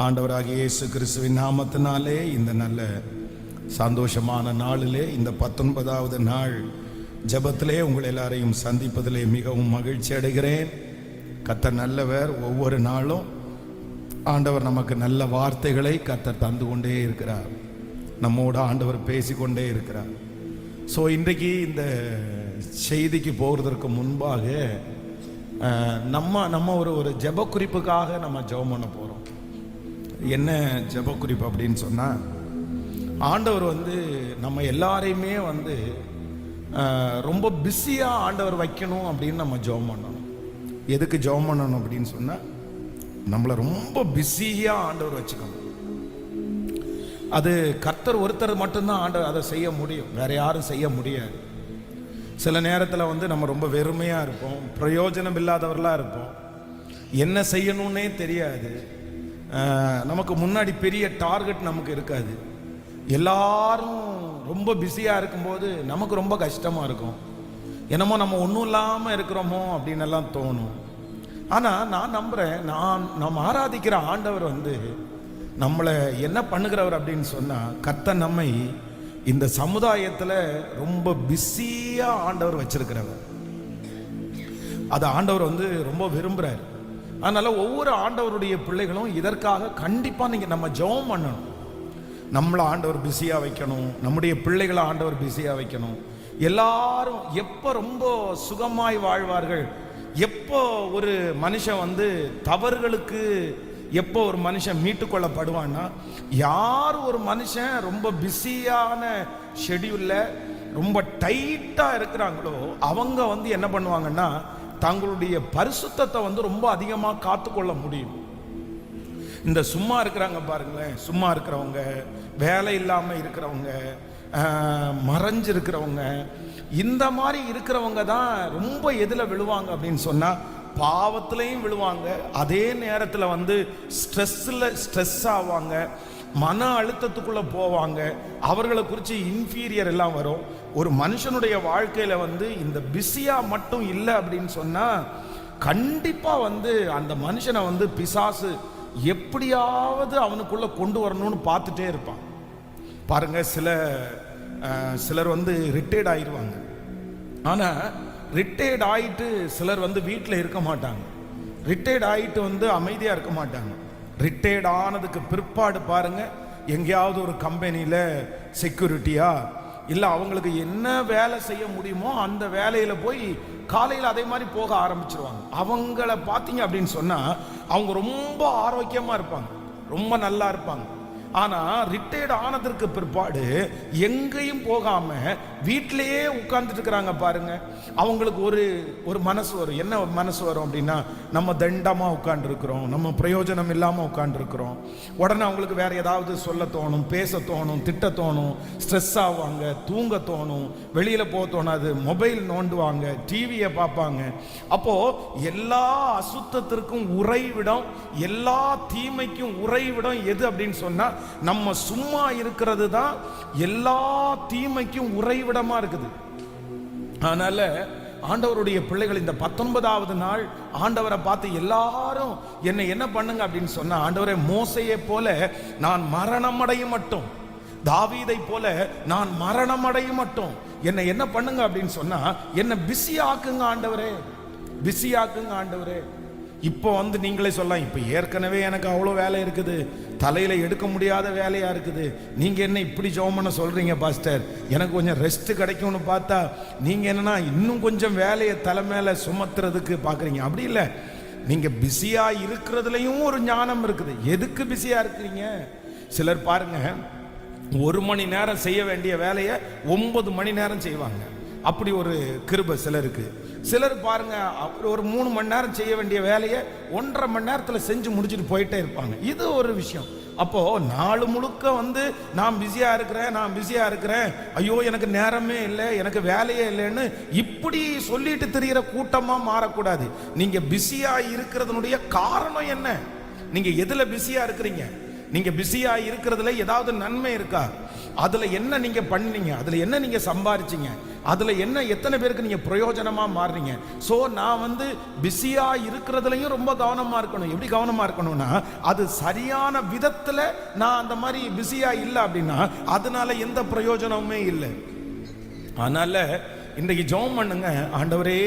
ஆண்டவராகிய இயேசு கிறிஸ்துவின் நாமத்தினாலே இந்த நல்ல சந்தோஷமான நாளிலே இந்த 19வது நாள் ஜெபத்திலே உங்கள் எல்லாரையும் சந்திப்பதிலே மிகவும் மகிழ்ச்சி அடைகிறேன். கர்த்தர் நல்லவர். ஒவ்வொரு நாளும் ஆண்டவர் நமக்கு நல்ல வார்த்தைகளை கர்த்தர் தந்து கொண்டே இருக்கிறார். நம்மோட ஆண்டவர் பேசிக்கொண்டே இருக்கிறார். ஸோ இன்றைக்கு இந்த செய்திக்கு போகிறதற்கு முன்பாக நம்ம ஒரு ஜெப குறிப்புக்காக நம்ம ஜெபம் பண்ண போகிறோம். என்ன ஜெப குறிப்பு அப்படின்னு சொன்னால், ஆண்டவர் நம்ம எல்லாரையுமே ரொம்ப பிஸியாக ஆண்டவர் வைக்கணும் அப்படின்னு நம்ம ஜெபம் பண்ணணும். எதுக்கு ஜெபம் பண்ணணும் அப்படின்னு சொன்னால், நம்மளை ரொம்ப பிஸியாக ஆண்டவர் வச்சுக்கணும். அது கர்த்தர் ஒருத்தர் மட்டும்தான் ஆண்டவர் அதை செய்ய முடியும், வேற யாரும் செய்ய முடியாது. சில நேரத்தில் நம்ம ரொம்ப வெறுமையாக இருப்போம், பிரயோஜனம் இல்லாதவர்களாக இருப்போம், என்ன செய்யணும்னே தெரியாது. நமக்கு முன்னாடி பெரிய டார்கெட் நமக்கு இருக்காது. எல்லாரும் ரொம்ப பிஸியாக இருக்கும்போது நமக்கு ரொம்ப கஷ்டமாக இருக்கும். என்னமோ நம்ம ஒன்றும் இல்லாமல் இருக்கிறோமோ அப்படின்னு எல்லாம் தோணும். ஆனால் நான் நம்புகிறேன், நம்ம ஆராதிக்கிற ஆண்டவர் நம்மளை என்ன பண்ணுகிறவர் அப்படின்னு சொன்னால், கர்த்தர் நம்மை இந்த சமுதாயத்தில் ரொம்ப பிஸியாக ஆண்டவர் வச்சிருக்கிறவர். அதை ஆண்டவர் ரொம்ப விரும்புகிறார். அதனால் ஒவ்வொரு ஆண்டவருடைய பிள்ளைகளும் இதற்காக கண்டிப்பாக நம்ம ஜெபம் பண்ணணும். நம்மளை ஆண்டவர் பிஸியாக வைக்கணும், நம்முடைய பிள்ளைகளை ஆண்டவர் பிஸியாக வைக்கணும். எல்லாரும் எப்போ ரொம்ப சுகமாய் வாழ்வார்கள், எப்போ ஒரு மனுஷன் தவறுகளுக்கு எப்போ ஒரு மனுஷன் மீட்டுக்கொள்ளப்படுவான்னா, யார் ஒரு மனுஷன் ரொம்ப பிஸியான ஷெடியூலில் ரொம்ப டைட்டாக இருக்கிறாங்களோ அவங்க என்ன பண்ணுவாங்கன்னா, தங்களுடைய பரிசுத்தத்தை ரொம்ப அதிகமாக காத்துக்கொள்ள முடியும். இந்த சும்மா இருக்கிறாங்க பாருங்களேன், சும்மா இருக்கிறவங்க, வேலை இல்லாமல் இருக்கிறவங்க, மறைஞ்சு இருக்கிறவங்க, இந்த மாதிரி இருக்கிறவங்க தான் ரொம்ப எதில் விழுவாங்க அப்படின்னு சொன்னால், பாவத்திலையும் விழுவாங்க. அதே நேரத்தில் ஸ்ட்ரெஸ் ஆவாங்க, மன அழுத்தத்துக்குள்ளே போவாங்க. அவர்களை குறித்து இன்ஃபீரியர் எல்லாம் வரும். ஒரு மனுஷனுடைய வாழ்க்கையில் இந்த பிஸியாக மட்டும் இல்லை அப்படின்னு சொன்னால், கண்டிப்பாக அந்த மனுஷனை பிசாசு எப்படியாவது அவனுக்குள்ளே கொண்டு வரணும்னு பார்த்துட்டே இருப்பான். பாருங்க, சிலர் ரிட்டையர்ட் ஆயிடுவாங்க. ஆனால் ரிட்டையர்ட் ஆகிட்டு சிலர் வீட்டில் இருக்க மாட்டாங்க. ரிட்டையர்ட் ஆகிட்டு அமைதியாக இருக்க மாட்டாங்க. ரிட்டையர்ட் ஆனதுக்கு பிற்பாடு பாருங்க, எங்கேயாவது ஒரு கம்பெனியில் செக்யூரிட்டியா இல்லை அவங்களுக்கு என்ன வேலை செய்ய முடியுமோ அந்த வேலையில் போய் காலையில் அதே மாதிரி போக ஆரம்பிச்சிருவாங்க. அவங்கள பார்த்தீங்க அப்படின்னு சொன்னால் அவங்க ரொம்ப ஆரோக்கியமாக இருப்பாங்க, ரொம்ப நல்லா இருப்பாங்க. ஆனால் ரிட்டையர்ட் ஆனதற்கு பிற்பாடு எங்கேயும் போகாமல் வீட்டிலேயே உட்கார்ந்துட்டு இருக்கிறாங்க பாருங்க. அவங்களுக்கு ஒரு மனசு வரும். என்ன மனசு வரும் அப்படின்னா, நம்ம தண்டமாக உட்காந்துருக்கிறோம், நம்ம பிரயோஜனம் இல்லாமல் உட்காந்துருக்கிறோம். உடனே அவங்களுக்கு வேற ஏதாவது சொல்ல தோணும், பேச தோணும், திட்ட தோணும், ஸ்ட்ரெஸ் ஆவாங்க, தூங்க தோணும், வெளியில் போக தோணாது, மொபைல் நோண்டுவாங்க, டிவியை பார்ப்பாங்க. அப்போது எல்லா அசுத்தத்திற்கும் உறைவிடம், எல்லா தீமைக்கும் உறைவிடம் எது அப்படின்னு சொன்னால், நம்ம சும்மா இருக்கிறது தான் எல்லா தீமைக்கும் உறைவிடமா இருக்குது. அதனால ஆண்டவருடைய பிள்ளைகள் இந்த 19வது நாள் ஆண்டவரை பார்த்து எல்லாரும் என்ன பண்ணுங்க அப்படின்னு சொன்னா, ஆண்டவரே, மோசையை போல நான் மரணமடையும் மட்டும், தாவீதை போல நான் மரணமடையும் மட்டும் என்ன பண்ணுங்க அப்படின்னு சொன்னா, என்ன பிஸி ஆக்குங்க ஆண்டவரே, பிஸி ஆக்குங்க ஆண்டவரே. இப்போ நீங்களே சொல்லலாம், இப்போ ஏற்கனவே எனக்கு அவ்வளோ வேலை இருக்குது, தலையில் எடுக்க முடியாத வேலையாக இருக்குது, நீங்கள் என்ன இப்படி ஜெபம் பண்ண சொல்கிறீங்க பாஸ்டர், எனக்கு கொஞ்சம் ரெஸ்ட் கிடைக்கும்னு பார்த்தா நீங்கள் என்னன்னா இன்னும் கொஞ்சம் வேலையை தலை மேலே சுமத்துறதுக்கு பார்க்குறீங்க. அப்படி இல்லை, நீங்கள் பிஸியாக இருக்கிறதுலையும் ஒரு ஞானம் இருக்குது. எதுக்கு பிஸியாக இருக்கிறீங்க? சிலர் பாருங்க, 1 மணி நேரம் செய்ய வேண்டிய வேலையை 9 மணி நேரம் செய்வாங்க. அப்படி ஒரு கிருபை சிலருக்கு. சிலர் பாருங்க, ஒரு 3 மணி நேரம் செய்ய வேண்டிய வேலையை 1.5 மணி நேரத்தில் செஞ்சு முடிச்சுட்டு போயிட்டே இருப்பாங்க. இது ஒரு விஷயம். அப்போ நாள் முழுக்க நான் பிஸியா இருக்கிறேன், ஐயோ எனக்கு நேரமே இல்லை, எனக்கு வேலையே இல்லைன்னு இப்படி சொல்லிட்டு திரிகிற கூட்டமா மாறக்கூடாது. நீங்க பிஸியா இருக்கிறதுனுடைய காரணம் என்ன? நீங்க எதுல பிஸியா இருக்கிறீங்க? நீங்க பிஸியா இருக்கிறதுல ஏதாவது நன்மை இருக்கா? அதுல என்ன நீங்க பண்ணீங்க, அதுல என்ன நீங்க சம்பாரிச்சீங்க, அதுல என்ன எத்தனை பேருக்கு நீங்க பிரயோஜனமா மாறுறீங்க. சோ நான் வந்து பிஸியா இருக்கிறதுலயும் ரொம்ப கவனமா இருக்கணும். எப்படி கவனமா இருக்கணும்னா, அது சரியான விதத்துல நான் அந்த மாதிரி பிஸியா இல்லை அப்படின்னா அதனால எந்த பிரயோஜனமுமே இல்லை. அதனால இன்றைக்கு ஜெபம் பண்ணுங்க, ஆண்டவரே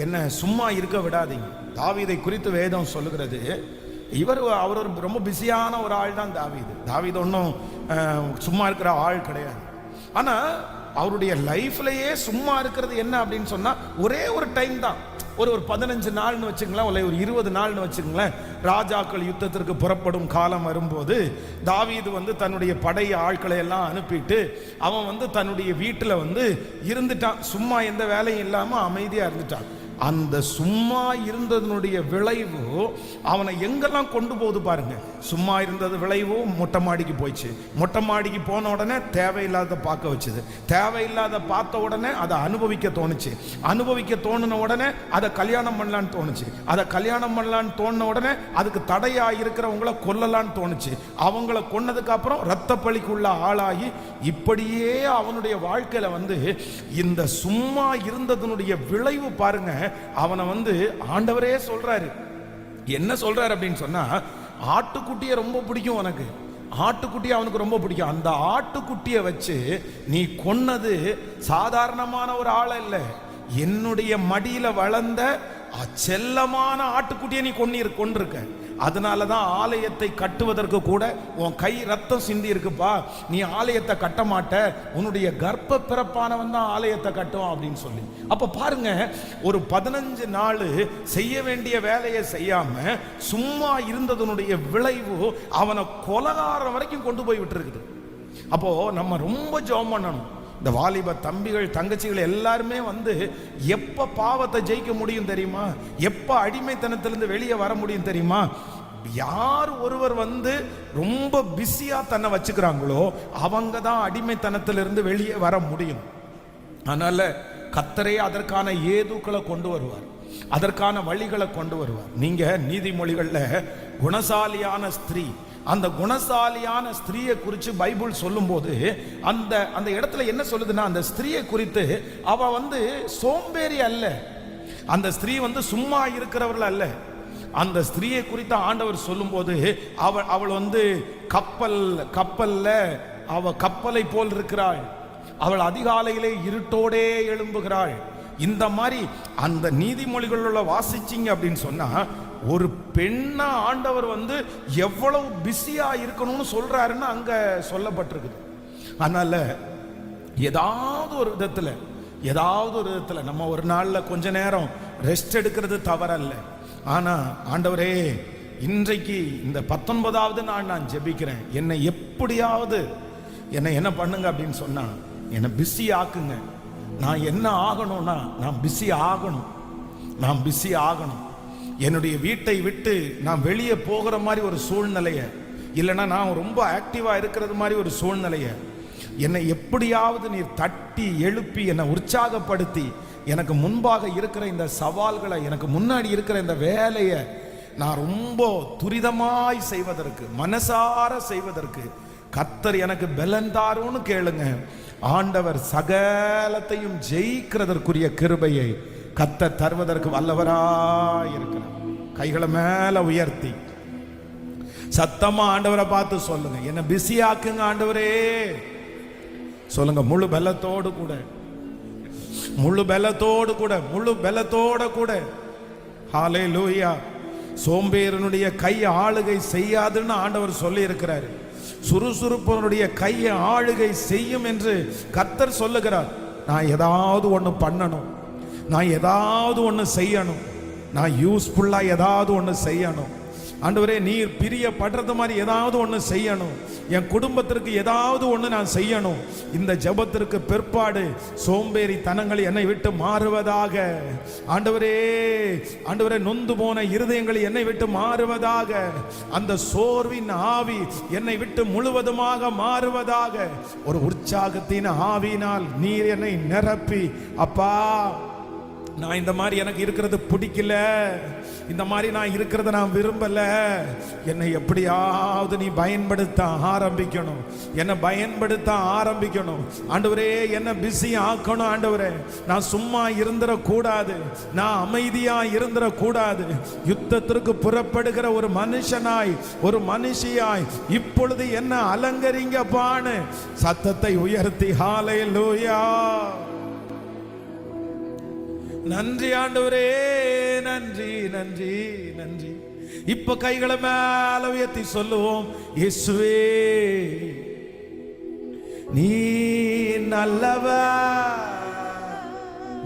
என்ன சும்மா இருக்க விடாதீங்க. தாவீதை குறித்து வேதம் சொல்லுகிறது, அவர் ஒரு ரொம்ப பிஸியான ஒரு ஆள் தான் தாவீது. தாவீது ஒன்றும் சும்மா இருக்கிற ஆள் கிடையாது. ஆனா அவருடைய லைஃப்லயே சும்மா இருக்கிறது என்ன அப்படின்னு சொன்னா ஒரே ஒரு டைம் தான். ஒரு 15 நாள்னு வச்சுங்களேன், ஒரு 20 நாள்னு வச்சுங்களேன். ராஜாக்கள் யுத்தத்திற்கு புறப்படும் காலம் வரும்போது தாவீது வந்து தன்னுடைய படை ஆட்களை எல்லாம் அனுப்பிட்டு அவன் தன்னுடைய வீட்டில் இருந்துட்டான். சும்மா எந்த வேலையும் இல்லாம அமைதியா இருந்துட்டான். அந்த சும்மா இருந்ததனுடைய விளைவு அவனை எங்கெல்லாம் கொண்டு போகுது பாருங்க. சும்மா இருந்தது விளைவு மொட்டை மாடிக்கு போயிடுச்சு. மொட்டை மாடிக்கு போன உடனே தேவையில்லாத பார்க்க வச்சுது. தேவையில்லாத பார்த்த உடனே அதை அனுபவிக்க தோணுச்சு. அனுபவிக்க தோணுன உடனே அதை கல்யாணம் பண்ணலான்னு தோணுச்சு. அதை கல்யாணம் பண்ணலான்னு தோணுன உடனே அதுக்கு தடையா இருக்கிறவங்கள கொல்லலான்னு தோணுச்சு. அவங்கள கொன்னதுக்கு அப்புறம் ரத்த பலிக்குள்ள ஆளாகி இப்படியே அவனுடைய வாழ்க்கையில இந்த சும்மா இருந்ததனுடைய விளைவு பாருங்க. அவனை ஆண்டவரே சொல்றாரு. என்ன சொல்றாரு அப்படின்னு சொன்னா, ஆட்டுக்குட்டியை ரொம்ப பிடிக்கும் உனக்கு, ஆட்டுக்குட்டி அவனுக்கு ரொம்ப பிடிக்கும். அந்த ஆட்டுக்குட்டியை வச்சு நீ கொன்னது சாதாரணமான ஒரு ஆள இல்ல, என்னுடைய மடியில வளர்ந்த செல்லமான ஆட்டுக்குட்டியை நீ கொண்டிருக்க. அதனாலதான் ஆலயத்தை கட்டுவதற்கு கூட உன் கை ரத்தம் சிந்தி இருக்குப்பா. நீ ஆலயத்தை கட்ட மாட்ட, உன்னுடைய கர்ப்ப பிறப்பானவன் தான் ஆலயத்தை கட்டுவான் அப்படின்னு சொல்லி. அப்ப பாருங்க, ஒரு 15 நாள் செய்ய வேண்டிய வேலையை செய்யாம சும்மா இருந்ததனுடைய விளைவு அவனை கொலகாரம் வரைக்கும் கொண்டு போய் விட்டுருக்குது. அப்போ நம்ம ரொம்ப ஜெபம் பண்ணணும். இந்த வாலிப தம்பிகள் தங்கச்சிகள் எல்லாருமே எப்ப பாவத்தை ஜெயிக்க முடியும் தெரியுமா, எப்ப அடிமைத்தனத்திலிருந்து வெளியே வர முடியும் தெரியுமா, யார் ஒருவர் ரொம்ப பிஸியா தன்னை வச்சுக்கிறாங்களோ அவங்க தான் அடிமைத்தனத்திலிருந்து வெளியே வர முடியும். அதனால கர்த்தரே அதற்கான ஏதுக்களை கொண்டு வருவார், அதற்கான வழிகளை கொண்டு வருவார். நீங்க நீதிமொழிகள்ல குணசாலியான ஸ்திரீ, அந்த குணசாலியான ஸ்திரீயை குறித்து பைபிள் சொல்லும் போது அந்த இடத்துல என்ன சொல்லுதுன்னா, அந்த ஸ்திரீயை குறித்து அவ சோம்பேறி அல்ல, அந்த ஸ்திரீ சும்மா இருக்கிறவர்கள் அல்ல. அந்த ஸ்திரீயை குறித்து ஆண்டவர் சொல்லும் போது அவள் கப்பல்ல அவ கப்பலை போல் இருக்கிறாள், அவள் அதிகாலையிலே இருட்டோடே எழும்புகிறாள். இந்த மாதிரி அந்த நீதிமொழிகளுள்ள வாசிச்சிங்க அப்படின்னு சொன்னா ஒரு பெண்ணா ஆண்டவர் எவ்வளவு பிஸியா இருக்கணும்னு சொல்றாருன்னு அங்க சொல்லப்பட்டிருக்குது. அதனால ஏதாவது ஒரு விதத்துல நம்ம ஒரு நாள்ல கொஞ்ச நேரம் ரெஸ்ட் எடுக்கிறது தவறல்ல. ஆனா ஆண்டவரே, இன்றைக்கு இந்த 19வது நாள் நான் ஜெபிக்கிறேன், என்னை எப்படியாவது என்ன பண்ணுங்க அப்படின்னு சொன்னா என்னை பிஸி ஆக்குங்க. நான் என்ன ஆகணும்னா, நான் பிஸி ஆகணும். என்னுடைய வீட்டை விட்டு நான் வெளியே போகிற மாதிரி ஒரு சூழ்நிலைய, இல்லைன்னா நான் ரொம்ப ஆக்டிவா இருக்கிறது மாதிரி ஒரு சூழ்நிலைய என்னை எப்படியாவது நீர் தட்டி எழுப்பி என்னை உற்சாகப்படுத்தி எனக்கு முன்பாக இருக்கிற இந்த சவால்களை, எனக்கு முன்னாடி இருக்கிற இந்த வேலையை நான் ரொம்ப துரிதமாய் செய்வதற்கு, மனசார செய்வதற்கு கர்த்தர் எனக்கு பலன் தாருன்னு கேளுங்க. ஆண்டவர் சகலத்தையும் ஜெயிக்கிறதற்குரிய கிருபையை கர்த்தர் தருவதற்கு வல்லவராய் இருக்கிறார். கைகளை மேல உயர்த்தி சத்தமா ஆண்டவரை பார்த்து சொல்லுங்க, என்ன பிஸியாக்குங்க ஆண்டவரே சொல்லுங்க. முழு பலத்தோடு கூட ஹல்லேலூயா. சோம்பேறனுடைய கை ஆளுகை செய்யாதுன்னு ஆண்டவர் சொல்லி இருக்கிறாரு. சுறுசுறுப்பனுடைய கையை ஆளுகை செய்யும் என்று கர்த்தர் சொல்லுகிறார். நான் ஏதாவது ஒன்று பண்ணணும், நான் ஏதாவது ஒன்று செய்யணும், நான் யூஸ்ஃபுல்லா ஏதாவது ஒன்று செய்யணும். ஆண்டவரே, நீர் பிரியப்படுறது மாதிரி ஏதாவது ஒன்று செய்யணும், என் குடும்பத்திற்கு ஏதாவது ஒன்று நான் செய்யணும். இந்த ஜெபத்திற்கு பிற்பாடு சோம்பேறி தனங்கள் என்னை விட்டு மாறுவதாக. ஆண்டவரே, நொந்து போன இருதயங்கள் என்னை விட்டு மாறுவதாக. அந்த சோர்வின் ஆவி என்னை விட்டு முழுவதுமாக மாறுவதாக. ஒரு உற்சாகத்தின் ஆவியினால் நீர் என்னை நிரப்பி, அப்பா நான் இந்த மாதிரி எனக்கு இருக்கிறது பிடிக்கல, இந்த மாதிரி நான் இருக்கிறத நான் விரும்பல. என்னை எப்படியாவது நீ பயன்படுத்த ஆரம்பிக்கணும், என்னை பயன்படுத்த ஆரம்பிக்கணும் ஆண்டவரே. என்ன பிஸி ஆக்கணும் ஆண்டவரே. நான் சும்மா இருந்துடக்கூடாது, நான் அமைதியா இருந்துடக்கூடாது. யுத்தத்திற்கு புறப்படுகிற ஒரு மனுஷனாய், ஒரு மனுஷியாய் இப்பொழுது என்ன அலங்கரிங்கப்பான்னு சத்தத்தை உயர்த்தி ஹல்லேலூயா. நன்றி ஆண்டவரே, நன்றி நன்றி நன்றி. இப்ப கைகளை மேல உயர்த்தி சொல்லுவோம், இயேசுவே நீ நல்லவர்.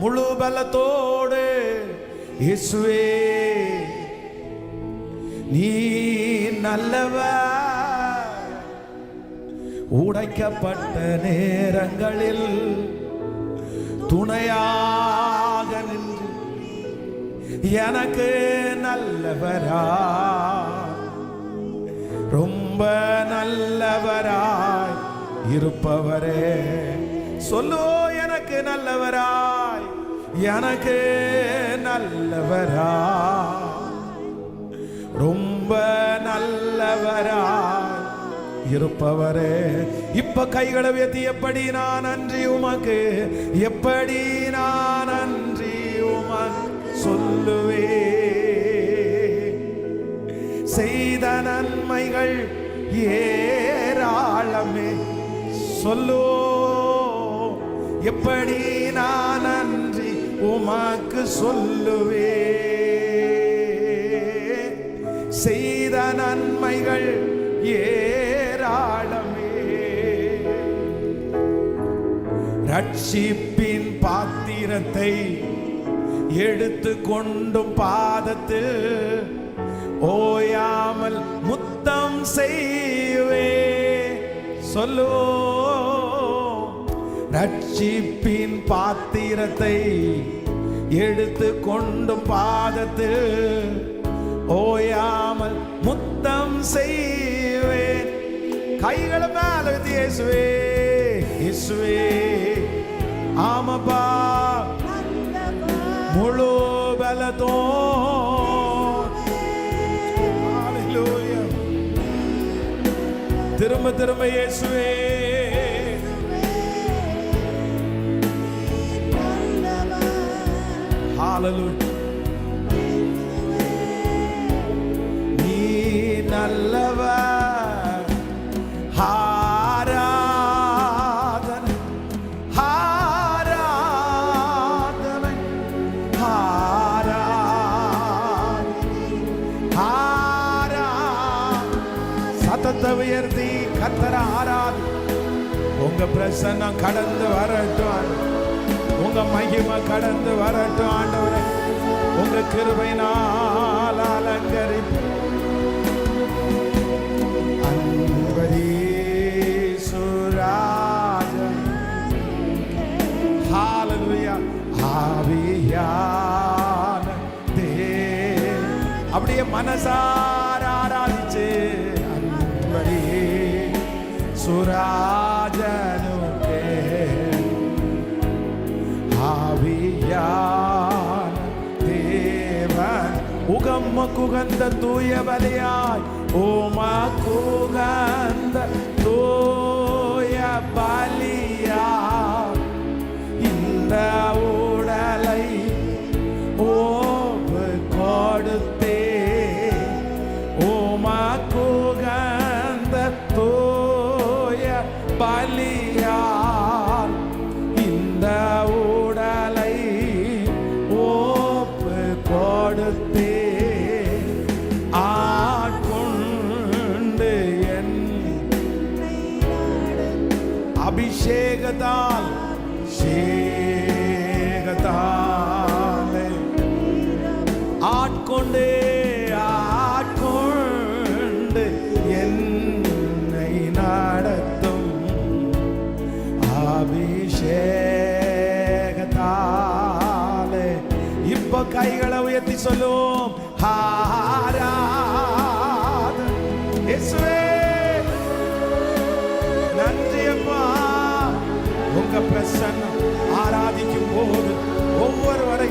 முழு பலத்தோடு இயேசுவே நீ நல்லவர். உடைக்கப்பட்ட நேரங்களில் துணையாக நின்று எனக்கு நல்லவரா, ரொம்ப நல்லவராய் இருப்பவரே. சொல்லோ, எனக்கு நல்லவராய், எனக்கு நல்லவராய், ரொம்ப நல்லவராய் இருப்பவரே. இப்ப கைகளை உயர்த்தி எப்படி நான் நன்றி உமக்கு, எப்படி நான் நன்றி உமக்கு சொல்லுவே. செய்த நன்மைகள் ஏராளமே. சொல்லு, எப்படி நான் நன்றி உமக்கு சொல்லுவே. செய்த நன்மைகள் ஏராளமே. ரட்சிப்பின் பாத்திரத்தை எடுத்து கொண்டும் பாதத்தில் ஓயாமல் முத்தம் செய்வே. சொல்லு, ரட்சிப்பின் பாத்திரத்தை எடுத்து கொண்டும் பாதத்தில் ஓயாமல் முத்தம் செய்வேன். கைகளை மேல வைத்து இயேசுவே, இயேசுவே ஆமப்பா, முழு பலத்தோ திரும்ப திரும்ப இயேசுவே. ஹல்லேலூயா. நீ நல்லவர். ஆராதனை ஆராதனை ஆராதனை. சத்தத்தை உயர்த்தி கர்த்தரை ஆராதி. உங்க பிரசன்னம் கடந்து வரட்டும், உங்க மகிமை கடந்து வரட்டும் ஆண்டவரே. உங்க கிருபையினால் அலங்கரிப்பு. அன்பரீசுராஜன் ஹல்லேலூயா. ஆவியான தேவன் அப்படியே மனசார ஆராதிச்சு சுராஜனுக்கே ஆவியான தேவன் உகந்த தூய பலியாய், உமக்குகந்த தூய பலியாய் இந்த உடலை ஓப்பு கொடுத்தே. உமக்குகந்த தூய பலியால் இந்த உடலை ஓப்பு கொடுத்தே. ஆட்கொண்டு என் அபிஷேகத்தால் ஆட்கொண்டு ஆட்கொண்டு என்னை நடத்தும் அபிஷேகத்தாலே. இப்ப கைகளை உயர்த்தி சொல்லும், ஆராதனை இயேசுவே. நன்றி அப்பா. உங்க பிரசன்னம் ஆராதிக்கும் போது ஒவ்வொருவரை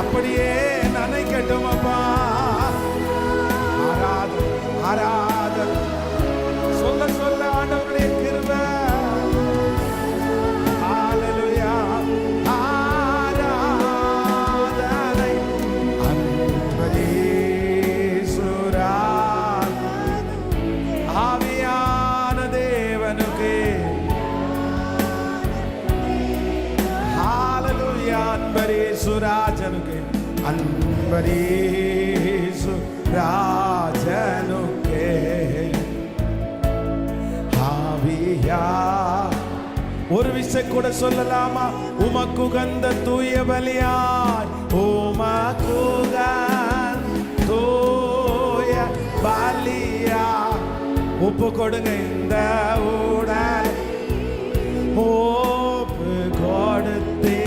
அப்படியே நினைக்கட்டும் அப்பா. அன்பரீசு ராஜனுக்கே ஆவியா. ஒரு விசை கூட சொல்லலாமா? உமக்கு உகந்த தூய பலியாய், உமக்கு தூய பலியா ஒப்பு கொடுங்க இந்த உடல் ஒப்பு கொடுத்தே.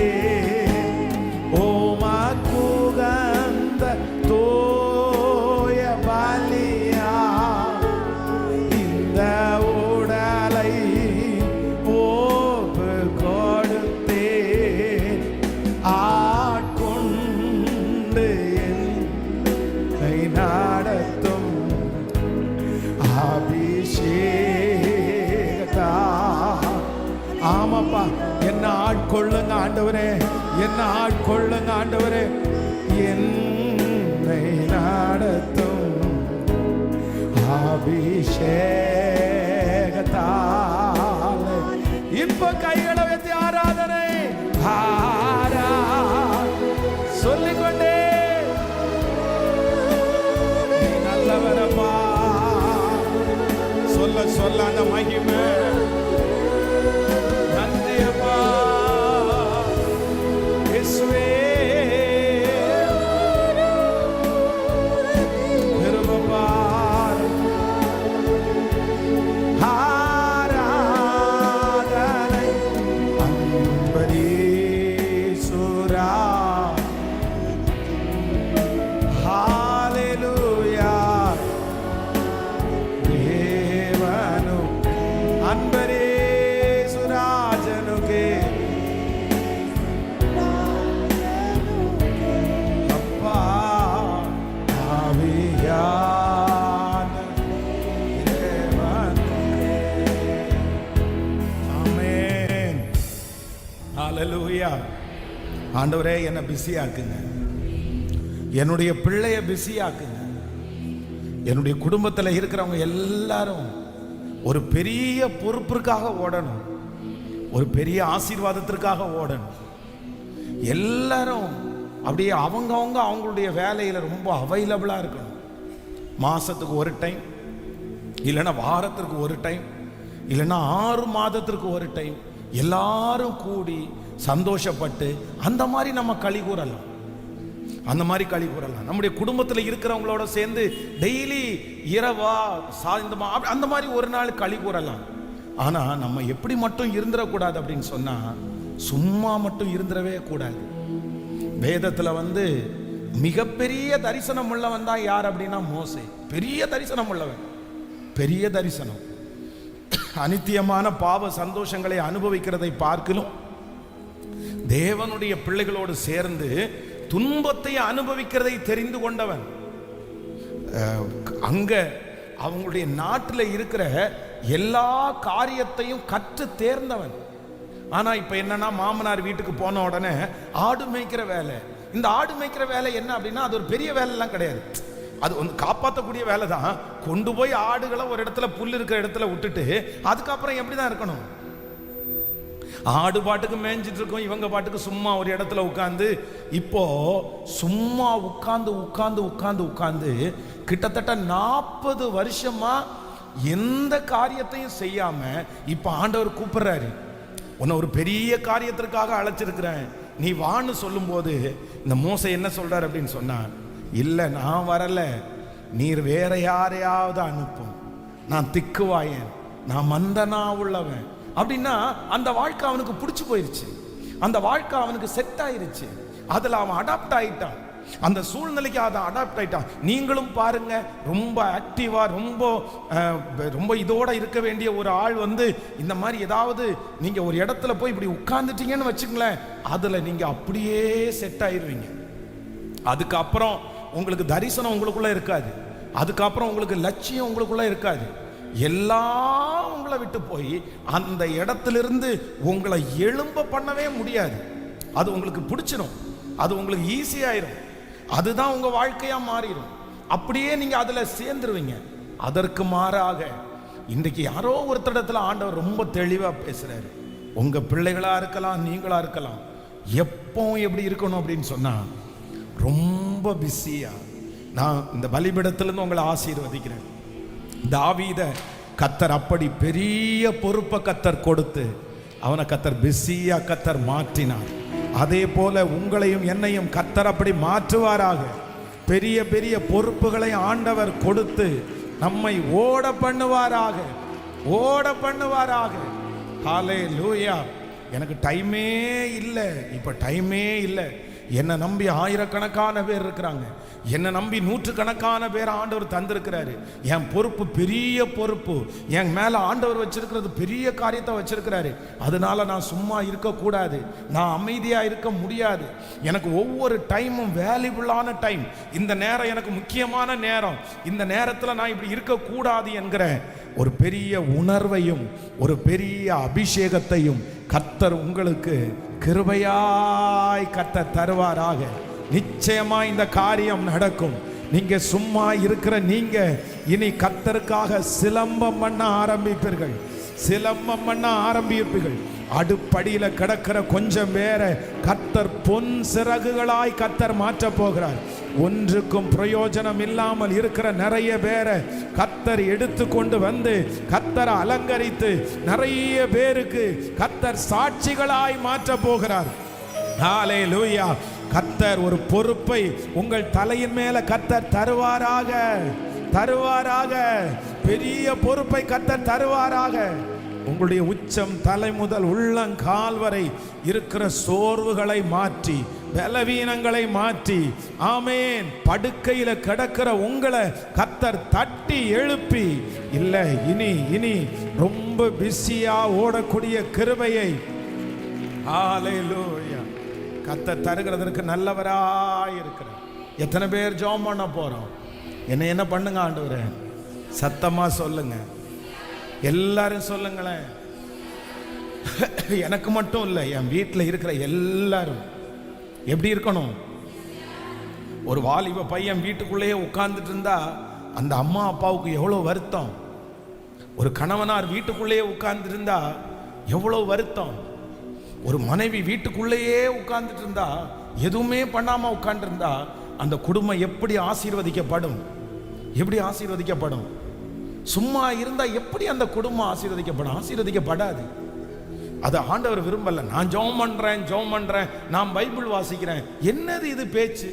உமக்கு உகந்த தூய பலியா இந்த உடலை ஒப்பு கொடுத்தே. ஆட்கொண்டு என்னை நடத்தும் அபிஷேகத்தா. ஆமாப்பா, என்ன ஆட்கொள்ளுங்க ஆண்டவரே, என்ன ஆட்கொள்ளுங்க ஆண்டவரே. என்னை நடத்தும் அபிஷேகத்தால். இப்ப கைகளை வைத்து ஆராதனை சொல்லிக்கொண்டே நீ நல்லவரப்பா சொல்ல சொல்ல அந்த மகிமை. நன்றி அப்பா இயேசுவே. ஆராதனை அன்பரீசுரா. ஹalleluya. தேவனு அன்பரீசுராஜனுக்கே அப்பா ஆவியான தேவனுக்கே. ஆமென். ஹalleluya. ஆண்டவரே, என்னை பிஸியாக்குங்க, என்னுடைய பிள்ளைய பிஸியாக்குங்க. என்னுடைய குடும்பத்தில் இருக்கிறவங்க எல்லாரும் ஒரு பெரிய பொறுப்பிற்காக ஓடணும், ஒரு பெரிய ஆசீர்வாதத்திற்காக ஓடணும். எல்லாரும் அப்படியே அவங்களுடைய வேலையில் ரொம்ப அவைலபிளாக இருக்கணும். மாதத்துக்கு ஒரு டைம், இல்லைன்னா வாரத்திற்கு ஒரு டைம், இல்லைன்னா 6 மாதத்திற்கு ஒரு டைம் எல்லாரும் கூடி சந்தோஷப்பட்டு அந்த மாதிரி நம்ம களி கூறலாம். அந்த மாதிரி களி கூறலாம். நம்முடைய குடும்பத்தில் இருக்கிறவங்களோட சேர்ந்து டெய்லி இரவா சாயந்தரமா அந்த மாதிரி ஒரு நாள் களி கூறலாம். ஆனால் நம்ம எப்படி மட்டும் இருந்துடக்கூடாது அப்படின்னு சொன்னால், சும்மா மட்டும் இருந்துடவே கூடாது. வேதத்தில் மிகப்பெரிய தரிசனம் உள்ளவன் தான் யார் அப்படின்னா மோசே. பெரிய தரிசனம் உள்ளவன், பெரிய தரிசனம். அனித்தியமான பாவ சந்தோஷங்களை அனுபவிக்கிறதை பார்க்கலும் தேவனுடைய பிள்ளைகளோடு சேர்ந்து துன்பத்தை அனுபவிக்கிறதை தெரிந்து கொண்டவன். அங்க அவங்களுடைய நாட்டில் இருக்கிற எல்லா காரியத்தையும் கற்று தேர்ந்தவன். ஆனா இப்ப என்னன்னா, மாமனார் வீட்டுக்கு போன உடனே ஆடு மேய்க்கிற வேலை. இந்த ஆடு மேய்க்கிற வேலை என்ன அப்படின்னா, அது ஒரு பெரிய வேலைலாம் கிடையாது. அது காப்பாற்றக்கூடிய வேலை தான். கொண்டு போய் ஆடுகளை ஒரு இடத்துல புல் இருக்கிற இடத்துல விட்டுட்டு அதுக்கப்புறம் எப்படிதான் இருக்கணும்? ஆடு பாட்டுக்கு மேய்ஞ்சிட்டு இருக்கும், இவங்க பாட்டுக்கு சும்மா ஒரு இடத்துல உட்காந்து. இப்போ சும்மா உட்கார்ந்து கிட்டத்தட்ட 40 வருஷமா எந்த காரியத்தையும் செய்யாம இப்ப ஆண்டவர் கூப்பிடுறாரு. உன்னை ஒரு பெரிய காரியத்திற்காக அழைச்சிருக்கிறேன், நீ வான்னு சொல்லும் போது இந்த மோசை என்ன சொல்றாரு அப்படின்னு சொன்னா, இல்ல நான் வரல, நீர் வேற யாரையாவது அனுப்பும், நான் திக்குவாயன், நான் மந்தனா உள்ளவன் அப்படின்னா அந்த வாழ்க்கை அவனுக்கு பிடிச்சு போயிருச்சு. அந்த வாழ்க்கை அவனுக்கு செட் ஆயிருச்சு. அதுல அவன் அடாப்ட் ஆயிட்டான். அந்த சூழ்நிலைக்கு அதை அடாப்ட் ஆயிட்டான். நீங்களும் பாருங்க, ரொம்ப ஆக்டிவா ரொம்ப இதோட இருக்க வேண்டிய ஒரு ஆள் இந்த மாதிரி ஏதாவது நீங்க ஒரு இடத்துல போய் இப்படி உட்கார்ந்துட்டீங்கன்னு வச்சுங்களேன், அதுல நீங்க அப்படியே செட் ஆயிருவீங்க. அதுக்கப்புறம் உங்களுக்கு தரிசனம் உங்களுக்குள்ள இருக்காது, அதுக்கப்புறம் உங்களுக்கு லட்சியம் உங்களுக்குள்ள இருக்காது. எல்லாம் உங்களை விட்டு போய் அந்த இடத்திலிருந்து உங்களை எழும்ப பண்ணவே முடியாது. அது உங்களுக்கு பிடிச்சிடும், அது உங்களுக்கு ஈஸியாயிரும், அதுதான் உங்க வாழ்க்கையா மாறிடும். அப்படியே நீங்க அதுல சேர்ந்துருவீங்க. அதற்கு மாறாக இன்றைக்கு யாரோ ஒருத்தடத்துல ஆண்டவர் ரொம்ப தெளிவா பேசுறாரு. உங்க பிள்ளைகளா இருக்கலாம், நீங்களா இருக்கலாம், எப்பவும் எப்படி இருக்கணும் அப்படின்னு சொன்னா, ரொம்ப ரொம்ப பிஸியா. நான் இந்த பலிபீடத்திலிருந்து உங்களை ஆசீர்வதிக்கிறேன். தாவீத கத்தர் அப்படி பெரிய பொறுப்பை கத்தர் கொடுத்து அவனை கத்தர் பிஸியா கத்தர் மாற்றினார். அதே போல உங்களையும் என்னையும் கத்தர் அப்படி மாற்றுவாராக. பெரிய பெரிய பொறுப்புகளை ஆண்டவர் கொடுத்து நம்மை ஓட பண்ணுவாராக, ஓட பண்ணுவாராக. ஹல்லேலூயா. எனக்கு டைமே இல்லை, இப்ப டைமே இல்லை. என்னை நம்பி ஆயிரக்கணக்கான பேர் இருக்கிறாங்க, என்னை நம்பி நூற்றுக்கணக்கான பேர் ஆண்டவர் தந்திருக்கிறாரு. என் பொறுப்பு பெரிய பொறுப்பு, என் மேல ஆண்டவர் வச்சிருக்கிறது பெரிய காரியத்தை வச்சிருக்கிறாரு. அதனால நான் சும்மா இருக்கக்கூடாது, நான் அமைதியா இருக்க முடியாது. எனக்கு ஒவ்வொரு டைமும் வேல்யூபிளான டைம். இந்த நேரம் எனக்கு முக்கியமான நேரம், இந்த நேரத்தில் நான் இப்படி இருக்கக்கூடாது என்கிற ஒரு பெரிய உணர்வையும் ஒரு பெரிய அபிஷேகத்தையும் கர்த்தர் உங்களுக்கு கிருபையாய் கர்த்தர் தருவாராக. நிச்சயமா இந்த காரியம் நடக்கும். நீங்க சும்மா இருக்கிற நீங்க இனி கர்த்தருக்காக சிலம்பம் பண்ண ஆரம்பிப்பீர்கள், சிலம்பம் பண்ண ஆரம்பிப்பீர்கள். அடுப்படியில கிடக்கிற கொஞ்சம் பேரை கர்த்தர் பொன் சிறகுகளாய் கர்த்தர் மாற்ற போகிறார். ஒன்றுக்கும் பிரயோஜனம் இல்லாமல் இருக்கிற நிறைய பேரை கர்த்தர் எடுத்து கொண்டு வந்து கர்த்தரை அலங்கரித்து நிறைய பேருக்கு கர்த்தர் சாட்சிகளாய் மாற்ற போகிறார். ஹல்லேலூயா. கர்த்தர் ஒரு பொறுப்பை உங்கள் தலையின் மேல கர்த்தர் தருவாராக, தருவாராக. பெரிய பொறுப்பை கர்த்தர் தருவாராக. உங்களுடைய உச்சம் தலை முதல் உள்ளங்கால் வரை இருக்கிற சோர்வுகளை மாற்றி, பலவீனங்களை மாற்றி, ஆமேன், படுக்கையில கிடக்கிற உங்களை கர்த்தர் தட்டி எழுப்பி, இல்ல இனி இனி ரொம்ப பிஸியா ஓடக்கூடிய கிருபையை ஹல்லேலூயா கர்த்தர் தருகிறதற்கு நல்லவராய் இருக்கிறார். எத்தனை பேர் ஜெபம் பண்ண போறோம்? என்ன பண்ணுங்க ஆண்டவரே? சத்தமா சொல்லுங்க, எல்லாரும் சொல்லுங்களேன். எனக்கு மட்டும் இல்லை, என் வீட்டில் இருக்கிற எல்லாரும் எப்படி இருக்கணும்? ஒரு வாலிப பையன் வீட்டுக்குள்ளேயே உட்கார்ந்துட்டு இருந்தா அந்த அம்மா அப்பாவுக்கு எவ்வளோ வருத்தம். ஒரு கணவனார் வீட்டுக்குள்ளேயே உட்கார்ந்துட்டு இருந்தா எவ்வளோ வருத்தம். ஒரு மனைவி வீட்டுக்குள்ளேயே உட்கார்ந்துட்டு இருந்தா, எதுவுமே பண்ணாம உட்கார்ந்து இருந்தா அந்த குடும்பம் எப்படி ஆசீர்வதிக்கப்படும்? எப்படி ஆசீர்வதிக்கப்படும்? சும்மா இருந்தா எப்படி அந்த குடும்பம் ஆசீர்வதிக்கப்படும்? ஆசீர்வதிக்கப்படாது. அது ஆண்டவர் விரும்பல. நான் ஜெபம் பண்றேன், நான் பைபிள் வாசிக்கிறேன், என்னது இது பேச்சு?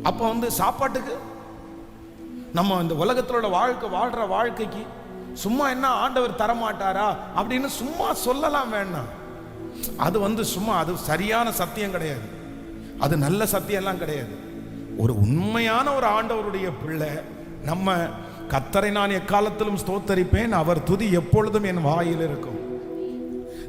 அப்ப சாப்பாட்டுக்கு நம்ம இந்த உலகத்தோட வாழ்ற வாழ்க்கைக்கு சும்மா என்ன ஆண்டவர் தரமாட்டாரா அப்படின்னு சும்மா சொல்லலாம் வேண்டாம். அது சும்மா அது சரியான சத்தியம் கிடையாது, அது நல்ல சத்தியம் எல்லாம் கிடையாது. ஒரு உண்மையான ஒரு ஆண்டவருடைய பிள்ளை நம்ம கர்த்தரை நான் எக்காலத்திலும் ஸ்தோத்தரிப்பேன், அவர் துதி எப்பொழுதும் என் வாயில் இருக்கும்.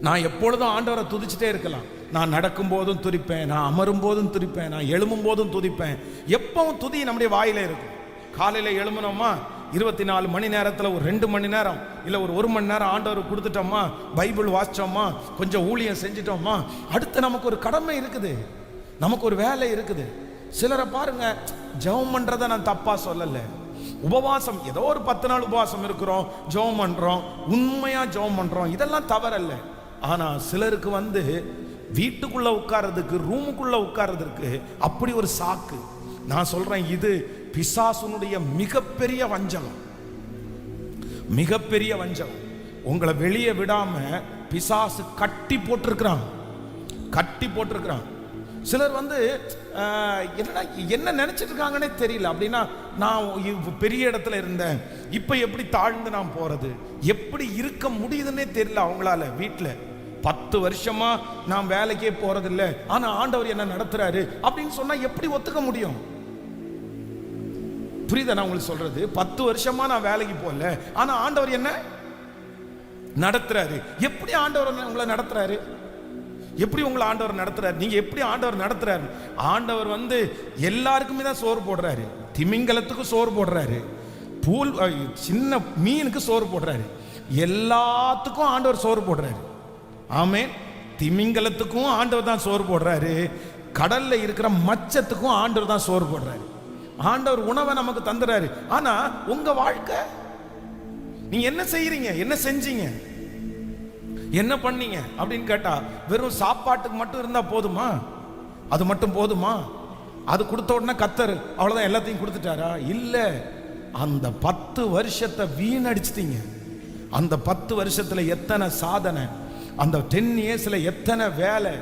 நான் எப்பொழுதும் ஆண்டவரை துதிச்சுட்டே இருக்கலாம். நான் நடக்கும் போதும் துதிப்பேன், நான் அமரும் போதும் துதிப்பேன், நான் எழும்பும் போதும் துதிப்பேன். எப்பவும் துதி நம்முடைய வாயில இருக்கும். காலையில் எழுமணுமா, 24 மணி நேரத்தில் ஒரு 2 மணி நேரம் இல்லை ஒரு 1 மணி நேரம் ஆண்டவர் கொடுத்துட்டோமா, பைபிள் வாசிச்சோமா, கொஞ்சம் ஊழியம் செஞ்சிட்டோமா, அடுத்து நமக்கு ஒரு கடமை இருக்குது, நமக்கு ஒரு வேலை இருக்குது. சிலரை பாருங்க, ஜெபம் பண்றதை நான் தப்பா சொல்லலை. உபவாசம் ஏதோ ஒரு 10 நாள் உபவாசம் இருக்கிறோம், ஜெபம் பண்றோம், உண்மையா ஜெபம் பண்றோம், இதெல்லாம் தவறல்ல. ஆனா சிலருக்கு வீட்டுக்குள்ள உட்கார்றதுக்கு, ரூமுக்குள்ள உட்கார்றதுக்கு அப்படி ஒரு சாக்கு. நான் சொல்றேன், இது பிசாசுனுடைய மிகப்பெரிய வஞ்சகம், மிகப்பெரிய வஞ்சகம். உங்களை வெளியே விடாம பிசாசு கட்டி போட்டிருக்கிறான், கட்டி போட்டிருக்கிறான். சிலர் என்ன நினைச்சிட்டு இருக்காங்கன்னே தெரியல. அப்படின்னா நான் பெரிய இடத்துல இருந்தேன், இப்ப எப்படி தாழ்ந்து நான் போறது, எப்படி இருக்க முடியுதுன்னே தெரியல அவங்களால. வீட்டில் 10 வருஷமா நான் வேலைக்கே போறதில்லை, ஆனா ஆண்டவர் என்ன நடத்துறாரு அப்படின்னு சொன்னா எப்படி ஒத்துக்க முடியும்? புரியுதா நான் உங்களுக்கு சொல்றது? 10 வருஷமா நான் வேலைக்கு போகல, ஆனா ஆண்டவர் என்ன நடத்துறாரு. எப்படி ஆண்டவர் உங்களை நடத்துறாரு? எப்படி உங்களை ஆண்டவர் நடத்துறாரு? நீங்க எப்படி ஆண்டவர் நடத்துறாரு? ஆண்டவர் எல்லாருக்குமே தான் சோறு போடுறாரு. திமிங்கலத்துக்கு சோறு போடுறாரு, பூல் சின்ன மீனுக்கு சோறு போடுறாரு, எல்லாத்துக்கும் ஆண்டவர் சோறு போடுறாரு. ஆமென். திமிங்கலத்துக்கும் ஆண்டவர் தான் சோறு போடுறாரு, கடல்ல இருக்கிற மச்சத்துக்கும் ஆண்டவர் தான் சோறு போடுறாரு. ஆண்டவர் உணவை நமக்கு தந்துறாரு. ஆனா உங்க வாழ்க்கை நீங்க என்ன செய்யறீங்க, என்ன செஞ்சீங்க, என்ன பண்ணீங்க அப்படின்னு கேட்டா வெறும் சாப்பாட்டுக்கு மட்டும் இருந்தா போதுமா? அது மட்டும் போதுமா? அது கொடுத்த உடனே கர்த்தர் அவ்வளவுதான் எல்லாத்தையும் கொடுத்துட்டாரா? இல்ல, அந்த 10 வருஷத்தை வீணடிச்சிட்டீங்க. அந்த 10 வருஷத்துல எத்தனை சாதனை, அந்த 10 இயர்ஸ்ல எத்தனை வேலை,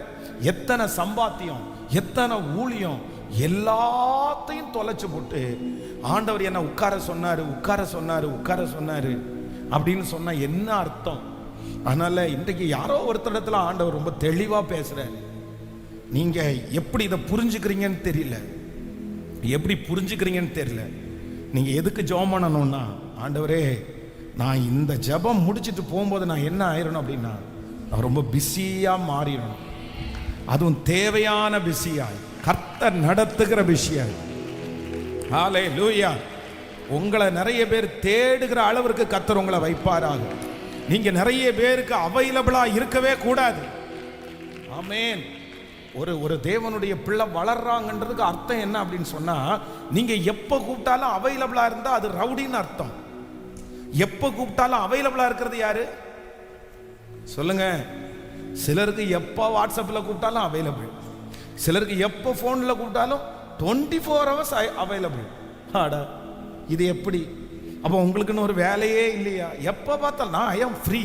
எத்தனை சம்பாத்தியம், எத்தனை ஊழியம், எல்லாத்தையும் தொலைச்சு போட்டு ஆண்டவர் என்ன உட்கார சொன்னாரு, உட்கார சொன்னாரு, உட்கார சொன்னாரு அப்படின்னு சொன்னா என்ன அர்த்தம்? அதனால இன்றைக்கு யாரோ ஒருத்தரிடத்துல ஆண்டவர் ரொம்ப தெளிவா பேசுறாரு. நீங்க எப்படி இதை புரிஞ்சுக்கிறீங்கன்னு தெரியல, எப்படி புரிஞ்சுக்கிறீங்கன்னு தெரியல. நீங்க எதுக்கு ஜெபம் பண்ணணும்னா, ஆண்டவரே நான் இந்த ஜெபம் முடிச்சுட்டு போகும்போது நான் என்ன ஆயிரணும் அப்படின்னா, நான் ரொம்ப பிஸியா மாறிடணும். அதுவும் தேவையான பிஸியாய், கர்த்தர் நடத்துகிற விஷயம். ஹல்லேலூயா. உங்களை நிறைய பேர் தேடுகிற அளவிற்கு கர்த்தர் உங்களை வைப்பாராக. நீங்க நிறைய பேருக்கு அவைலபிளா இருக்கவே கூடாது. ஆமென். ஒரு தேவனுடைய பிள்ளை வளர்றாங்கன்றதுக்கு அர்த்தம் என்ன அப்படின்னு சொன்னா, நீங்க எப்ப கூப்பிட்டாலும் அவைலபிளா இருந்தா அது ரவுடின்னு அர்த்தம். எப்ப கூப்பிட்டாலும் அவைலபிளா இருக்கிறது யாரு சொல்லுங்க? சிலருக்கு எப்ப வாட்ஸ்அப்ல கூப்பிட்டாலும் அவைலபிள், சிலருக்கு எப்ப போன்ல கூப்பிட்டாலும் 24 hours அவைலபிள். ஆடா, இது எப்படி? அப்போ உங்களுக்குன்னு ஒரு வேலையே இல்லையா? எப்ப பார்த்தாலும் ஐ ஆம் ஃப்ரீ,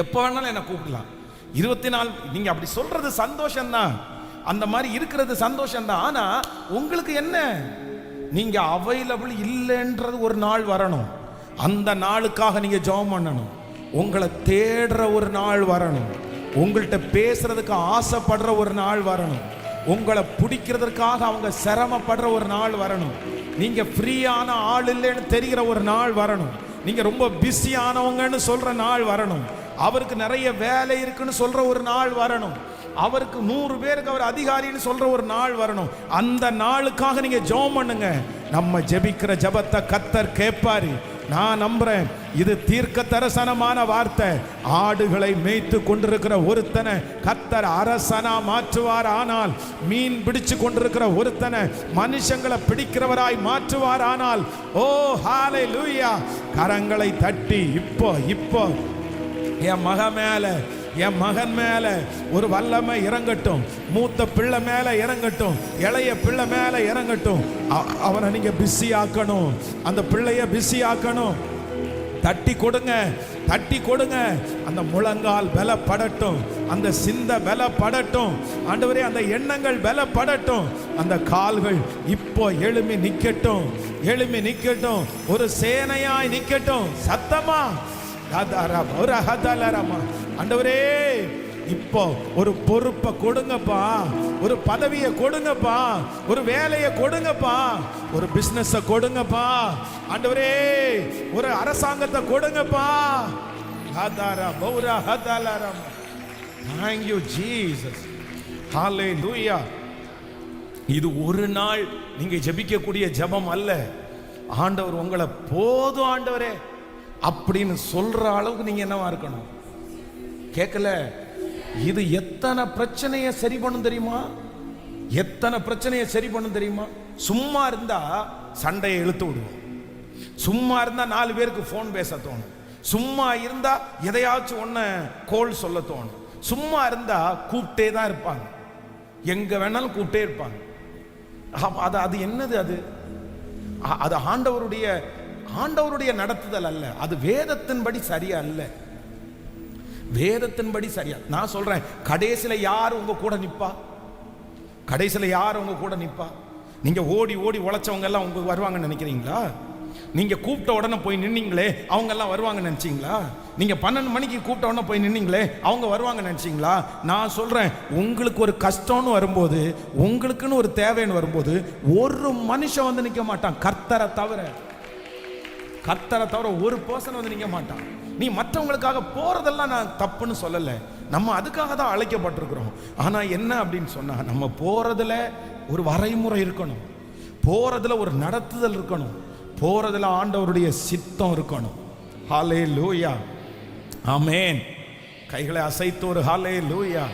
எப்ப வேணாலும் என்ன கூப்பிடலாம். 24. நீங்க அப்படி சொல்றது சந்தோஷம்தான், அந்த மாதிரி இருக்கிறது சந்தோஷம்தான். ஆனா உங்களுக்கு என்ன, நீங்க அவைலபிள் இல்லைன்றது ஒரு நாள் வரணும். அந்த நாளுக்காக நீங்க ஜெபம் பண்ணணும். உங்களை தேடுற ஒரு நாள் வரணும். உங்கள்கிட்ட பேசுறதுக்கு ஆசைப்படுற ஒரு நாள் வரணும். உங்களை பிடிக்கிறதுக்காக அவங்க சிரமப்படுற ஒரு நாள் வரணும். நீங்க ஃப்ரீயான ஆள் இல்லைன்னு தெரிகிற ஒரு நாள் வரணும். நீங்க ரொம்ப பிஸியானவங்கன்னு சொல்ற நாள் வரணும். அவருக்கு நிறைய வேலை இருக்குன்னு சொல்ற ஒரு நாள் வரணும். அவருக்கு 100 பேருக்கு அவர் அதிகாரின்னு சொல்ற ஒரு நாள் வரணும். அந்த நாளுக்காக நீங்க ஜெபம் பண்ணுங்க. நம்ம ஜெபிக்கிற ஜெபத்தை கர்த்தர் கேட்பாரு. நான் நம்புறேன். இது தீர்க்க தரிசனமான வார்த்தை. ஆடுகளை மேய்த்து கொண்டிருக்கிற ஒருத்தனை கர்த்தர் அரசனா மாற்றுவார். ஆனால் மீன் பிடிச்சு கொண்டிருக்கிற ஒருத்தனை மனுஷங்களை பிடிக்கிறவராய் மாற்றுவார். ஆனால் ஓ ஹல்லேலூயா, கரங்களை தட்டி இப்போ என் மகன் மேல, என் மகன் மேல ஒரு வல்லமை இறங்கட்டும். மூத்த பிள்ளை மேல இறங்கட்டும், இளைய பிள்ளை மேல இறங்கட்டும். அவனை நீங்க பிஸி ஆக்கணும், அந்த பிள்ளைய பிஸி ஆக்கணும். தட்டி கொடுங்க, தட்டி கொடுங்க. அந்த முழங்கால் பலப்படட்டும், அந்த சிந்த பலப்படட்டும். ஆண்டவரே, அந்த எண்ணங்கள் பலப்படட்டும். அந்த கால்கள் இப்போ எழும்பி நிக்கட்டும், எழும்பி நிக்கட்டும். ஒரு சேனையாய் நிக்கட்டும். சத்தமா ஆண்டவரே, இப்போ ஒரு பொறுப்பை கொடுங்கப்பா, ஒரு பதவியை கொடுங்கப்பா, ஒரு வேலையை கொடுங்கப்பா, ஒரு பிசினஸ் கொடுங்கப்பா. ஆண்டவரே, ஒரு அரசாங்கத்தை கொடுங்கப்பா. Thank you Jesus. Hallelujah. இது ஒரு நாள் நீங்க ஜெபிக்கக்கூடிய ஜெபம் அல்ல. ஆண்டவர் உங்களை போதும் ஆண்டவரே அப்படின்னு சொல்ற அளவுக்கு நீங்க என்னவா இருக்கணும்? கேட்கல? இது எத்தனை பிரச்சனையை சரி பண்ணும் தெரியுமா? எத்தனை பிரச்சனையை சரி பண்ணும் தெரியுமா? சும்மா இருந்தா சண்டையை இழுத்து விடுவோம், சும்மா இருந்தா 4 பேருக்கு போன் பேச தோணும், சும்மா இருந்தா எதையாச்சும் ஒன்ன கோல் சொல்ல தோணும், சும்மா இருந்தா கூப்பிட்டே தான் இருப்பாங்க, எங்க வேணாலும் கூப்பிட்டே இருப்பாங்க. அது என்னது? அது ஆண்டவருடைய நடத்துதல் அல்ல. அது வேதத்தின்படி சரியா அல்ல, வேதத்தின்படி சரியா. நான் சொல்றேன், கடைசியில யார் உங்க கூட நிப்பா? கடைசியில யார் உங்க கூட நிப்பா? நீங்க ஓடி ஓடி உழைச்சவங்க எல்லாம் உங்க வருவாங்கன்னு நினைக்கிறீங்களா? நீங்க கூப்பிட்ட உடனே போய் நின்னீங்களே, அவங்க எல்லாம் வருவாங்கன்னு நினைச்சீங்களா? நீங்க 12 மணிக்கு கூப்பிட்ட உடனே போய் நின்னீங்களே, அவங்க வருவாங்கன்னு நினைச்சீங்களா? நான் சொல்றேன், உங்களுக்கு ஒரு கஷ்டம்னு வரும்போது, உங்களுக்குன்னு ஒரு தேவைன்னு வரும்போது, ஒரு மனுஷன் வந்து நிக்க மாட்டான். கர்த்தரை தவிர ஒரு பர்சன் வந்து நிக்க மாட்டான். நீ மற்றவங்களுக்காக போறதெல்லாம் நான் தப்புன்னு சொல்லல, நம்ம அதுக்காக தான் அழைக்கப்பட்டிருக்கிறோம். ஆனா என்ன அப்படின்னு சொன்னா, நம்ம போறதுல ஒரு வரைமுறை இருக்கணும், போறதுல ஒரு நடத்துதல் இருக்கணும், போறதுல ஆண்டவருடைய சித்தம் இருக்கணும். ஹல்லேலூயா, ஆமென். கைகளை அசைத்து ஒரு ஹல்லேலூயா.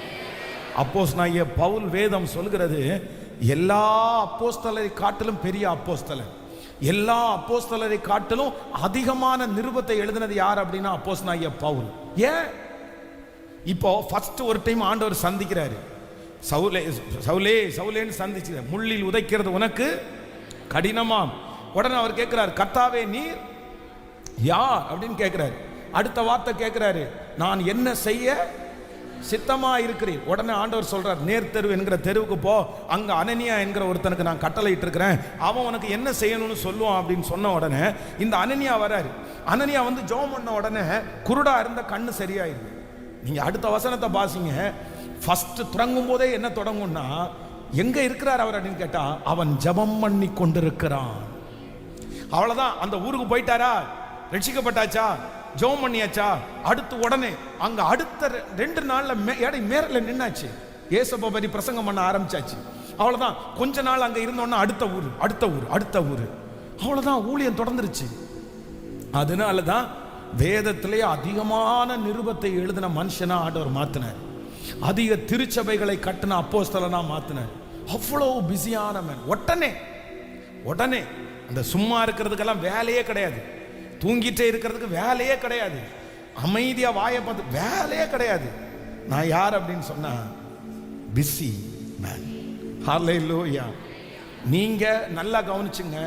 அப்போஸ்தலனாகிய பவுல் வேதம் சொல்கிறது, எல்லா அப்போஸ்தலரை காட்டிலும் பெரிய அப்போஸ்தலர், எல்லா அப்போஸ்தலரை காட்டிலும் அதிகமான நிருபத்தை எழுதினது யார் அப்படின்னா அப்போஸ்தலனாகிய பவுல். ஏன்? இப்போ ஃபர்ஸ்ட் ஒரு டைம் ஆண்டவர் சந்திக்கிறாரு. சவுலே சவுலே சவுலேன்னு சந்திச்சு, முள்ளில் உதைக்கிறது உனக்கு கடினமாம். உடனே அவர் கேட்கிறார், கர்த்தாவே நீர் யார் அப்படின்னு கேட்கிறாரு. அடுத்த வார்த்தை கேட்கிறாரு, நான் என்ன செய்ய சித்தமா இருக்கிறேன். உடனே ஆண்டவர் சொல்றார், நேர் தெரு என்கிற தெருவுக்கு போ, அங்க அனனியா என்கிற ஒருத்தனுக்கு நான் கட்டளை இட்டு இருக்கிறேன், அவன் உனக்கு என்ன செய்யணும்னு சொல்லுவான் அப்படின்னு சொன்ன உடனே இந்த அனனியா வராரு. அனனியா வந்து ஜெபம் பண்ண உடனே குருடா இருந்த கண்ணு சரியாயிருக்கு. நீங்க அடுத்த வசனத்தை பாசிங்க. ஃபர்ஸ்ட் தொடங்கும் போதே என்ன தொடங்கும்னா, எங்க இருக்கிறார் அவர் அப்படின்னு கேட்டா, அவன் ஜெபம் பண்ணி கொண்டிருக்கிறான். அவ்வளவுதான். அந்த ஊருக்கு போயிட்டாரா, ரட்சிக்கப்பட்டாச்சா, ஜெபம் பண்ணியாச்சா, அடுத்து உடனே அங்க அடுத்த 2 நாள்ல மேரல நின்னாச்சு. ஏசப்பா பத்தி பிரசங்கம் பண்ண ஆரம்பிச்சாச்சு. அவ்வளவுதான். கொஞ்ச நாள் அங்க இருந்தோன்னா அடுத்த ஊர் அடுத்த ஊர் அடுத்த ஊர், அவ்வளவுதான். ஊழியம் தொடர்ந்துருச்சு. அதனாலதான் வேதத்திலே அதிகமான நிருபத்தை எழுதின மனுஷனா ஆண்டவர் மாத்தினார். அதிக திருச்சபைகளை கட்டின அப்போஸ்தலனா மாத்தினார். அவ்வளவு பிஸியான மேன். உடனே அந்த சும்மா இருக்கிறதுக்கெல்லாம் வேலையே கிடையாது, தூங்கிட்டே இருக்கிறதுக்கு வேலையே கிடையாது, அமைதியா வாயை பார்த்து வேலையே கிடையாது. நான் யார் அப்படின்னு சொன்னா பிஸி மேன். ஹல்லேலூயா. நீங்க நல்லா கவனிச்சுங்க.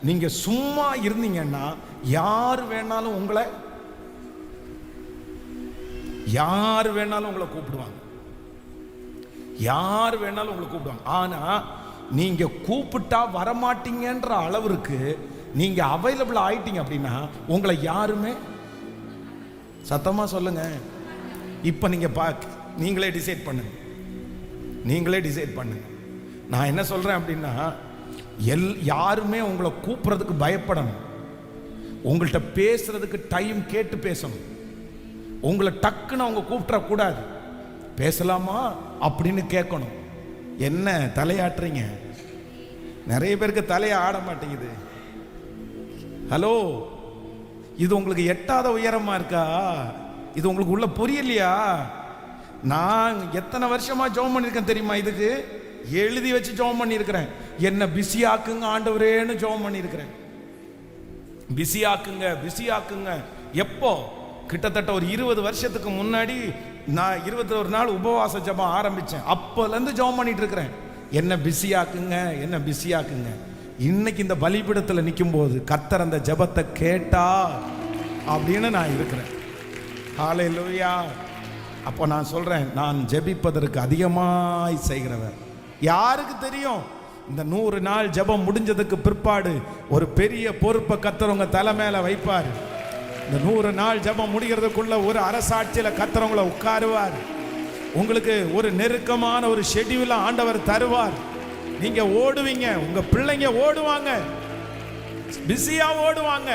நீங்க சும்மா இருந்தீங்கன்னா யார் வேணாலும் உங்களை கூப்பிடுவாங்க. யார் வேணாலும் உங்களை கூப்பிடுவாங்க. ஆனா நீங்க கூப்பிட்டா வரமாட்டீங்கன்ற அளவிற்கு நீங்க அவைலபிள் ஆயிட்டீங்க அப்படின்னா உங்களை யாருமே, சத்தமா சொல்லுங்க, இப்ப நீங்க நீங்களே டிசைட் பண்ணுங்க. நான் என்ன சொல்றேன் அப்படின்னா, யாருமே உங்களை கூப்பிடுறதுக்கு பயப்படணும். உங்கள்கிட்ட பேசுறதுக்கு டைம் கேட்டு பேசணும். உங்களை டக்குன்னு அவங்க கூப்பிட கூடாது. பேசலாமா அப்படின்னு கேட்கணும். என்ன தலையாட்டுறீங்க? நிறைய பேருக்கு தலையை ஆட மாட்டேங்குது. ஹலோ, இது உங்களுக்கு எட்டாத உயரமா இருக்கா? இது உங்களுக்கு உள்ள புரியலையா? நான் எத்தனை வருஷமா ஜெபம் பண்ணியிருக்கேன் தெரியுமா? இதுக்கு எழுதி வச்சு ஜெபம் பண்ணியிருக்கிறேன். என்ன பிஸி ஆக்குங்க ஆண்டவரேன்னு ஜெபம் பண்ணியிருக்கிறேன். பிஸி ஆக்குங்க. எப்போ? கிட்டத்தட்ட ஒரு 20 வருஷத்துக்கு முன்னாடி நான் 21 நாள் உபவாச ஜெபம் ஆரம்பிச்சேன். அப்போலேருந்து ஜெபம் பண்ணிட்டு இருக்கிறேன். என்ன பிஸி ஆக்குங்க. இன்னைக்கு இந்த பலிபீடத்தில் நிற்கும் போது கர்த்தர் அந்த ஜெபத்தை கேட்டா அப்படின்னு நான் இருக்கிறேன். ஹல்லேலூயா. அப்போ நான் சொல்றேன், நான் ஜெபிப்பதற்கு அதிகமாய் செய்கிறவர். யாருக்கு தெரியும், இந்த 100 நாள் ஜெபம் முடிஞ்சதுக்கு பிற்பாடு ஒரு பெரிய பொறுப்பை கர்த்தர் உங்க தலை மேல வைப்பார். இந்த 100 நாள் ஜெபம் முடிகிறதுக்குள்ள ஒரு அரசாட்சியில கர்த்தர் உங்களை உட்காருவார். உங்களுக்கு ஒரு நெருக்கமான ஒரு ஷெட்யூல ஆண்டவர் தருவார். நீங்க ஓடுவீங்க, உங்க பிள்ளைங்க ஓடுவாங்க, பிஸியா ஓடுவாங்க.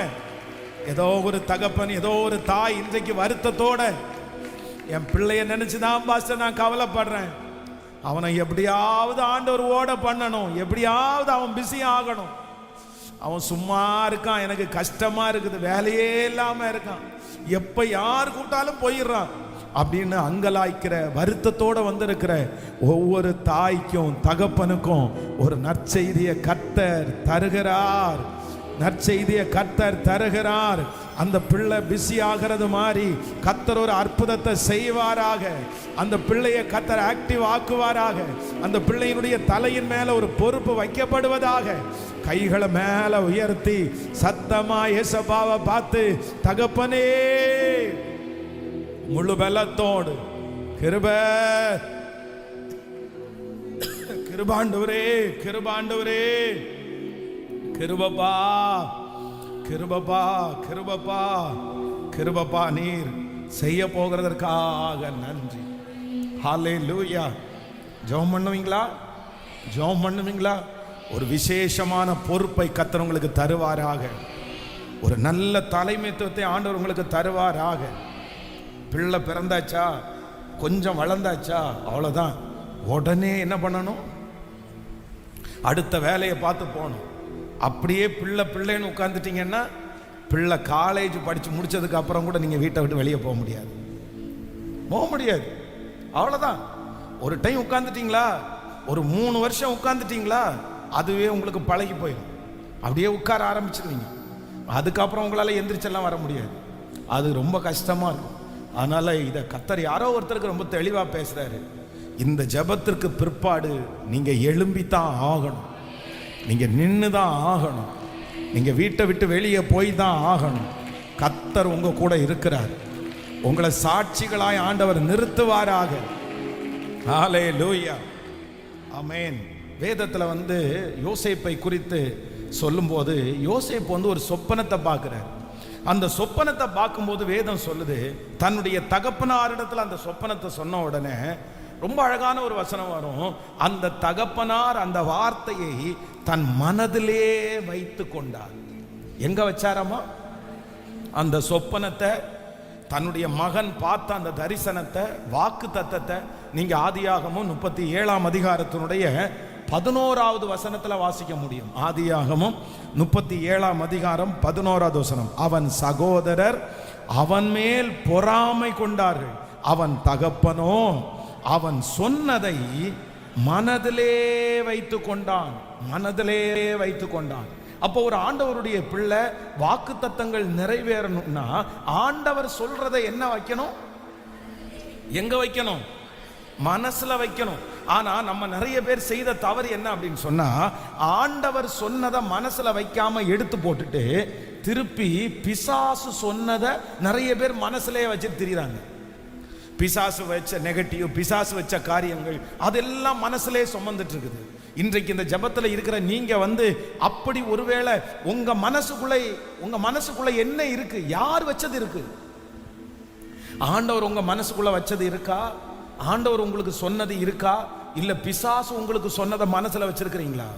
ஏதோ ஒரு தகப்பன், ஏதோ ஒரு தாய் இன்றைக்கு வருத்தத்தோட, என் பிள்ளைய நினைச்சுதான் பாஸ்டர் நான் கவலைப்படுறேன், அவனை எப்படியாவது ஆண்டவர் ஓட பண்ணணும், எப்படியாவது அவன் பிஸி ஆகணும், அவன் சும்மா இருக்கான், எனக்கு கஷ்டமா இருக்குது, வேலையே இல்லாம இருக்கான், எப்ப யார் கூட்டாலும் போயிடுறான் அப்படின்னு அங்கலாய்க்கிற வருத்தத்தோட வந்திருக்கிற ஒவ்வொரு தாய்க்கும் தகப்பனுக்கும் ஒரு நற்செய்தியை கர்த்தர் தருகிறார். அந்த பிள்ளை பிஸி ஆகிறது மாதிரி கர்த்தர் ஒரு அற்புதத்தை செய்வாராக. அந்த பிள்ளையை கர்த்தர் ஆக்டிவ் ஆக்குவாராக. அந்த பிள்ளையினுடைய தலையின் மேல ஒரு பொறுப்பு வைக்கப்படுவதாக. கைகளை மேல உயர்த்தி சத்தமா இயேசுவை பார்த்து, தகப்பனே முழு பலத்தோடு கிருபாண்டவரே கிருபப்பா நீர் செய்ய போகிறதற்காக நன்றி. ஹல்லேலூயா. ஜெபம் பண்ணுவீங்களா? ஒரு விசேஷமான பொறுப்பை கர்த்தர் உங்களுக்கு தருவாராக. ஒரு நல்ல தலைமைத்துவத்தை ஆண்டவர் உங்களுக்கு தருவாராக. பிள்ளை பிறந்தாச்சா, கொஞ்சம் வளர்ந்தாச்சா, அவ்வளோதான். உடனே என்ன பண்ணணும்? அடுத்த வேலையை பார்த்து போகணும். அப்படியே பிள்ளைன்னு உட்காந்துட்டீங்கன்னா, பிள்ளை காலேஜ் படித்து முடிச்சதுக்கு அப்புறம் கூட நீங்கள் வீட்டை விட்டு வெளியே போக முடியாது. அவ்வளோதான். ஒரு டைம் உட்காந்துட்டீங்களா, ஒரு 3 வருஷம் உட்காந்துட்டீங்களா, அதுவே உங்களுக்கு பழகி போயிடும். அப்படியே உட்கார ஆரம்பிச்சிருவீங்க. அதுக்கப்புறம் உங்களால் எந்திரிச்செல்லாம் வர முடியாது. அது ரொம்ப கஷ்டமாக இருக்கும். அதனால் இதை கர்த்தர் யாரோ ஒருத்தருக்கு ரொம்ப தெளிவாக பேசுகிறாரு. இந்த ஜெபத்திற்கு பிற்பாடு நீங்க எழும்பித்தான் ஆகணும், நீங்க நின்று தான் ஆகணும், நீங்க வீட்டை விட்டு வெளியே போய் தான் ஆகணும். கர்த்தர் உங்க கூட இருக்கிறார். உங்களை சாட்சிகளாய் ஆண்டவர் நிறுத்துவாராக. ஹல்லேலூயா, ஆமென். வேதத்தில் யோசேப்பை குறித்து சொல்லும்போது யோசேப்பு ஒரு சொப்பனத்தை பார்க்கிறார். அந்த சொப்பனத்தை பார்க்கும்போது வேதம் சொல்லுது, தன்னுடைய தகப்பனாரிடத்தில் அந்த சொப்பனத்தை சொன்ன உடனே ரொம்ப அழகான ஒரு வசனம் வரும். அந்த தகப்பனார் அந்த வார்த்தையை தன் மனதிலே வைத்து கொண்டார். எங்க வச்சாராமா? அந்த சொப்பனத்தை, தன்னுடைய மகன் பார்த்த அந்த தரிசனத்தை, வாக்கு தத்தத்தை நீங்க ஆதியாகமம் 37ஆம் அதிகாரத்தினுடைய 11வது வசனத்துல வாசிக்க முடியும். ஆதியாகமம் 37ஆம் அதிகாரம் 11வது வசனம். அவன் சகோதரர் அவன் மேல் பொறாமை கொண்டார்கள், அவன் தகப்பனோ அவன் சொன்னதை மனதிலே வைத்து கொண்டான், மனதிலே வைத்து கொண்டான். அப்போ ஒரு ஆண்டவருடைய பிள்ளை வாக்கு தத்தங்கள் நிறைவேறணும்னா ஆண்டவர் சொல்றதை என்ன வைக்கணும்? எங்க வைக்கணும்? மனசுல வைக்கணும். ஆனா நம்ம நிறைய பேர் செய்த தவறு என்ன அப்படின்னு சொன்னா, ஆண்டவர் சொன்னதை மனசுல வைக்காம எடுத்து போட்டுட்டு திருப்பி பிசாசு சொன்னதை நிறைய பேர் மனசுலயே வச்சுட்டு திரிறாங்க. பிசாசு வச்ச நெகட்டிவ், பிசாசு வச்ச காரியங்கள் அதெல்லாம் மனசுலயே சுமந்துட்டு இருக்குது. இன்றைக்கு இந்த ஜெபத்துல இருக்கிற நீங்க அப்படி ஒருவேளை உங்க மனசுக்குள்ள என்ன இருக்கு? யார் வச்சது இருக்கு? ஆண்டவர் உங்க மனசுக்குள்ள வச்சது இருக்கா? ஆண்டவர் உங்களுக்கு சொன்னது இருக்கா? இல்ல பிசாசு உங்களுக்கு சொன்னதை மனசுல வச்சிருக்கிறீங்களா?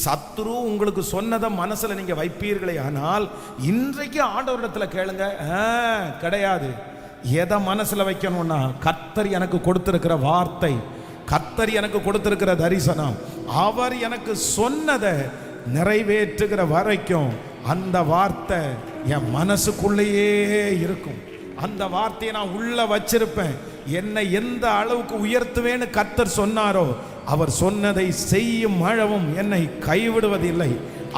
சத்துரு உங்களுக்கு சொன்னதை மனசுல நீங்க வைப்பீர்களே ஆனால் இன்றைக்கு ஆண்டவரிடத்துல கேளுங்க. கிடையாது. எதை மனசுல வைக்கணும்னா, கர்த்தர் எனக்கு கொடுத்திருக்கிற வார்த்தை, கர்த்தர் எனக்கு கொடுத்திருக்கிற தரிசனம், அவர் எனக்கு சொன்னதை நிறைவேற்றுகிற வரைக்கும் அந்த வார்த்தை என் மனசுக்குள்ளேயே இருக்கும். அந்த வார்த்தையை நான் உள்ள வச்சிருப்பேன். என்னை எந்த அளவுக்கு உயர்த்துவேன்னு கர்த்தர் சொன்னாரோ அவர் சொன்னதை செய்யும் அளவும் என்னை கைவிடுவதில்லை.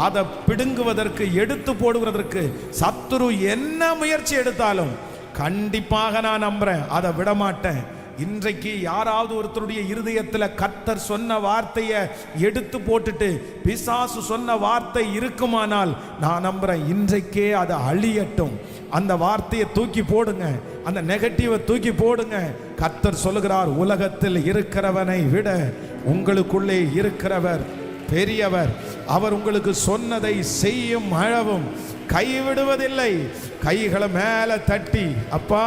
அதை பிடுங்குவதற்கு, எடுத்து போடுவதற்கு சத்துரு என்ன முயற்சி எடுத்தாலும் கண்டிப்பாக நான் நம்புறேன், அதை விடமாட்டேன். இன்றைக்கு யாராவது ஒருத்தருடைய இருதயத்தில் கர்த்தர் சொன்ன வார்த்தையை எடுத்து போட்டுட்டு பிசாசு சொன்ன வார்த்தை இருக்குமானால் நான் நம்புறேன் இன்றைக்கே அதை அழியட்டும். அந்த வார்த்தையை தூக்கி போடுங்க, அந்த நெகட்டிவை தூக்கி போடுங்க. கர்த்தர் சொல்லுகிறார், உலகத்தில் இருக்கிறவனை விட உங்களுக்குள்ளே இருக்கிறவர் பெரியவர். அவர் உங்களுக்கு சொன்னதை செய்யும் அளவும் கைவிடுவதில்லை. கைகளை மேல தட்டி, அப்பா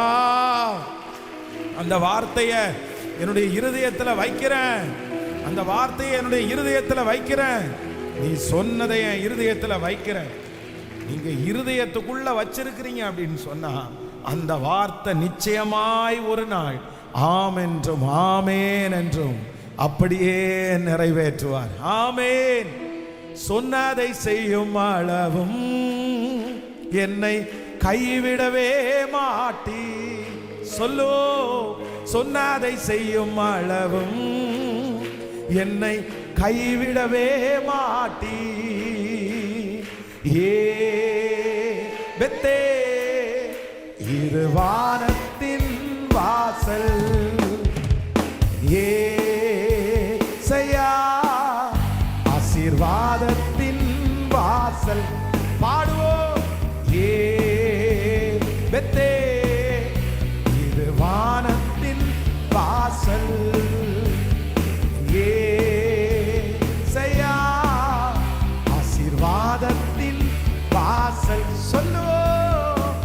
அந்த வார்த்தையை என்னுடைய இருதயத்தில் வைக்கிறேன், அந்த வார்த்தையை என்னுடைய இருதயத்தில் வைக்கிறேன், நீ சொன்னதை என் இருதயத்தில் வைக்கிறேன். நீங்க இருதயத்துக்குள்ள வச்சிருக்கிறீங்க அப்படின்னு சொன்னா அந்த வார்த்தை நிச்சயமாய் ஒரு நாள் ஆம் என்றும் ஆமேன் என்றும் அப்படியே நிறைவேற்றுவார். ஆமேன். சொன்னதை செய்யும் அளவும் என்னை கைவிடவே மாட்டி. சொல்லோ, சொன்னதை செய்யும் அளவும் என்னை கைவிடவே மாட்டி. ஏ பெத்தே இரு வானத்தின் வாசல், ஏ சையா ஆசீர்வாதத்தின் வாசல். பாடுவோம். ஏ பெத்தே இது வானத்தின் வாசல், ஏ சையா ஆசீர்வாதத்தின் வாசல். சொல்லுவோம்.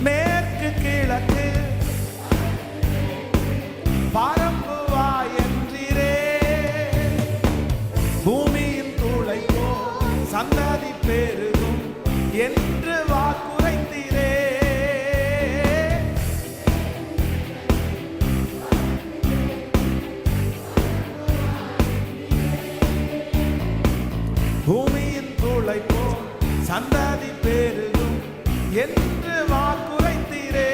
மேற்கு கிழக்கு பரம்புவா என்றீரே, பூமியின் தூளை போல் சந்ததி பெருகும் என்று வாக்குரைத்தீரே. பூமியின் தூளை போல் சந்ததி பெருகும் என்று வாக்குரைத்தீரே.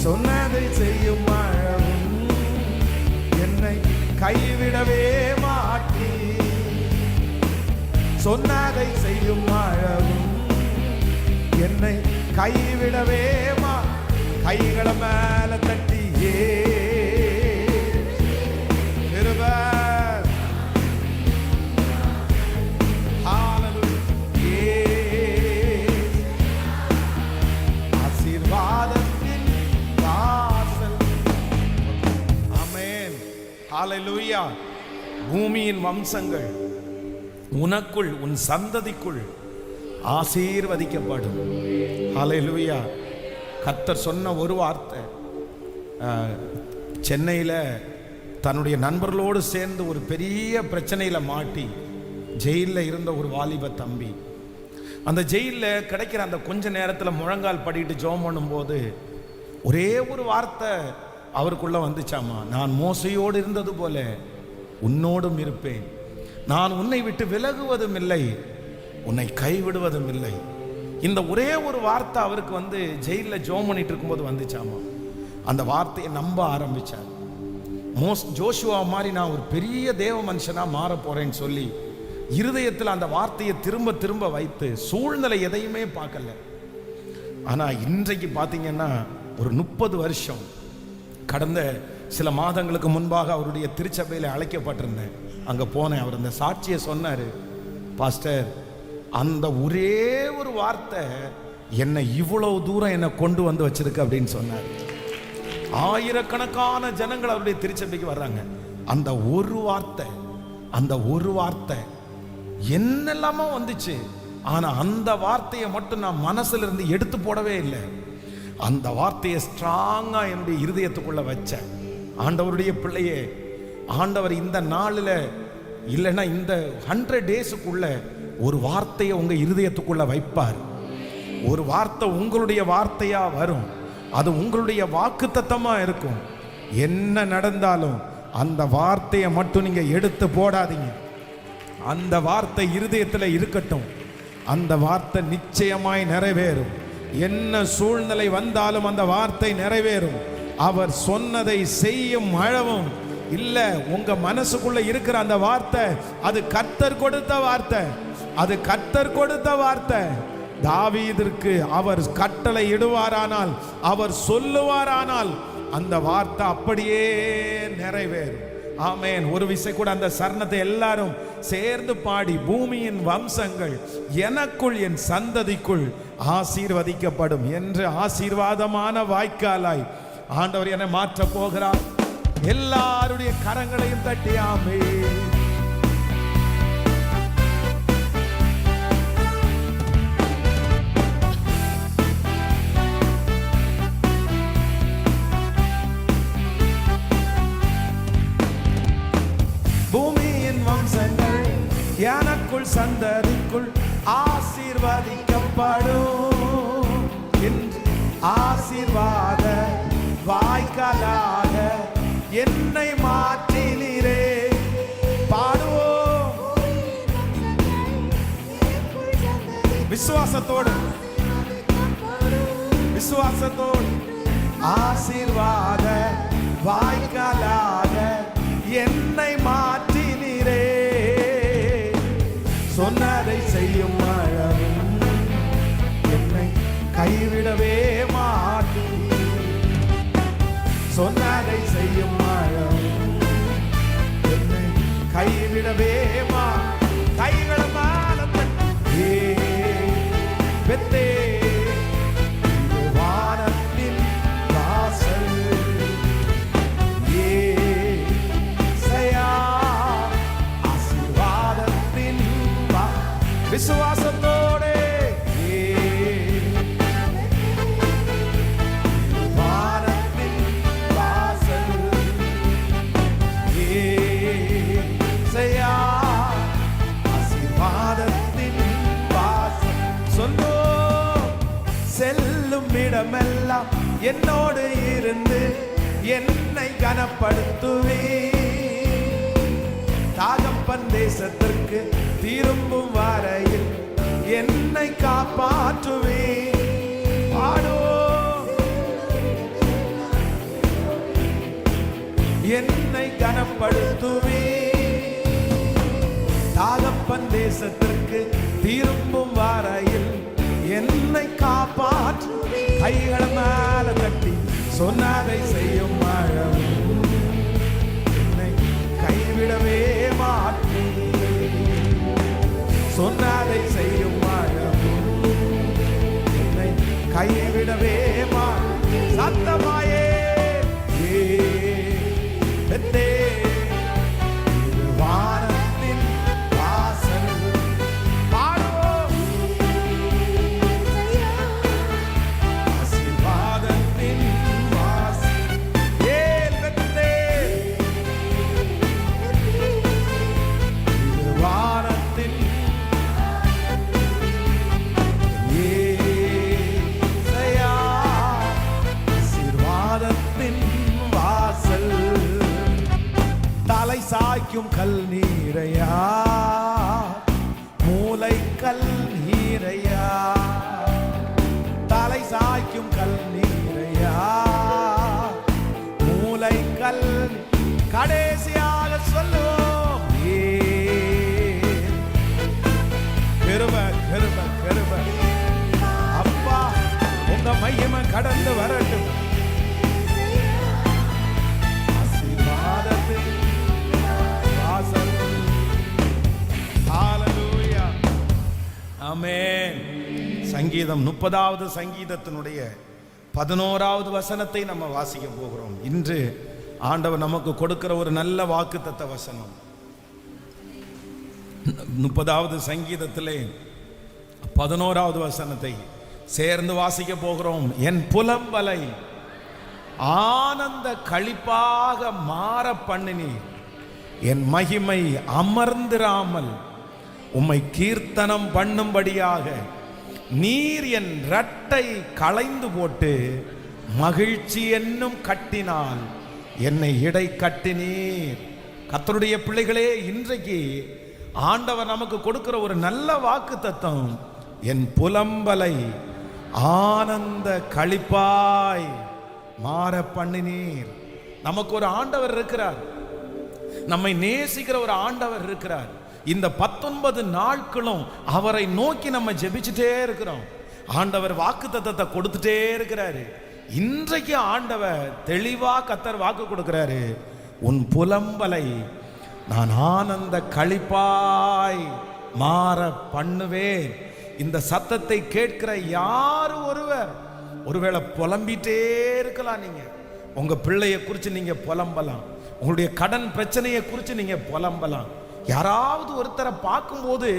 சொன்னதை செய்யும் அளவும் என்னை கைவிடவே மாட்டி. சொன்னதை செய்யும் அளவும் என்னை கைவிடவே கைகளை மேல தட்டி, ஏ பூமியின் வம்சங்கள் உனக்குள் உன் சந்ததிக்குள் ஆசீர்வதிக்கப்படும். ஹல்லேலூயா. கர்த்தர் சொன்ன ஒரு வார்த்தை. சென்னையில் தன்னுடைய நண்பர்களோடு சேர்ந்து ஒரு பெரிய பிரச்சனையில் மாட்டி ஜெயிலில் இருந்த ஒரு வாலிப தம்பி, அந்த ஜெயிலில் கிடைக்கிற அந்த கொஞ்ச நேரத்தில் முழங்கால் படிட்டு ஜெபம் பண்ணும்போது ஒரே ஒரு வார்த்தை அவருக்குள்ள வந்துச்சாமா, நான் மோசையோடு இருந்தது போல உன்னோடும் இருப்பேன், நான் உன்னை விட்டு விலகுவதும் இல்லை, உன்னை கைவிடுவதும் இல்லை. இந்த ஒரே ஒரு வார்த்தை அவருக்கு ஜெயிலில் ஜெபம் பண்ணிட்டு இருக்கும்போது வந்துச்சாமா. அந்த வார்த்தையை நம்ப ஆரம்பிச்சார். ஜோஷுவா மாதிரி நான் ஒரு பெரிய தேவ மனுஷனா மாற போறேன்னு சொல்லி இருதயத்தில் அந்த வார்த்தையை திரும்ப திரும்ப வைத்து சூழ்நிலை எதையுமே பார்க்கல. ஆனா இன்றைக்கு பார்த்தீங்கன்னா ஒரு 30 வருஷம் கடந்த சில மாதங்களுக்கு முன்பாக அவருடைய திருச்சபையில் அழைக்கப்பட்டிருந்தேன். அங்கே போனேன். அவர் அந்த சாட்சியை சொன்னார். பாஸ்டர், அந்த ஒரே ஒரு வார்த்தை என்னை இவ்வளவு தூரம் என்னை கொண்டு வந்து வச்சிருக்கு அப்படின்னு சொன்னார். ஆயிரக்கணக்கான ஜனங்கள் அவருடைய திருச்சபைக்கு வர்றாங்க. அந்த ஒரு வார்த்தை என்னெல்லாமோ வந்துச்சு. ஆனா அந்த வார்த்தையை மட்டும் நான் மனசுல இருந்து எடுத்து போடவே இல்லை. அந்த வார்த்தையை ஸ்ட்ராங்கா என்னுடைய இருதயத்துக்குள்ள வச்சேன். ஆண்டவருடைய பிள்ளையே, ஆண்டவர் இந்த நாளில் இல்லைன்னா இந்த 100 டேஸுக்குள்ள ஒரு வார்த்தையை உங்க இருதயத்துக்குள்ள வைப்பார். ஒரு வார்த்தை உங்களுடைய வார்த்தையா வரும். அது உங்களுடைய வாக்குத்தத்தமா இருக்கும். என்ன நடந்தாலும் அந்த வார்த்தையை மட்டும் நீங்க எடுத்து போடாதீங்க. அந்த வார்த்தை இருதயத்தில் இருக்கட்டும். அந்த வார்த்தை நிச்சயமாய் நிறைவேறும். என்ன சூழ்நிலை வந்தாலும் அந்த வார்த்தை நிறைவேறும். அவர் சொன்னதை செய்யும் அளவும் இல்ல. உங்க மனசுக்குள்ள இருக்கிற அந்த வார்த்தை அது கர்த்தர் கொடுத்த வார்த்தை. அது கர்த்தர் கொடுத்த வார்த்தை. தாவீதிற்கு அவர் கட்டளை இடுவாரானால், அவர் சொல்லுவாரானால் அந்த வார்த்தை அப்படியே நிறைவேறும். ஆமென். ஒரு விசை கூட அந்த சரணத்தை எல்லாரும் சேர்ந்து பாடி, பூமியின் வம்சங்கள் எனக்குள் என் சந்ததிக்குள் ஆசீர்வதிக்கப்படும் என்று ஆசீர்வாதமான வாய்க்காலாய் ஆண்டவர் என்னை மாற்ற போகிறார். எல்லாருடைய கரங்களையும் தட்டி ஆமென். பூமியின் வம்சங்கள் எனக்குள் சந்ததிக்குள் ஆசீர்வதிக்கப்படும் என்று ஆசீர்வாத வாய்க்காலாக என்னை மாற்றினீரே. பாடுவோம் விசுவாசத்தோடு ஆசீர்வாத வாய்க்காலாக என்னை மாற்றினீரே. சொன்னதை செய்யும் அளவும் என்னை கைவிடவே மாட்டீர். சொன்னதை செய்யும் அளவும் என்னை கைவிடவே கைகளை மாலத்தே பெத்தே வானத்தின் வாசல் விசுவாசத்தோடு வானத்தின் வாசல் ஆசீர்வாதத்தின் வாசல் சொல்லோ. செல்லும் இடமெல்லாம் என்னோடு இருந்து என்னை கனப்படுத்துவே. தாகப்பன் தேசத்திற்கு திரும்பும் வரையில் என்னை காப்பாற்றுவே. பாடுவோம் என்னை கனப்படுத்துவே. தாகப்பன் தேசத்திற்கு திரும்பும் வரையில் என்னை காப்பாற்றுவே. கைகளை மேல தட்டி சொன்னதை செய்யும் அளவும் என்னை கைவிடவே மாட்டேன். சொன்னதை செய்யும் அளவும் என்னை கைவிடவே மாட்டேன். சத்தமாயே கடைசியாக சொல்லுவோம், கிருபை கிருபை கிருபை. அப்பா உங்க மகிமை கடந்து வரட்டும். ஆசீர்வாதத்தின் வாசல். ஹல்லேலூயா, ஆமென். சங்கீதம் 30வது சங்கீதத்தினுடைய 11வது வசனத்தை நம்ம வாசிக்க போகிறோம். இன்று ஆண்டவர் நமக்கு கொடுக்கிற ஒரு நல்ல வாக்குத்தத்த வசனம். 30வது சங்கீதத்திலே 11வது வசனத்தை சேர்ந்து வாசிக்க போகிறோம். என் புலம்பலை ஆனந்த களிப்பாக மாற பண்ணினீர், என் மகிமை அமர்ந்திராமல் உம்மை கீர்த்தனம் பண்ணும்படியாக நீர் என் இரட்டை களைந்து போட்டு மகிழ்ச்சி என்னும் கட்டினால் என்னை இடை கட்டினீர். கர்த்தருடைய பிள்ளைகளே, இன்றைக்கு ஆண்டவர் நமக்கு கொடுக்கிற ஒரு நல்ல வாக்குத்தத்தம், என் புலம்பலை ஆனந்த களிப்பாய் மாற பண்ணினீர். நமக்கு ஒரு ஆண்டவர் இருக்கிறார், நம்மை நேசிக்கிற ஒரு ஆண்டவர் இருக்கிறார். இந்த 19 நாட்களும் அவரை நோக்கி நம்ம ஜெபிச்சுட்டே இருக்கிறோம். ஆண்டவர் வாக்குத்தத்தத்தை கொடுத்துட்டே இருக்கிறாரு. இன்றைக்கு ஆண்டவர் தெளிவா கர்த்தர் வாக்கு கொடுக்கிறாரு, உன் புலம்பலை நான் ஆனந்த களிப்பாய் மாற பண்ணுவேன். இந்த சத்தத்தை கேட்கிற யார் ஒருவேளை புலம்பிட்டே இருக்கலாம். நீங்க உங்க பிள்ளைய குறித்து நீங்க புலம்பலாம், உங்களுடைய கடன் பிரச்சனையை குறித்து நீங்க புலம்பலாம். யாராவது ஒருத்தரை பார்க்கும்போது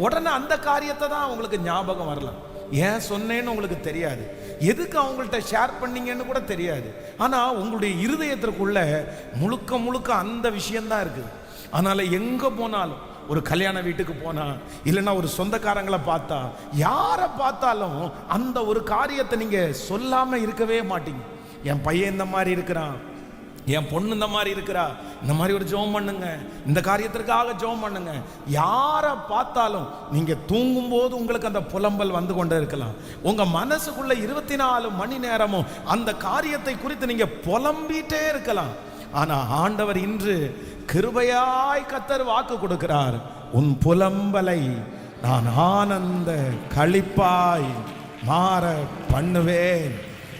உடனே அந்த காரியத்தை தான் உங்களுக்கு ஞாபகம் வரலாம். ஏன் சொன்னேன்னு உங்களுக்கு தெரியாது, எதுக்கு அவங்கள்ட்ட ஷேர் பண்ணீங்கன்னு கூட தெரியாது. ஆனால் உங்களுடைய இருதயத்திற்குள்ள முழுக்க முழுக்க அந்த விஷயம்தான் இருக்குது. அதனால் எங்கே போனாலும், ஒரு கல்யாண வீட்டுக்கு போனா, இல்லைன்னா ஒரு சொந்தக்காரங்களை பார்த்தா, யாரை பார்த்தாலும் அந்த ஒரு காரியத்தை நீங்கள் சொல்லாமல் இருக்கவே மாட்டீங்க. என் பையன் இந்த மாதிரி இருக்கிறான், என் பொண்ணு இந்த மாதிரி இருக்கிறா, இந்த மாதிரி ஒரு ஜெபம் பண்ணுங்க, இந்த காரியத்திற்காக ஜெபம் பண்ணுங்க. யாரை பார்த்தாலும் நீங்க தூங்கும் போது உங்களுக்கு அந்த புலம்பல் வந்து கொண்டே இருக்கலாம். உங்க மனசுக்குள்ள 24 மணி நேரமும் அந்த காரியத்தை குறித்து நீங்க புலம்பிட்டே இருக்கலாம். ஆனா ஆண்டவர் இன்று கிருபையாய் கர்த்தர் வாக்கு கொடுக்கிறார், உன் புலம்பலை நான் ஆனந்த களிப்பாய் மாற பண்ணுவேன்.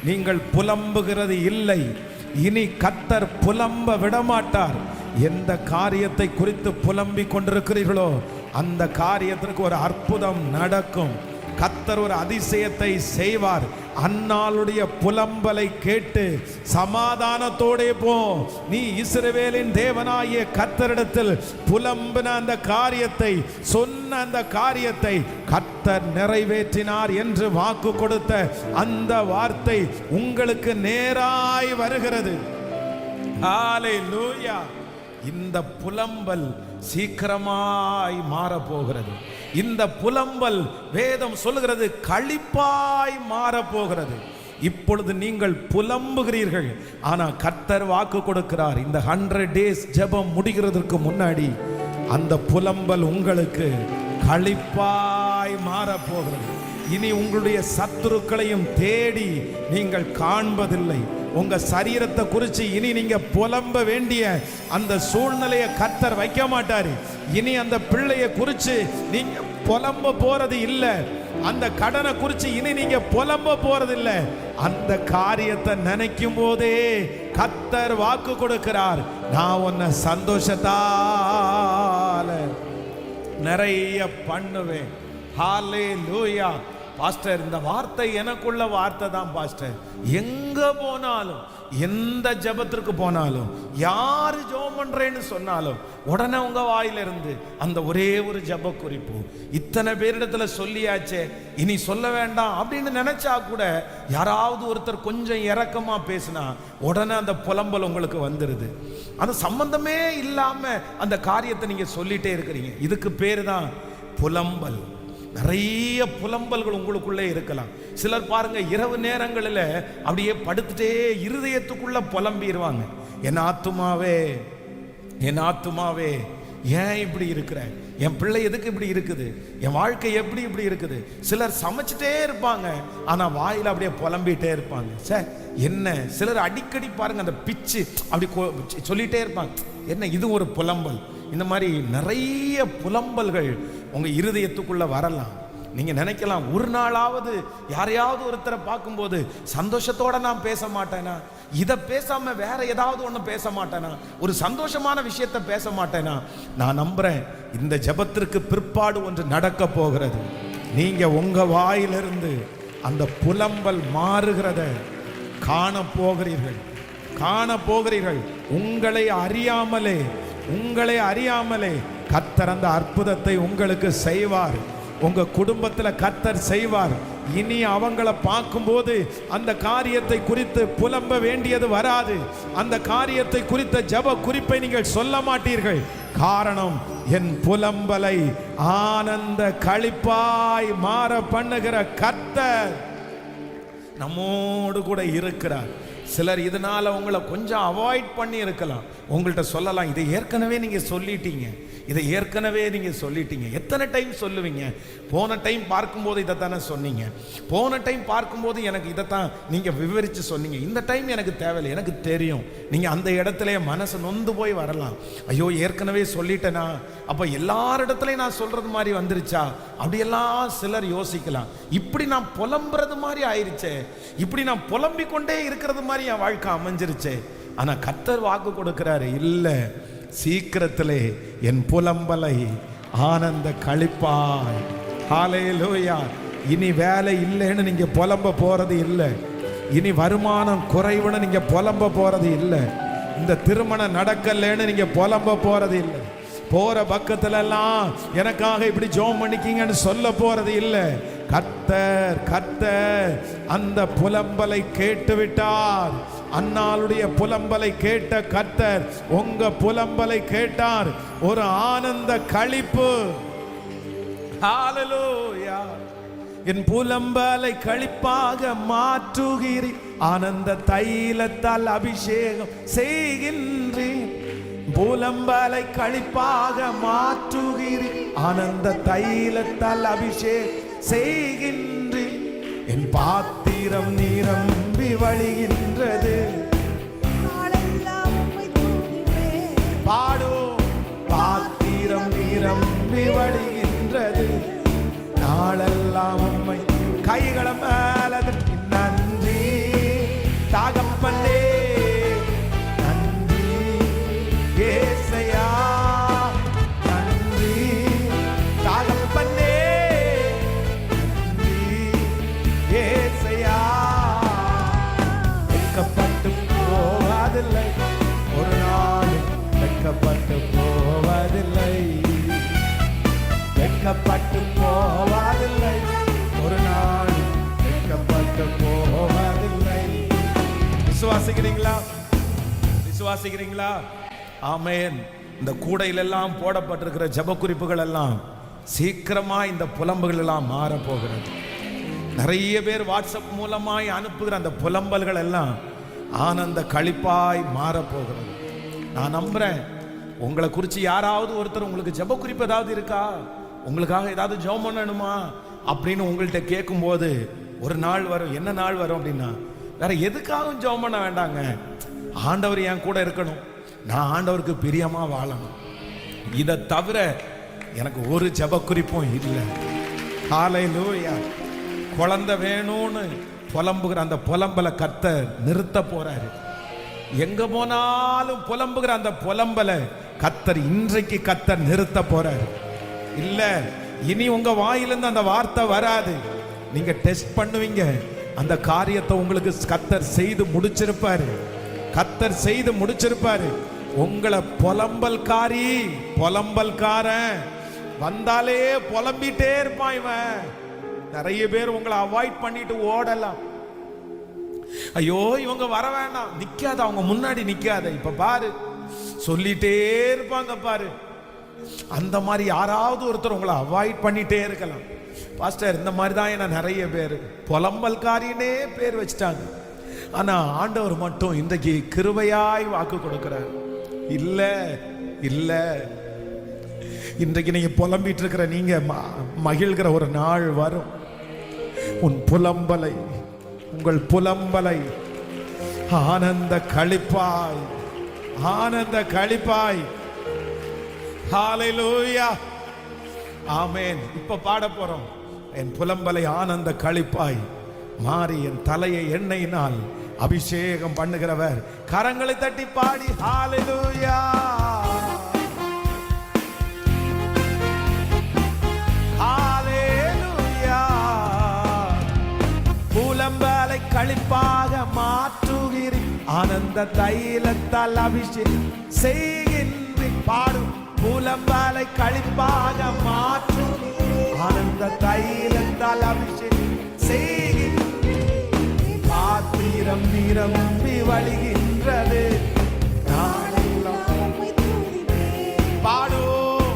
நீங்கள் புலம்புகிறது இல்லை, இனி கர்த்தர் புலம்ப விடமாட்டார். எந்த காரியத்தை குறித்து புலம்பிக் கொண்டிருக்கிறீர்களோ அந்த காரியத்திற்கு ஒரு அற்புதம் நடக்கும். கர்த்தர் ஒரு அதிசயத்தை செய்வார். அன்னாளுடைய புலம்பலை கேட்டு சமாதானத்தோடே போ. நீ இஸ்ரவேலின் தேவனாகிய கர்த்தரிடத்தில் புலம்பின அந்த காரியத்தை, சொன்ன அந்த காரியத்தை கர்த்தர் நிறைவேற்றினார் என்று வாக்கு கொடுத்த அந்த வார்த்தை உங்களுக்கு நேராய் வருகிறது. ஹல்லேலூயா. இந்த புலம்பல் சீக்கிரமாய் மாறப்போகிறது. இந்த புலம்பல் வேதம் சொல்லுகிறது களிப்பாய் மாறப்போகிறது. இப்பொழுது நீங்கள் புலம்புகிறீர்கள், ஆனா கர்த்தர் வாக்கு கொடுக்கிறார், இந்த 100 days ஜெபம் முடிகிறதற்கு முன்னாடி அந்த புலம்பல் உங்களுக்கு களிப்பாய் மாறப்போகிறது. இனி உங்களுடைய சத்துருக்களையும் தேடி நீங்கள் காண்பதில்லை. உங்க சரீரத்தை குறித்து இனி நீங்க புலம்ப வேண்டிய அந்த சூழ்நிலையை கர்த்தர் வைக்க மாட்டாரு. இனி அந்த பிள்ளையை குறித்து நீங்க புலம்ப போறது இல்லை, அந்த கடனை குறித்து இனி நீங்க புலம்ப போறது இல்லை. அந்த காரியத்தை நினைக்கும் போதே கர்த்தர் வாக்கு கொடுக்கிறார், நான் உன்னை சந்தோஷத்தால நிறைய பண்ணுவேன். ஹல்லேலூயா. பாஸ்டர், இந்த வார்த்தை எனக்குள்ள வார்த்தை தான் பாஸ்டர். எங்க போனாலும், எந்த ஜெபத்திற்கு போனாலும், யாரு ஜெபம் பண்றேன்னு சொன்னாலும் உடனே உங்க வாயிலிருந்து அந்த ஒரே ஒரு ஜெப குறிப்பு, இத்தனை பேரிடத்துல சொல்லியாச்சே இனி சொல்ல வேண்டாம் அப்படின்னு நினைச்சா கூட யாராவது ஒருத்தர் கொஞ்சம் இரக்கமா பேசினா உடனே அந்த புலம்பல் உங்களுக்கு வந்துருது. அது சம்பந்தமே இல்லாம அந்த காரியத்தை நீங்க சொல்லிட்டே இருக்கிறீங்க. இதுக்கு பேரு தான் புலம்பல். நிறைய புலம்பல்கள் உங்களுக்குள்ளே இருக்கலாம். சிலர் பாருங்க, இரவு நேரங்களில் அப்படியே படுத்துட்டே இருதயத்துக்குள்ள புலம்பிடுவாங்க. என் ஆத்துமாவே, என் ஆத்துமாவே ஏன் இப்படி இருக்கிற, என் பிள்ளை எதுக்கு இப்படி இருக்குது, என் வாழ்க்கை எப்படி இப்படி இருக்குது. சிலர் சமைச்சிட்டே இருப்பாங்க, ஆனா வாயில அப்படியே புலம்பிட்டே இருப்பாங்க. சார் என்ன, சிலர் அடிக்கடி பாருங்க அந்த பிச்சு அப்படி சொல்லிட்டே இருப்பாங்க. என்ன, இது ஒரு புலம்பல். இந்த மாதிரி நிறைய புலம்பல்கள் உங்க இருதயத்துக்குள்ள வரலாம். நீங்க நினைக்கலாம், ஒரு நாளாவது யாரையாவது ஒருத்தரை பார்க்கும்போது சந்தோஷத்தோட நான் பேச மாட்டேனா, இதை பேசாம வேற ஏதாவது ஒண்ணு பேச மாட்டேனா, ஒரு சந்தோஷமான விஷயத்தை பேச மாட்டேனா. நான் நம்புறேன், இந்த ஜெபத்திற்கு பிற்பாடு ஒன்று நடக்க போகிறது. நீங்க உங்க வாயிலிருந்து அந்த புலம்பல் மாறுகிறத காண போகிறீர்கள். உங்களை அறியாமலே கர்த்தர் அந்த அற்புதத்தை உங்களுக்கு செய்வார். உங்க குடும்பத்துல கர்த்தர் செய்வார். இனி அவங்கள பார்க்கும்போது அந்த காரியத்தை குறித்து புலம்ப வேண்டியது வராது. அந்த காரியத்தை குறித்த ஜெப குறிப்பை நீங்கள் சொல்ல மாட்டீர்கள். காரணம், என் புலம்பலை ஆனந்த களிப்பாய் மாற பண்ணுகிற கர்த்தர் நம்மோடு கூட இருக்கிறார். சிலர் இதனால உங்களை கொஞ்சம் அவாய்ட் பண்ணி இருக்கலாம். உங்கள்கிட்ட சொல்லலாம், இதை ஏற்கனவே நீங்க சொல்லிட்டீங்க. எத்தனை டைம் சொல்லுவீங்க? போன டைம் பார்க்கும்போது இதைத்தானே சொன்னீங்க, போன டைம் பார்க்கும்போது எனக்கு இதைத்தான் நீங்க விவரிச்சு சொன்னீங்க. இந்த டைம் எனக்கு தேவையில்லை, எனக்கு தெரியும். நீங்க அந்த இடத்துல மனசு நொந்து போய் வரலாம். ஐயோ, ஏற்கனவே சொல்லிட்டேனா, அப்ப எல்லாரிடத்துலையும் நான் சொல்றது மாதிரி வந்துருச்சா, அப்படியெல்லாம் சிலர் யோசிக்கலாம். இப்படி நான் புலம்புறது மாதிரி ஆயிருச்சே, இப்படி நான் புலம்பிக் கொண்டே இருக்கிறது மாதிரி என் வாழ்க்கை அமைஞ்சிருச்சே. ஆனா கர்த்தர் வாக்கு கொடுக்கிறாரு, இல்ல, சீக்கிரத்திலே என் புலம்பலை ஆனந்த களிப்பாய். ஹல்லேலூயா. இனி வேலை இல்லைன்னு நீங்க புலம்ப போறது இல்லை. இனி வருமானம் குறைவுன்னு நீங்க புலம்ப போறது இல்லை. இந்த திருமணம் நடக்கலன்னு நீங்க புலம்ப போறது இல்லை. போற பக்கத்துல எல்லாம் எனக்காக இப்படி ஜெபம் பண்ணிக்கீங்கன்னு சொல்ல போறது இல்லை. கர்த்தர் அந்த புலம்பலை கேட்டு விட்டார். அன்னாளுடைய புலம்பலை கேட்ட கர்த்தர் உங்க புலம்பலை கேட்டார். ஒரு ஆனந்த களிப்பு. ஹல்லேலூயா. என் புலம்பலை களிப்பாக மாற்றுகிறீர், ஆனந்த தைலத்தால் அபிஷேகம் செய்கின்றேன். புலம்பலை களிப்பாக மாற்றுகிறீர், ஆனந்த தைலத்தால் அபிஷேகம் செய்கின்றேன். என் பாத்திரம் நிரம்பி வழிகின்றது. பாடும் பாத்திரம் நிரம்பி வழிகின்றது. நாளெல்லாம் உம்மை கைகள மேல நன்றி தகப்பனே, நன்றி ஏசையா, நன்றி தகப்பனே, நன்றி ஏசையா. வெட்கப்பட்டு போவதில்லை, ஒரு நாள் வெட்கப்பட்டு போவதில்லை. வெட்கப்பட்டு போவதில்லை, ஒரு நாள் வெட்கப்பட்டு போவதில்லை. விசுவாசிக்கிறீங்களா? ஆமென். இந்த கூடையில எல்லாம் போடப்பட்டிருக்கிற ஜெப குறிப்புகள் எல்லாம் சீக்கிரமா இந்த புலம்புகள் எல்லாம் மாற போகிறது. நிறைய பேர் வாட்ஸ்அப் மூலமாய் அனுப்புகிற அந்த புலம்பல்கள் எல்லாம் ஆனந்த களிப்பாய் மாற போகிறது. நான் நம்புறேன், உங்களை குறித்து யாராவது ஒருத்தர் உங்களுக்கு ஜெப குறிப்பு ஏதாவது இருக்கா, உங்களுக்காக ஏதாவது ஜெபம் பண்ணணுமா அப்படின்னு உங்கள்கிட்ட கேட்கும்போது ஒரு நாள் வரும். என்ன நாள் வரும் அப்படின்னா, வேற எதுக்காகவும் ஜெபம் பண்ண வேண்டாங்க, ஆண்டவர் என் கூட இருக்கணும், நான் ஆண்டவருக்கு பிரியமா வாழணும், இதை தவிர எனக்கு ஒரு ஜெப குறிப்பும் இல்லை. ஹல்லேலூயா. குழந்தை வேணும்னு புலம்புகிற அந்த புலம்பலை கர்த்தர் நிறுத்த போறாரு. எங்க போனாலும் புலம்புகிற அந்த புலம்பலை கர்த்தர் இன்றைக்கு நிறுத்த போறாரு. இல்ல, இனி உங்க வாயிலிருந்து அந்த வார்த்தை வராது. நீங்க டெஸ்ட் பண்ணுவீங்க, அந்த காரியத்தை உங்களுக்கு கர்த்தர் செய்து முடிச்சிருப்பாரு. உங்களை புலம்பல்காரன் வந்தாலே புலம்பிட்டே இருப்பான். இவன் நிறைய பேர் உங்களை அவாய்ட் பண்ணிட்டு ஓடலாம். ஐயோ, இவங்க வர வேண்டாம், நிக்காத, அவங்க முன்னாடி நிக்காத, இப்ப பாரு, சொல்லிட்டே இருப்பாங்க பாரு. அந்த மாதிரி யாராவது ஒருத்தர் உங்களை அவாய்ட் பண்ணிட்டே இருக்கலாம். பாஸ்டர், இந்த மாதிரி தான் என்ன நிறைய பேர் புலம்பல்காரினே பேர் வச்சுட்டாங்க. ஆனா ஆண்டவர் மட்டும் இன்றைக்கு கிருபையாய் வாக்கு கொடுக்கிறார். இல்ல இல்ல, இன்றைக்கு நீங்க புலம்பிட்டு இருக்கிற நீங்க மகிழ்கிற ஒரு நாள் வரும். உன் புலம்பலை, உங்கள் புலம்பலை ஆனந்த களிப்பாய், ஆனந்த களிப்பாய். ஹல்லேலூயா, ஆமென். இப்ப பாட போறோம். என் புலம்பலை ஆனந்த களிப்பாய் மாறி என் தலையை எண்ணெயினால் அபிஷேகம் பண்ணுகிறவர். கரங்களை தட்டி பாடி ஹல்லேலூயா, ஹல்லேலூயா. புலம்பலை களிப்பாக மாற்றுகிறீர், ஆனந்த தைலத்தால் அபிஷேகம் செய்கின்றீர். பாடும். புலம்பலை களிப்பாக மாற்றுகிறீர், ஆனந்த தைலத்தால் அபிஷேகம் செய்கின்றீர். பாத்திரம் நிரம்பி வழிகின்றது, நாளெல்லாம் பாடும்.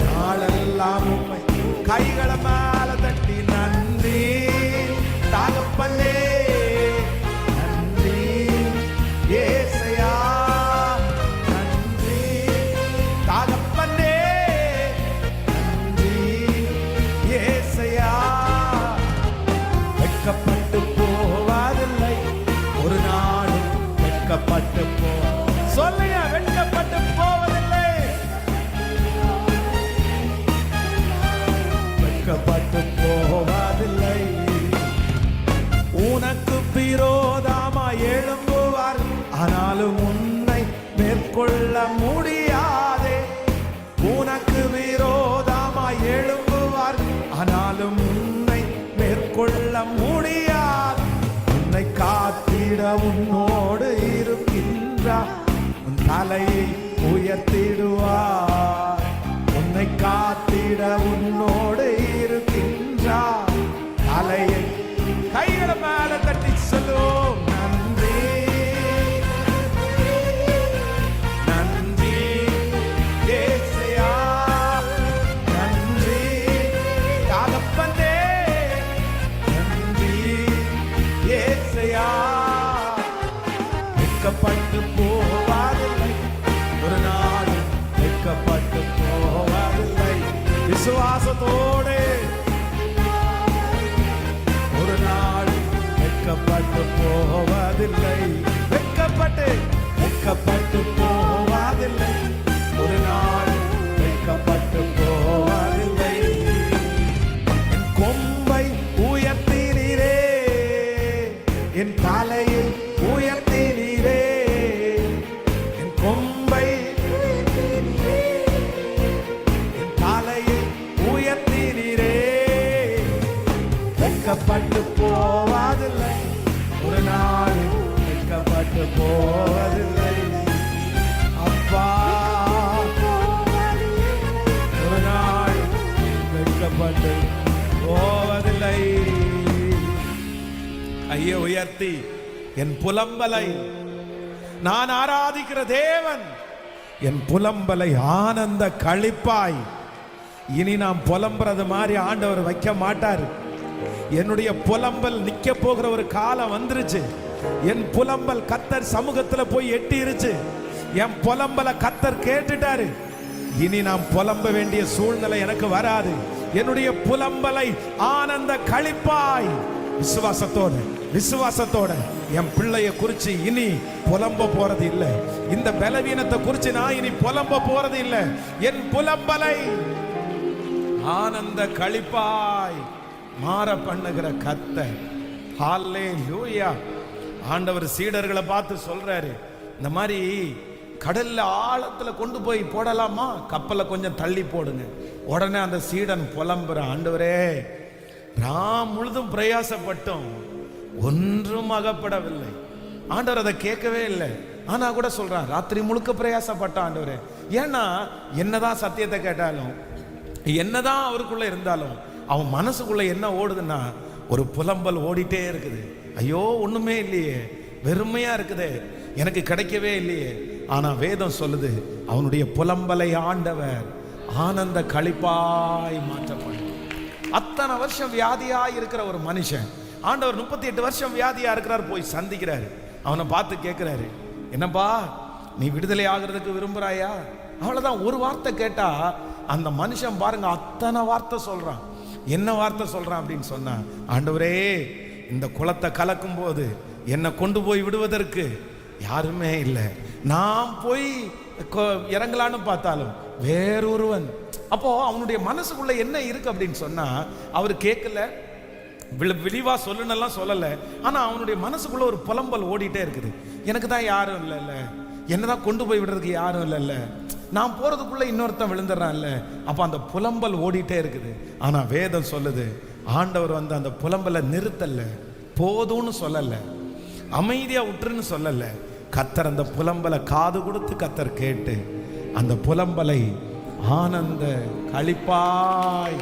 நாளெல்லாம் உம்மை கைகளை மேல தட்டி நன்றி தகப்பனே, நன்றி ஏசையா, நன்றி தகப்பனே, நன்றி ஏசையா. வெட்கப்பட்டு போவதில்லை ஒரு நாளும், வெட்கப்பட்டு சொல்லுங்க, வெட்கப்பட்டு போவதில்லை, வெட்கப்பட்டு போவதில்லை. உனக்கு விரோதமா எழும்புவார், ஆனாலும் உன்னை மேற்கொள்ள முடியாதே. உனக்கு விரோதமா எழும்புவார், ஆனாலும் உன்னை மேற்கொள்ள முடியாது. உன்னை காத்திட உன்னோடு இருக்கின்றார், உன் தலையை உயர்த்திடுவார். உன்னை காத்திட உன்னோடு இருக்கின்றார், தலையை கைகளை மேல தட்டி சொல்லுவோம். நன்றி, நன்றி ஏசையா, நன்றி தகப்பனே, நன்றி ஏசையா. வெட்கப்பட்டு போவதில்லை ஒரு நாள், வெட்கப்பட்டு போவதில்லை. விசுவாசத்தோடு ஒரு நாள் வெட்கப்பட்டு போவதில்லை, வெட்கப்பட்டு வெட்கப்பட்டு போவதில்லை ஒரு நாள், வெட்கப்பட்டு போவதில்லை. என் கொம்பை உயர்த்தினீரே, என் தலையை உயர்த்தினீரே, என் கொம்பை என் தலையை உயர்த்தினீரே. வெட்கப்பட்டு போவதில்லை ஒரு நாள், வெட்கப்பட்டு போவதில்லை. அப்பா ஒரு நாள் வெட்கப்பட்டு போவதில்லை. கையை உயர்த்தி என் புலம்பலை, நான் ஆராதிக்கிற தேவன் என் புலம்பலை ஆனந்த களிப்பாய். இனி நாம் புலம்புறது மாதிரி ஆண்டவர் வைக்க மாட்டார். என்னுடைய புலம்பல் நிக்க போகிற ஒரு காலம் வந்துருச்சு. என் புலம்பல் கத்தர் சமூகத்துல போய் எட்டிருச்சு. என் புலம்பலை கத்தர் கேட்டுட்டாரு. இனி நாம் புலம்ப வேண்டிய சூழ்நிலை எனக்கு வராது. என்னுடைய புலம்பலை ஆனந்த களிப்பாய் விசுவாசத்தோட விசுவாசத்தோட என் பிள்ளைய குறிச்சு இனி புலம்ப போறது இல்லை. இந்த பலவீனத்தை குறிச்சு நான் இனி புலம்ப போறது இல்லை. என் புலம்பலை ஆனந்த களிப்பாய் மாற பண்ணுகிற கர்த்தர். ஹல்லேலூயா. ஆண்டவர் சீடர்களை பார்த்து சொல்றாரு, இந்த மாதிரி கடல்ல ஆழத்துல கொண்டு போய் போடலாமா, கப்பலை கொஞ்சம் தள்ளி போடுங்க. உடனே அந்த சீடன் புலம்புற, ஆண்டவரே நான் முழுதும் பிரயாசப்பட்டோம், ஒன்றும் அகப்படவில்லை. ஆண்டவர் அதை கேட்கவே இல்லை. ஆனா கூட சொல்றான், ராத்திரி முழுக்க பிரயாசப்பட்ட ஆண்டவரே. ஏன்னா என்னதான் சத்தியத்தை கேட்டாலும், என்னதான் அவருக்குள்ள இருந்தாலும், அவன் மனசுக்குள்ள என்ன ஓடுதுன்னா ஒரு புலம்பல் ஓடிட்டே இருக்குது. ஐயோ ஒண்ணுமே இல்லையே, வெறுமையா இருக்குதே, எனக்கு கிடைக்கவே இல்லையே. ஆனா வேதம் சொல்லுது, அவனுடைய புலம்பலை ஆண்டவர் ஆனந்த களிப்பாய் மாற்றப்படும். அத்தனை வருஷம் வியாதியா இருக்கிற ஒரு மனுஷன் ஆண்டவர் 38 வருஷம் வியாதியா இருக்கிறார், போய் சந்திக்கிறாரு. அவனை பார்த்து கேட்கிறாரு, என்னப்பா நீ விடுதலை ஆகிறதுக்கு விரும்புறாயா? அவ்வளவுதான். ஒரு வார்த்தை கேட்டா அந்த மனுஷன் பாருங்க அத்தனை வார்த்தை சொல்றான். என்ன வார்த்தை சொல்றான் அப்படின்னு சொன்னா, ஆண்டவரே இந்த குளத்தை கலக்கும் போது என்னை கொண்டு போய் விடுவதற்கு யாருமே இல்லை, நான் போய் இறங்கலான்னு பார்த்தாலும் வேறொருவன். அப்போ அவனுடைய மனசுக்குள்ள என்ன இருக்கு அப்படின்னு சொன்னா, அவர் கேட்கல, விரிவா சொல்லணும்லாம் சொல்லல, ஆனா அவனுடைய மனசுக்குள்ள ஒரு புலம்பல் ஓடிட்டே இருக்குது. எனக்கு தான் யாரும் இல்லைல்ல, என்னதான் கொண்டு போய் விடுறதுக்கு யாரும் இல்லைல்ல, நான் போறதுக்குள்ள இன்னொருத்தன் விழுந்துடுறான்ல. அப்ப அந்த புலம்பல் ஓடிட்டே இருக்குது. ஆனா வேதம் சொல்லுது, ஆண்டவர் வந்து அந்த புலம்பலை நிறுத்தல, போதும்னு சொல்லல, அமைதியா விட்டுருன்னு சொல்லல. கத்தர் அந்த புலம்பலை காது கொடுத்து கத்தர் கேட்டு அந்த புலம்பலை ஆனந்த களிப்பாய்.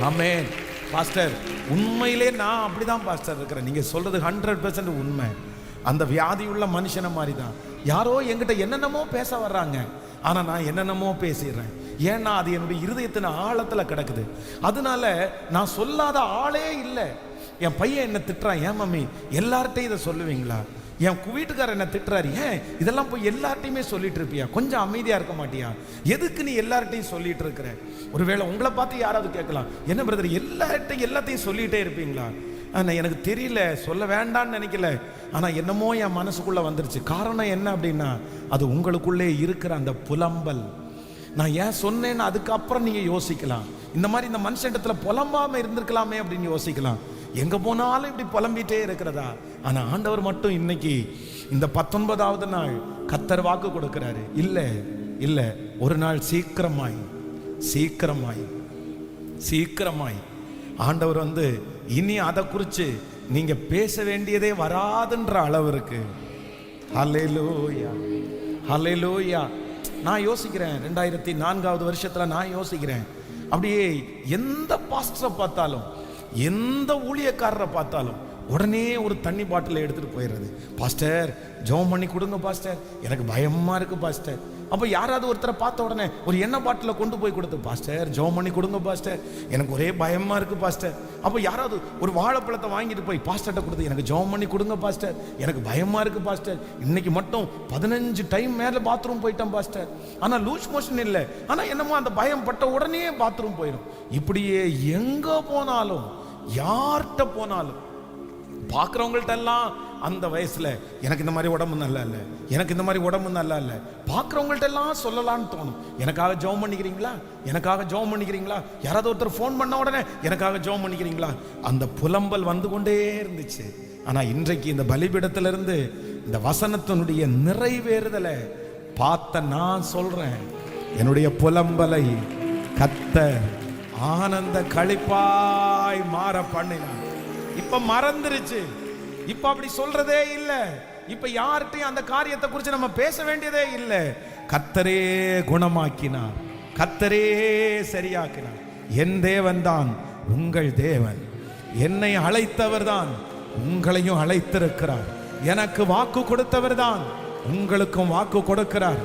ஆமென். பாஸ்டர், உண்மையிலே நான் அப்படிதான் பாஸ்டர் இருக்கிறேன். நீங்க சொல்றது 100% உண்மை. அந்த வியாதியுள்ள மனுஷனை மாதிரி தான். யாரோ என்கிட்ட என்னென்னமோ பேச வர்றாங்க, ஆனா நான் என்னென்னமோ பேசிடுறேன். ஏன்னா அது என்னுடைய இருதயத்தின் ஆழத்துல கிடக்குது. அதனால நான் சொல்லாத ஆளே இல்லை. என் பையன் என்ன திட்டுறான், ஏன் மம்மி எல்லார்ட்டையும் இதை சொல்லுவீங்களா? என் வீட்டுக்காரர் என்ன திட்டுறாரு, ஏன் இதெல்லாம் போய் எல்லார்ட்டையுமே சொல்லிட்டு இருப்பியா? கொஞ்சம் அமைதியா இருக்க மாட்டியா? எதுக்கு நீ எல்லார்ட்டையும் சொல்லிட்டு இருக்கிற? ஒருவேளை உங்களை பார்த்து யாராவது கேட்கலாம், என்ன பிரதர் எல்லாத்தையும் சொல்லிட்டே இருப்பீங்களா? எனக்கு தெரியல, சொல்ல வேண்டான்னு நினைக்கல, ஆனா என்னமோ என் மனசுக்குள்ள வந்துருச்சு. காரணம் என்ன அப்படின்னா, அது உங்களுக்குள்ளே இருக்கிற அந்த புலம்பல். நான் ஏன் சொன்னேன்னு அதுக்கப்புறம் நீங்க யோசிக்கலாம். இந்த மாதிரி இந்த மனுஷத்துல புலம்பாம இருந்திருக்கலாமே அப்படின்னு யோசிக்கலாம். எங்க போனாலும் இப்படி புலம்பிட்டே இருக்கிறதா? ஆனா ஆண்டவர் மட்டும் இன்னைக்கு இந்த 19வது நாள் கத்தர் வாக்கு கொடுக்கிறாரு, இல்ல இல்ல, ஒரு நாள் சீக்கிரமாய் சீக்கிரமாய் சீக்கிரமாய் ஆண்டவர் வந்து இனி அதை குறித்து நீங்க பேச வேண்டியதே வராதுன்ற அளவிற்கு. ஹல்லேலூயா, ஹல்லேலூயா. நான் யோசிக்கிறேன், 2004வது வருஷத்துல நான் யோசிக்கிறேன், அப்படியே எந்த பாஸ்டரை பார்த்தாலும், எந்த ஊழியக்காரரை பார்த்தாலும் உடனே ஒரு தண்ணி பாட்டிலை எடுத்துட்டு போயிடுறது. பாஸ்டர் ஜெபம் பண்ணி கொடுங்க பாஸ்டர், எனக்கு பயமா இருக்கு பாஸ்டர். அப்போ யாராவது ஒருத்தரை பார்த்த உடனே ஒரு எண்ணெய் பாட்டிலை கொண்டு போய் கொடுத்து, பாஸ்டர் ஜெபம் பண்ணி கொடுங்க பாஸ்டர், எனக்கு ஒரே பயமா இருக்கு பாஸ்டர். அப்போ யாராவது ஒரு வாழைப்பழத்தை வாங்கிட்டு போய் பாஸ்டர்கிட்ட கொடுத்து, எனக்கு ஜெபம் பண்ணி கொடுங்க பாஸ்டர், எனக்கு பயமா இருக்கு பாஸ்டர், இன்னைக்கு மட்டும் 15 டைம் மேலே பாத்ரூம் போயிட்டேன் பாஸ்டர், ஆனால் லூஸ் மோஷன் இல்லை, ஆனால் என்னமோ அந்த பயம் பட்ட உடனே பாத்ரூம் போயிடும். இப்படியே எங்க போனாலும் யார்கிட்ட போனாலும் பார்க்குறவங்கள்ட்ட எல்லாம் அந்த வயசுல எனக்கு இந்த மாதிரி உடம்பு நல்லா இல்லை, எனக்கு இந்த மாதிரி உடம்பு நல்லா இல்லை, பார்க்குறவங்கள்ட்ட எல்லாம் சொல்லலான்னு தோணும். எனக்காக ஜெபம் பண்ணிக்கிறீங்களா, எனக்காக ஜெபம் பண்ணிக்கிறீங்களா? யாராவது ஒருத்தர் ஃபோன் பண்ண உடனே எனக்காக ஜெபம் பண்ணிக்கிறீங்களா? அந்த புலம்பல் வந்து கொண்டே இருந்துச்சு. ஆனா இன்றைக்கு இந்த பலிபீடத்திலிருந்து இந்த வசனத்தினுடைய நிறைவேறுதலை பார்த்த நான் சொல்றேன், என்னுடைய புலம்பலை கத்தர் ஆனந்த களிப்பாய் மாற பண்ணினார். இப்ப மறந்துருச்சு, இப்ப அப்படி சொல்றதே இல்லை, இப்ப யார்கிட்டையும் அந்த காரியத்தை குறித்து நம்ம பேச வேண்டியதே இல்லை. கர்த்தரே குணமாக்கினார், கர்த்தரே சரியாக்கினார். என் தேவன் தான் உங்கள் தேவன், என்னை அழைத்தவர் தான் உங்களையும் அழைத்திருக்கிறார், எனக்கு வாக்கு கொடுத்தவர் தான் உங்களுக்கும் வாக்கு கொடுக்கிறார்.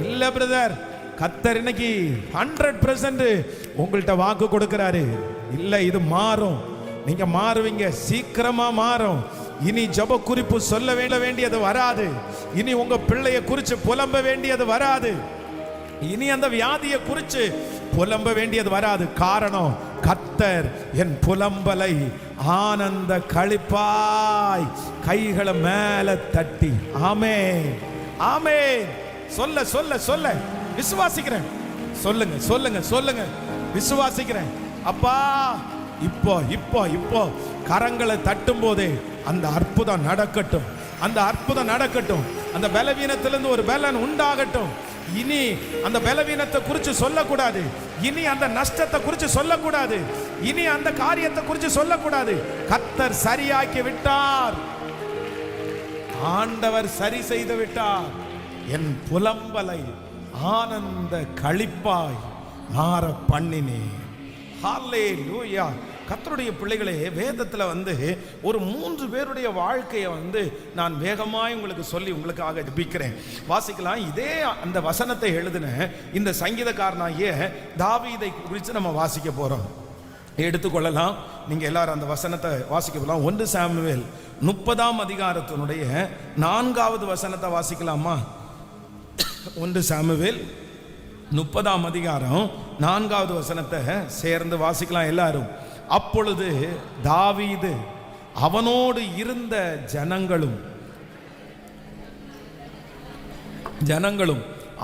இல்ல பிரதர், கர்த்தர் இன்னைக்கு 100% உங்கள்கிட்ட வாக்கு கொடுக்கிறாரு. இல்ல இது மாறும், நீங்க மாறுவீங்க, சீக்கிரமா மாறும். இனி ஜெப குறிப்பு சொல்ல வேண்டியது வராது, இனி உங்க பிள்ளைய குறித்து புலம்ப வேண்டியது வராது, இனி அந்த வியாதியை குறித்து புலம்ப வேண்டியது வராது. காரணம், கர்த்தர் என் புலம்பலை ஆனந்த களிப்பாய் கைகளை மேல தட்டி, ஆமென் ஆமென் சொல்ல சொல்ல சொல்ல விசுவாசிக்கிறேன். சொல்லுங்க சொல்லுங்க சொல்லுங்க, விசுவாசிக்கிறேன். அப்பா இப்போ இப்போ இப்போ கரங்களை தட்டும் போதே அந்த அற்புதம் நடக்கட்டும், அந்த அற்புதம் நடக்கட்டும், அந்த பலவீனத்திலிருந்து ஒரு பலன் உண்டாகட்டும். இனி அந்த பலவீனத்தை குறித்து சொல்லக்கூடாது, இனி அந்த நஷ்டத்தை குறித்து சொல்லக்கூடாது, இனி அந்த காரியத்தை குறித்து சொல்லக்கூடாது. கர்த்தர் சரியாக்கி விட்டார், ஆண்டவர் சரி செய்து விட்டார். என் புலம்பலை ஆனந்த களிப்பாய் மாற பண்ணினேன். ஹல்லேலூயா. கர்த்தருடைய பிள்ளைகளே, வேதத்தில் வந்து ஒரு 3 பேருடைய வாழ்க்கையை வந்து நான் வேகமாய் உங்களுக்கு சொல்லி உங்களுக்காக ஜெபிக்கிறேன். வாசிக்கலாம். இதே அந்த வசனத்தை எழுதின இந்த சங்கீதக்காரனாகிய தாவீதை குறித்து நம்ம வாசிக்க போறோம். எடுத்துக்கொள்ளலாம், நீங்க எல்லாரும் அந்த வசனத்தை வாசிக்க போகலாம். 1 சாமுவேல் 30ஆம் அதிகாரத்தினுடைய 4வது வசனத்தை வாசிக்கலாமா? 1 சாமுவேல் 30ஆம் அதிகாரம் 4வது வசனத்தை சேர்ந்து வாசிக்கலாம் எல்லாரும். அப்பொழுது தாவீது அவனோடு இருந்த ஜனங்களும்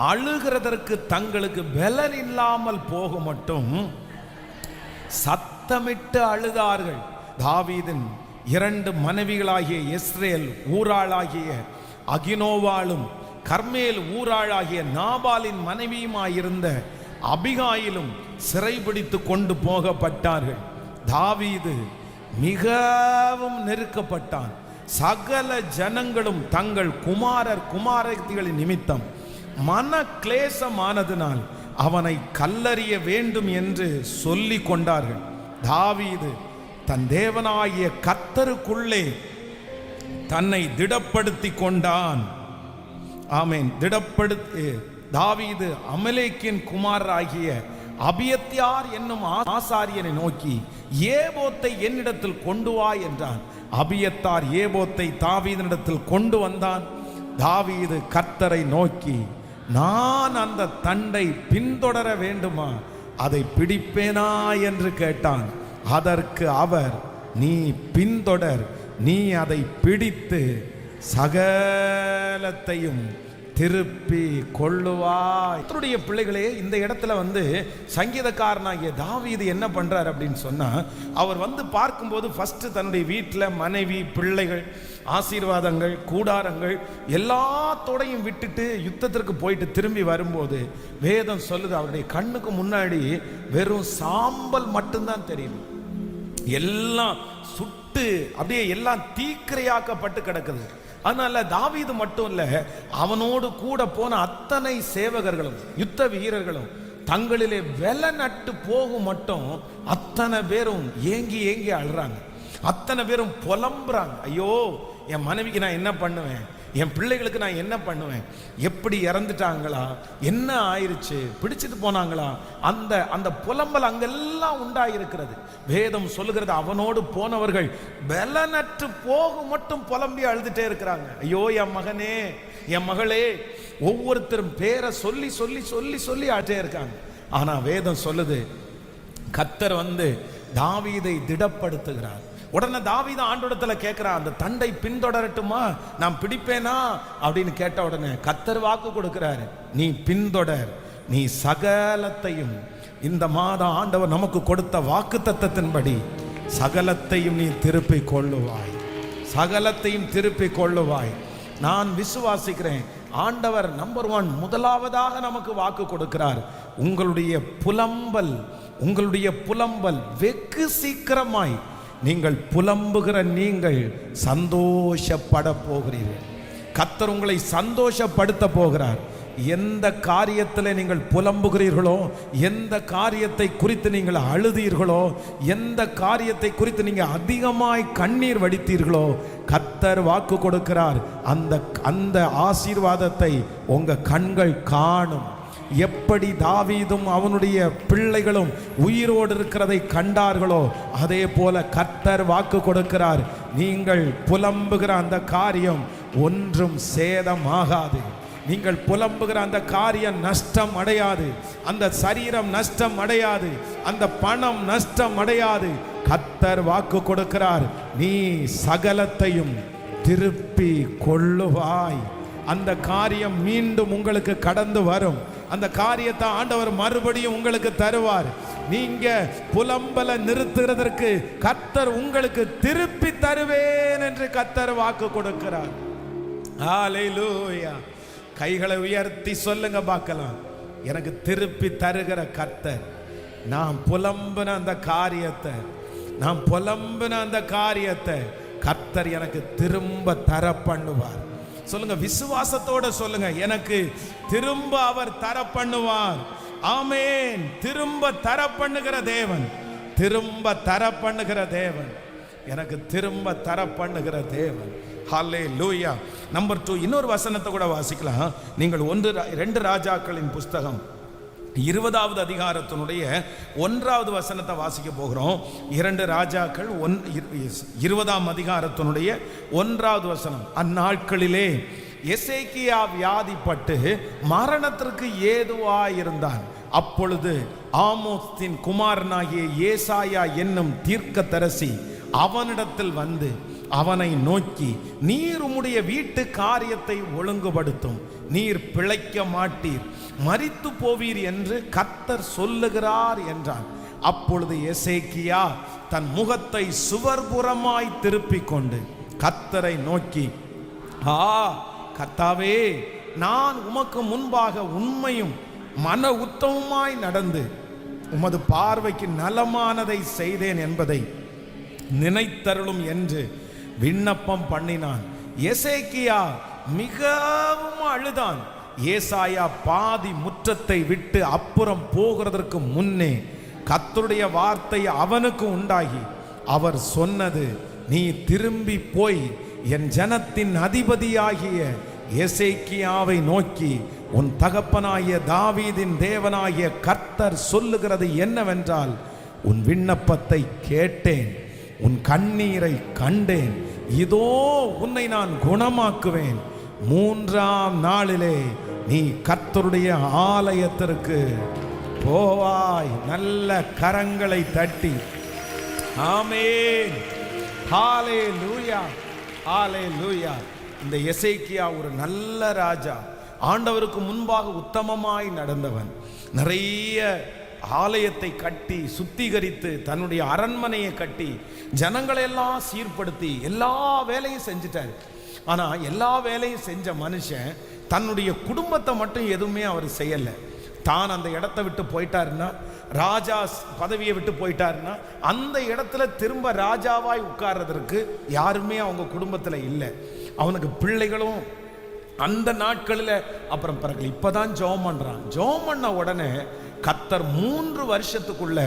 அழுகிறதற்கு தங்களுக்கு பலன் இல்லாமல் போக மட்டும் சத்தமிட்டு அழுதார்கள். தாவீதின் 2 மனைவிகளாகிய இஸ்ரேல் ஊராளாகிய அகினோவாலும் கர்மேல் ஊராளாகிய நாபாலின் மனைவியுமாயிருந்த அபிகாயிலும் சிறைபிடித்து கொண்டு போகப்பட்டார்கள். தாவீது மிகவும் நெருக்கப்பட்டான். சகல ஜனங்களும் தங்கள் குமாரத்திகளின் நிமித்தம் மன கிளேசமானதினால் அவனை கல்லறிய வேண்டும் என்று சொல்லி கொண்டார்கள். தாவீது தன் தேவனாகிய கர்த்தருக்குள்ளே தன்னை திடப்படுத்தி கொண்டான். ஆமென். தாவீது அமலேக்கின் குமாரராகிய அபியத்யார் என்னும் ஆசாரியனை நோக்கி ஏபோத்தை என்னிடத்தில் கொண்டு வா என்றான். அபியத்தார் ஏபோத்தை தாவீதினிடத்தில் கொண்டு வந்தான். தாவீது கர்த்தரை நோக்கி, நான் அந்த தண்டை பின்தொடர வேண்டுமா, அதை பிடிப்பேனா என்று கேட்டான். அதற்கு அவர், நீ பின்தொடர், நீ அதை பிடித்து சகலத்தையும் திருப்பி கொள்ளுவாய். கர்த்தருடைய பிள்ளைகளே, இந்த இடத்துல சங்கீதக்காரனாகிய தாவீது என்ன பண்றார் அப்படின்னு சொன்னா, அவர் பார்க்கும்போது ஃபர்ஸ்ட் தன்னுடைய வீட்டில் மனைவி, பிள்ளைகள், ஆசீர்வாதங்கள், கூடாரங்கள் எல்லாத்தோடையும் விட்டுட்டு யுத்தத்திற்கு போயிட்டு திரும்பி வரும்போது வேதம் சொல்லுது, அவருடைய கண்ணுக்கு முன்னாடி வெறும் சாம்பல் மட்டும்தான் தெரியுது. எல்லாம் சுட்டு அப்படியே எல்லாம் தீக்கிரையாக்கப்பட்டு கிடக்குது. அதனால தாவீது மட்டும் இல்ல, அவனோடு கூட போன அத்தனை சேவகர்களும் யுத்த வீரர்களும் தங்களிலே வெல நட்டு போகும் மட்டும் அத்தனை பேரும் ஏங்கி ஏங்கி அழுறாங்க. அத்தனை பேரும் புலம்புறாங்க. ஐயோ, என் மனைவிக்கு நான் என்ன பண்ணுவேன், என் பிள்ளைகளுக்கு நான் என்ன பண்ணுவேன், எப்படி இறந்துட்டாங்களா, என்ன ஆயிருச்சு, பிடிச்சிட்டு போனாங்களா, அந்த புலம்பல் அங்கெல்லாம் உண்டாயிருக்கிறது. வேதம் சொல்லுகிறது, அவனோடு போனவர்கள் பலனற்று போகும் மட்டும் புலம்பி அழுதுட்டே இருக்கிறாங்க. ஐயோ, என் மகனே, என் மகளே, ஒவ்வொருத்தரும் பேரை சொல்லி சொல்லி சொல்லி சொல்லி அழுதே இருக்காங்க. ஆனா வேதம் சொல்லுது, கர்த்தர் தாவீதை திடப்படுத்துகிறார். உடனே தாவீது ஆண்டவரிடத்துல கேட்கிறான், அந்த தண்டை பின்தொடரட்டுமா, நான் பிடிப்பேனா அப்படின்னு கேட்ட உடனே கர்த்தர் வாக்கு கொடுக்கிறாரு, நீ பின்தொடர், நீ சகலத்தையும், இந்த மாதம் ஆண்டவர் நமக்கு கொடுத்த வாக்கு தத்தத்தின்படி சகலத்தையும் நீ திருப்பி கொள்ளுவாய், சகலத்தையும் திருப்பி கொள்ளுவாய். நான் விசுவாசிக்கிறேன், ஆண்டவர் நம்பர் 1 முதலாவதாக நமக்கு வாக்கு கொடுக்கிறார். உங்களுடைய புலம்பல் வெகு சீக்கிரமாய் நீங்கள் புலம்புகிற நீங்கள் சந்தோஷப்பட போகிறீர்கள். கர்த்தர் உங்களை சந்தோஷப்படுத்த போகிறார். எந்த காரியத்தில் நீங்கள் புலம்புகிறீர்களோ, எந்த காரியத்தை குறித்து நீங்கள் அழுதீர்களோ, எந்த காரியத்தை குறித்து நீங்கள் அதிகமாய் கண்ணீர் வடித்தீர்களோ, கர்த்தர் வாக்கு கொடுக்கிறார், அந்த ஆசீர்வாதத்தை உங்க கண்கள் காணும். எப்படி தாவீதும் அவனுடைய பிள்ளைகளும் உயிரோடு இருக்கிறதை கண்டார்களோ, அதே போல கர்த்தர் வாக்கு கொடுக்கிறார், நீங்கள் புலம்புகிற அந்த காரியம் ஒன்றும் சேதமாகாது. நீங்கள் புலம்புகிற அந்த காரியம் நஷ்டம் அடையாது, அந்த சரீரம் நஷ்டம் அடையாது, அந்த பணம் நஷ்டம் அடையாது. கர்த்தர் வாக்கு கொடுக்கிறார், நீ சகலத்தையும் திருப்பி கொள்ளுவாய். அந்த காரியம் மீண்டும் உங்களுக்கு கடந்து வரும். அந்த காரியத்தை ஆண்டவர் மறுபடியும் உங்களுக்கு தருவார். நீங்க புலம்பல நிறுத்துறதற்கு கர்த்தர் உங்களுக்கு திருப்பி தருவேன் என்று கர்த்தர் வாக்கு கொடுக்கிறார். ஹல்லேலூயா. கைகளை உயர்த்தி சொல்லுங்க பார்க்கலாம், எனக்கு திருப்பி தருகிற கர்த்தர். நான் புலம்பின அந்த காரியத்தை கர்த்தர் எனக்கு திரும்ப தர பண்ணுவார். சொல்லுங்க, விசுவாசத்தோட சொல்லுங்க, எனக்கு திரும்ப அவர் தர பண்ணுவார். ஆமென். திரும்ப தர பண்ணுகிற தேவன், எனக்கு திரும்ப தர பண்ணுகிற தேவன். ஹல்லேலூயா. நம்பர் 2, இன்னொரு வசனத்தை கூட வாசிக்கலாம். நீங்கள் 2 ராஜாக்களின் புஸ்தகம் 20வது அதிகாரத்தினுடைய 1வது வசனத்தை வாசிக்க போகிறோம். 2 ராஜாக்கள் 20ஆம் அதிகாரத்தினுடைய 1வது வசனம். அந்நாட்களிலே எசேக்கியா வியாதிப்பட்டு மரணத்திற்கு ஏதுவாயிருந்தான். அப்பொழுது ஆமோஸின் குமாரனாகிய ஏசாயா என்னும் தீர்க்கதரிசி அவனிடத்தில் வந்து அவனை நோக்கி, நீர் உம்முடைய வீட்டு காரியத்தை ஒழுங்குபடுத்தும், நீர் பிழைக்க மாட்டீர், மரித்து போவீர் என்று கர்த்தர் சொல்லுகிறார் என்றான். அப்பொழுது எசேக்கியா தன் முகத்தை சுவர்புறமாய் திருப்பிக் கொண்டு கர்த்தரை நோக்கி, கர்த்தாவே, நான் உமக்கு முன்பாக உண்மையும் மன உத்தமமாய் நடந்து உமது பார்வைக்கு நலமானதை செய்தேன் என்பதை நினைத்தருளும் என்று விண்ணப்பம் பண்ணினான். எசேக்கியா மிகவும் அழுதான். ஏசாயா பாதி முற்றத்தை விட்டு அப்புறம் போகிறதற்கு முன்னே கர்த்தருடைய வார்த்தை அவனுக்கு உண்டாகி அவர் சொன்னது, நீ திரும்பி போய் என் ஜனத்தின் அதிபதியாகிய எசேக்கியாவை நோக்கி, உன் தகப்பனாகிய தாவீதின் தேவனாகிய கர்த்தர் சொல்லுகிறது என்னவென்றால், உன் விண்ணப்பத்தை கேட்டேன், உன் கண்ணீரை கண்டேன், இதோ உன்னை நான் குணமாக்குவேன், 3ஆம் நாளிலே நீ கர்த்தருடைய ஆலயத்திற்கு போவாய். நல்ல கரங்களை தட்டி ஆமென், ஹல்லேலூயா, ஹல்லேலூயா. இந்த எசேக்கியா ஒரு நல்ல ராஜா, ஆண்டவருக்கு முன்பாக உத்தமமாய் நடந்தவன். நிறைய ஆலயத்தை கட்டி சுத்திகரித்து தன்னுடைய அரண்மனையை கட்டி ஜனங்களை எல்லாம் சீர்படுத்தி எல்லா வேலையும் செஞ்சிட்டாரு. ஆனா எல்லா வேலையும் செஞ்ச மனுஷன் தன்னுடைய குடும்பத்தை மட்டும் எதுவுமே அவர் செய்யலை. தான் அந்த இடத்தை விட்டு போயிட்டாருன்னா, ராஜா பதவியை விட்டு போயிட்டாருன்னா, அந்த இடத்துல திரும்ப ராஜாவாய் உட்கார்றதற்கு யாருமே அவங்க குடும்பத்தில் இல்லை. அவனுக்கு பிள்ளைகளும் அந்த நாட்களில் அப்புறம் பிறகு இப்பதான் ஜெபம் பண்றான். ஜெபம் பண்ண உடனே கர்த்தர் 3 வருஷத்துக்குள்ள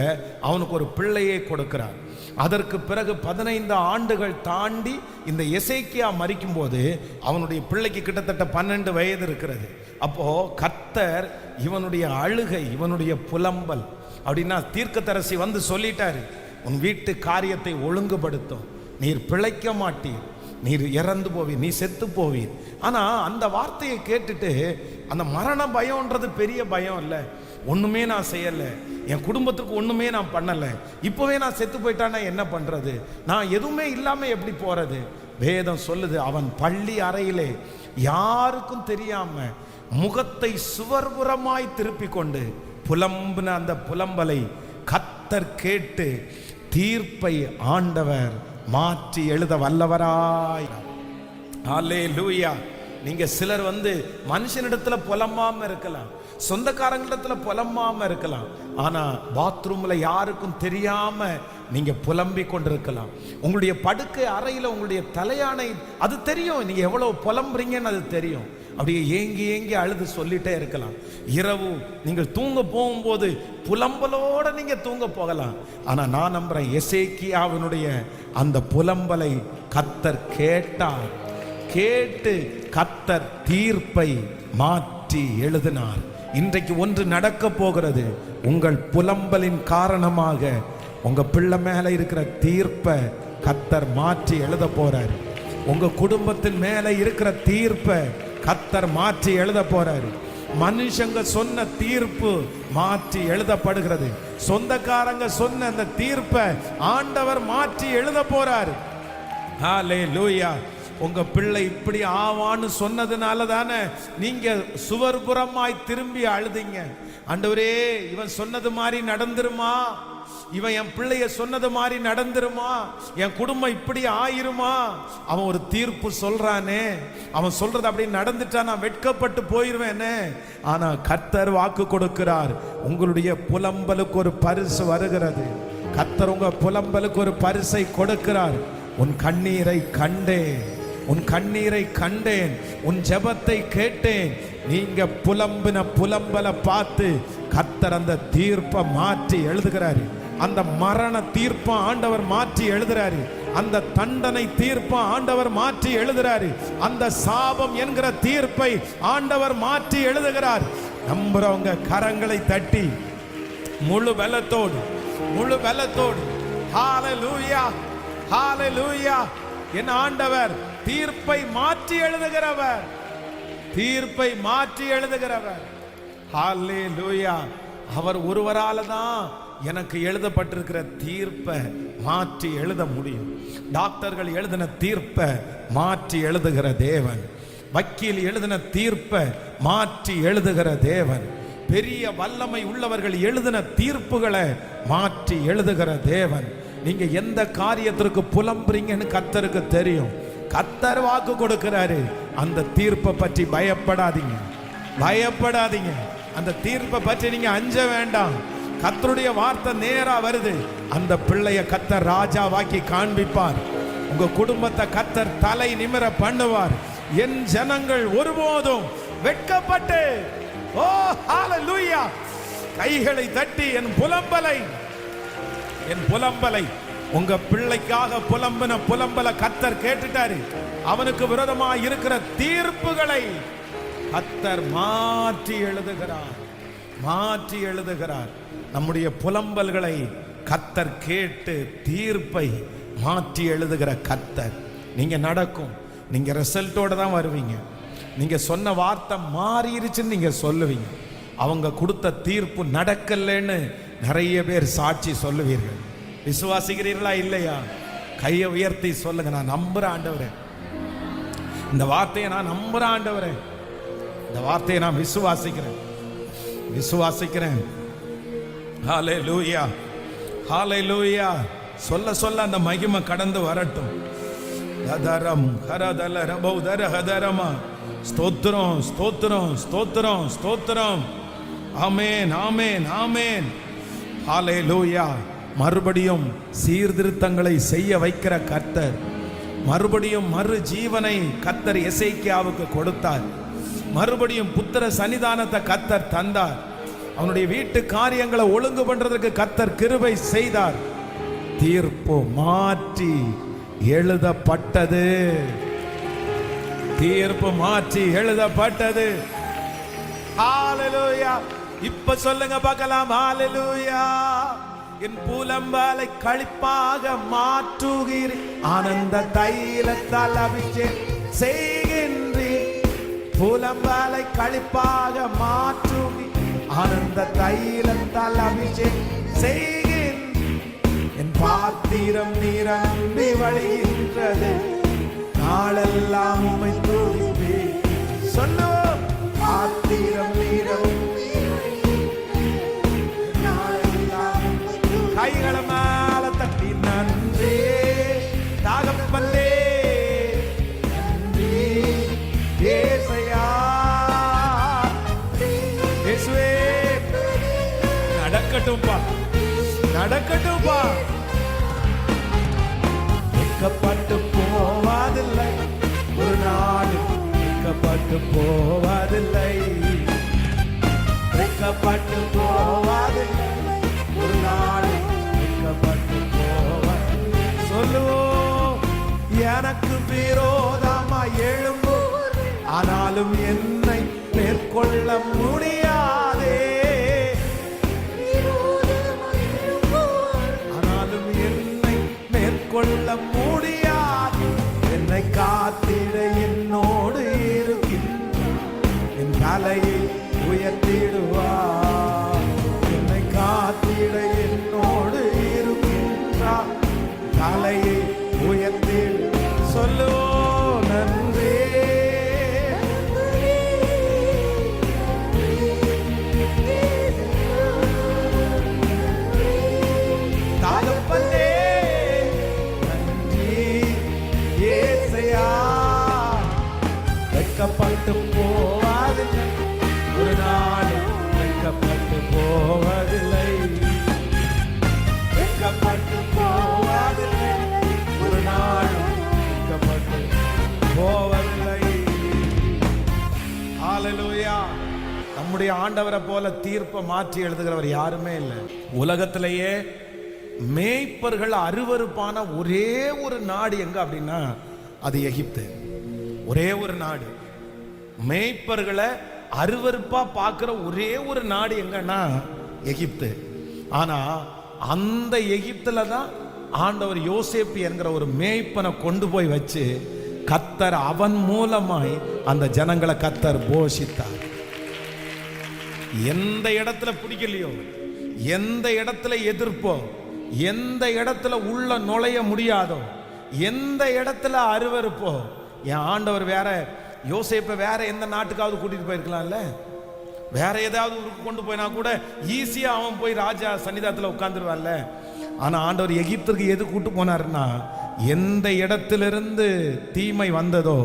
அவனுக்கு ஒரு பிள்ளையை கொடுக்கிறார். அதற்கு பிறகு 15 ஆண்டுகள் தாண்டி இந்த எசேக்கியா மரிக்கும் போது அவனுடைய பிள்ளைக்கு கிட்டத்தட்ட 12 வயது இருக்கிறது. அப்போ கர்த்தர் இவனுடைய அழுகை, இவனுடைய புலம்பல் அப்படின்னா தீர்க்கதரிசி வந்து சொல்லிட்டாரு, உன் வீட்டு காரியத்தை ஒழுங்குபடுத்தும், நீர் பிழைக்க மாட்டீர், நீர் இறந்து போவீர், நீ செத்து போவீர். ஆனா அந்த வார்த்தையை கேட்டுட்டு அந்த மரண பயம்ன்றது பெரிய பயம் இல்லை. ஒண்ணுமே நான் செய்யலை, என் குடும்பத்துக்கு ஒண்ணுமே நான் பண்ணலை, இப்பவே நான் செத்து போயிட்டானா என்ன பண்றது, நான் எதுவுமே இல்லாம எப்படி போறது? வேதம் சொல்லுது, அவன் பள்ளி அறையிலே யாருக்கும் தெரியாம முகத்தை சுவர்புறமாய் திருப்பி கொண்டு புலம்பின அந்த புலம்பலை கர்த்தர் கேட்டு தீர்ப்பை ஆண்டவர் மாற்றி எழுத வல்லவராய். ஹல்லேலூயா. நீங்க சிலர் வந்து மனுஷனிடத்துல புலம்பாம இருக்கலாம், சொந்தக்காரங்களிடத்துல புலம்பாம இருக்கலாம், ஆனா பாத்ரூம்ல யாருக்கும் தெரியாம நீங்க புலம்பி கொண்டிருக்கலாம். உங்களுடைய படுக்கை அறையில உங்களுடைய தலையாணை அது தெரியும், நீங்க எவ்வளவு புலம்புறீங்கன்னு அது தெரியும். அப்படியே ஏங்கி ஏங்கி அழுது சொல்லிட்டே இருக்கலாம். இரவு நீங்கள் தூங்க போகும்போது புலம்பலோட நீங்க தூங்க போகலாம். ஆனா நான் நம்புறேன், எசேக்கியாவினுடைய அந்த புலம்பலை கர்த்தர் கேட்டார். கேட்டு கர்த்தர் தீர்ப்பை மாற்றி எழுதினார். இன்றைக்கு ஒன்று நடக்க போகிறது. உங்கள் புலம்பலின் காரணமாக உங்க பிள்ளை மேல இருக்கிற தீர்ப்பை கர்த்தர் மாற்றி எழுத போறாரு. உங்க குடும்பத்தின் மேல இருக்கிற தீர்ப்பை கர்த்தர் மாற்றி எழுத போறாரு. மனுஷங்க சொன்ன தீர்ப்பு மாற்றி எழுதப்படுகிறது. சொந்தக்காரங்க சொன்ன அந்த தீர்ப்பை ஆண்டவர் மாற்றி எழுத போறாரு. ஹல்லேலூயா. உங்க பிள்ளை இப்படி ஆவான்னு சொன்னதுனால தானே நீங்க சுவர்புறமாய் திரும்பி அழுதிங்க. ஆண்டவரே, இவன் சொன்னது மாதிரி நடந்துருமா, இவன் என் பிள்ளைய சொன்னது மாதிரி நடந்துருமா, என் குடும்பம் இப்படி ஆயிருமா? அவன் ஒரு தீர்ப்பு சொல்றானே, அவன் சொல்றது அப்படி நடந்துட்டா நான் வெட்கப்பட்டு போயிருவேனே. ஆனா கர்த்தர் வாக்கு கொடுக்கிறார், உங்களுடைய புலம்பலுக்கு ஒரு பரிசு வருகிறது. கர்த்தர் உங்க புலம்பலுக்கு ஒரு பரிசை கொடுக்கிறார். உன் கண்ணீரை கண்டேன், உன் கண்ணீரை கண்டேன், உன் ஜெபத்தை கேட்டேன். நீங்க புலம்பின புலம்பலை பார்த்து கர்த்தர் அந்த தீர்ப்பை மாற்றி எழுதுகிறாரு. அந்த மரண தீர்ப்பை ஆண்டவர் மாற்றி எழுதுறாரு. அந்த தண்டனை தீர்ப்பை ஆண்டவர் மாற்றி எழுதுறாரு. அந்த சாபம் என்கிற தீர்ப்பை ஆண்டவர் மாற்றி எழுதுகிறார். நம்புறவங்க கரங்களை தட்டி முழு பலத்தோடு, முழு பலத்தோடு ஹல்லேலூயா, ஹல்லேலூயா. என் ஆண்டவர் தீர்ப்பை மாற்றி எழுதுகிறவர். தீர்ப்பை மாற்றி எழுதுகிறவர். ஹல்லேலூயா. அவர் ஒருவரால தான் எனக்கு எழுதப்பட்டிருக்கிற தீர்ப்பை மாற்றி எழுத முடியும். டாக்டர்கள் எழுதின தீர்ப்பை மாற்றி எழுதுகிற தேவன், வக்கீல் எழுதின தீர்ப்பை மாற்றி எழுதுகிற தேவன், பெரிய வல்லமை உள்ளவர்கள் எழுதின தீர்ப்புகளை மாற்றி எழுதுகிற தேவன். நீங்க எந்த காரியத்திற்கு புலம்புறீங்கன்னு கர்த்தருக்கு தெரியும். கர்த்தர் வாக்கு கொடுக்கிறாரு. அந்த தீர்ப்பை பற்றி பயப்படாதீங்க, பயப்படாதீங்க. அந்த தீர்ப்பை பற்றி நீங்க அஞ்ச வேண்டாம். கர்த்தருடைய வார்த்தை நேரா வருது. அந்த பிள்ளைய கர்த்தர் ராஜாவாக்கி காண்பிப்பார். உங்க குடும்பத்தை கர்த்தர் தலை நிமிர பண்ணுவார். என் ஜனங்கள் ஒருபோதும் வெட்கப்பட்டு, ஓ ஹல்லேலூயா, கைகளை தட்டி என் புலம்பலை உங்க பிள்ளைக்காக புலம்பல கர்த்தர் கேட்டுட்டாரு. அவனுக்கு விரோதமாக இருக்கிற தீர்ப்புகளை கர்த்தர் மாற்றி எழுதுகிறார். நம்முடைய புலம்பல்களை கர்த்தர் கேட்டு தீர்ப்பை மாற்றி எழுதுகிற கர்த்தர். நீங்க நடக்கும், நீங்க ரிசல்ட்டோட தான் வருவீங்க. நீங்க சொன்ன வார்த்தை மாறிடுச்சுன்னு நீங்க சொல்லுவீங்க. அவங்க கொடுத்த தீர்ப்பு நடக்கலன்னு நிறைய பேர் சாட்சி சொல்லுவீர்கள். விசுவாசிக்கிறீர்களா இல்லையா? கையை உயர்த்தி சொல்லுங்க. நான் நம்புறேன் ஆண்டவரே, இந்த வார்த்தையை நான் நம்புறேன் ஆண்டவரே, இந்த வார்த்தையை நான் விசுவாசிக்கிறேன். ஹல்லேலூயா, ஹல்லேலூயா. சொல்ல அந்த மகிமை கடந்து வரட்டும். ததரம் ஹரதல ரபௌதர ஹதரமா. ஸ்தோத்திரம், ஸ்தோத்திரம், ஸ்தோத்திரம், ஸ்தோத்திரம். ஆமென், ஆமென், ஆமென். ஹல்லேலூயா. மறுபடியும் சீர்திருத்தங்களை செய்ய வைக்கிற கர்த்தர், மறுபடியும் மறு ஜீவனை கர்த்தர் எசேக்கியாவுக்கு கொடுத்தார். மறுபடியும் புத்திர சன்னிதானத்தை கர்த்தர் தந்தார். அவனுடைய வீட்டு காரியங்களை ஒழுங்கு பண்றதுக்கு கர்த்தர் கிருபை செய்தார். தீர்ப்பு மாற்றி எழுதப்பட்டது. தீர்ப்பு மாற்றி எழுதப்பட்டது. ஹல்லேலூயா. இப்ப சொல்லுங்க பார்க்கலாம். ஹல்லேலூயா. என் புலம்பலை களிப்பாக மாற்றுகிறீர், ஆனந்த தைலத்தால் அபிஷேகம் செய்கின்றீர். புலம்பலை களிப்பாக மாற்றுகிறீர், ஆனந்த தைலத்தால் அபிஷேகம் செய்கின்றீர். என் பாத்திரம் நிரம்பி வழிகின்றது, நாளெல்லாம் உம்மை துதிப்பேன். சொல்லுவோம். பாத்திரம் நிரம்பி, கைகளை மேல தட்டி நன்றி தாகப்பல்லே, நன்றி ஏசையா. இயேசுவே நடக்கட்டும்பா, நடக்கட்டும்பா. வெட்கப்பட்டு போவதில்லை ஒரு நாள், வெட்கப்பட்டு போவதில்லை, வெட்கப்பட்டு போவதில்லை ஒரு நாள், வெட்கப்பட்டு போவதில்லை. சொல்லுவோம். எனக்கு விரோதமா எழும்பும், ஆனாலும் என்னை மேற்கொள்ள முடியாதே. ஆனாலும் என்னை மேற்கொள்ள முடியாது. என்னை காத்திட என்னோடு இருக்கின்றார், என் தலையை உயர்த்திடுவார். என்னை காத்திட என்னோடு இருக்கின்றார், தலையை உயர்த்திடு. சொல்லுவோம். நன்றி. தாகப்பல்லே நன்றி ஏசையா. வெட்கப்பட்டு போவதில்லை ஒரு நாள், வெட்கப்பட்டு போவதில்லை, வெட்கப்பட்டு போவதில்லை ஒரு நாள், வெட்கப்பட்டு போவதில்லை. ஹல்லேலூயா. நம்முடைய ஆண்டவரை போல தீர்ப்பை மாற்றி எழுதுகிறவர் யாருமே இல்லை. உலகத்திலேயே மேய்ப்பர்கள் அருவருப்பான ஒரே ஒரு நாடு எங்க அப்படின்னா அது எகிப்து. ஒரே ஒரு நாடு. மேய்ப்பர்களை அருவருப்பா பார்க்கிற ஒரே ஒரு நாடு எங்கன்னா எகிப்து. ஆனா அந்த எகிப்துல தான் ஆண்டவர் யோசேப்பு என்கிற ஒரு மேய்ப்பனை கொண்டு போய் வச்சு கத்தர் அவன் மூலமாய் அந்த ஜனங்களை கத்தர் போஷித்தார். எந்த இடத்துல பிடிக்கலையோ, எந்த இடத்துல எதிர்ப்போ, எந்த இடத்துல உள்ள நுழைய முடியாதோ, எந்த இடத்துல அருவருப்போ, என் ஆண்டவர் வேற யோசேப்பை வேற எந்த நாட்டுக்காவது கூட்டிட்டு போயிருக்கலாம்ல, வேற ஏதாவது ஊருக்கு கொண்டு போயினா கூட ஈஸியா அவன் போய் ராஜா சன்னிதானத்தில் உட்கார்ந்துருவான்ல. ஆனா ஆண்டவர் எகிப்துக்கு எது கூட்டு போனாருன்னா, எந்த இடத்திலிருந்து தீமை வந்ததோ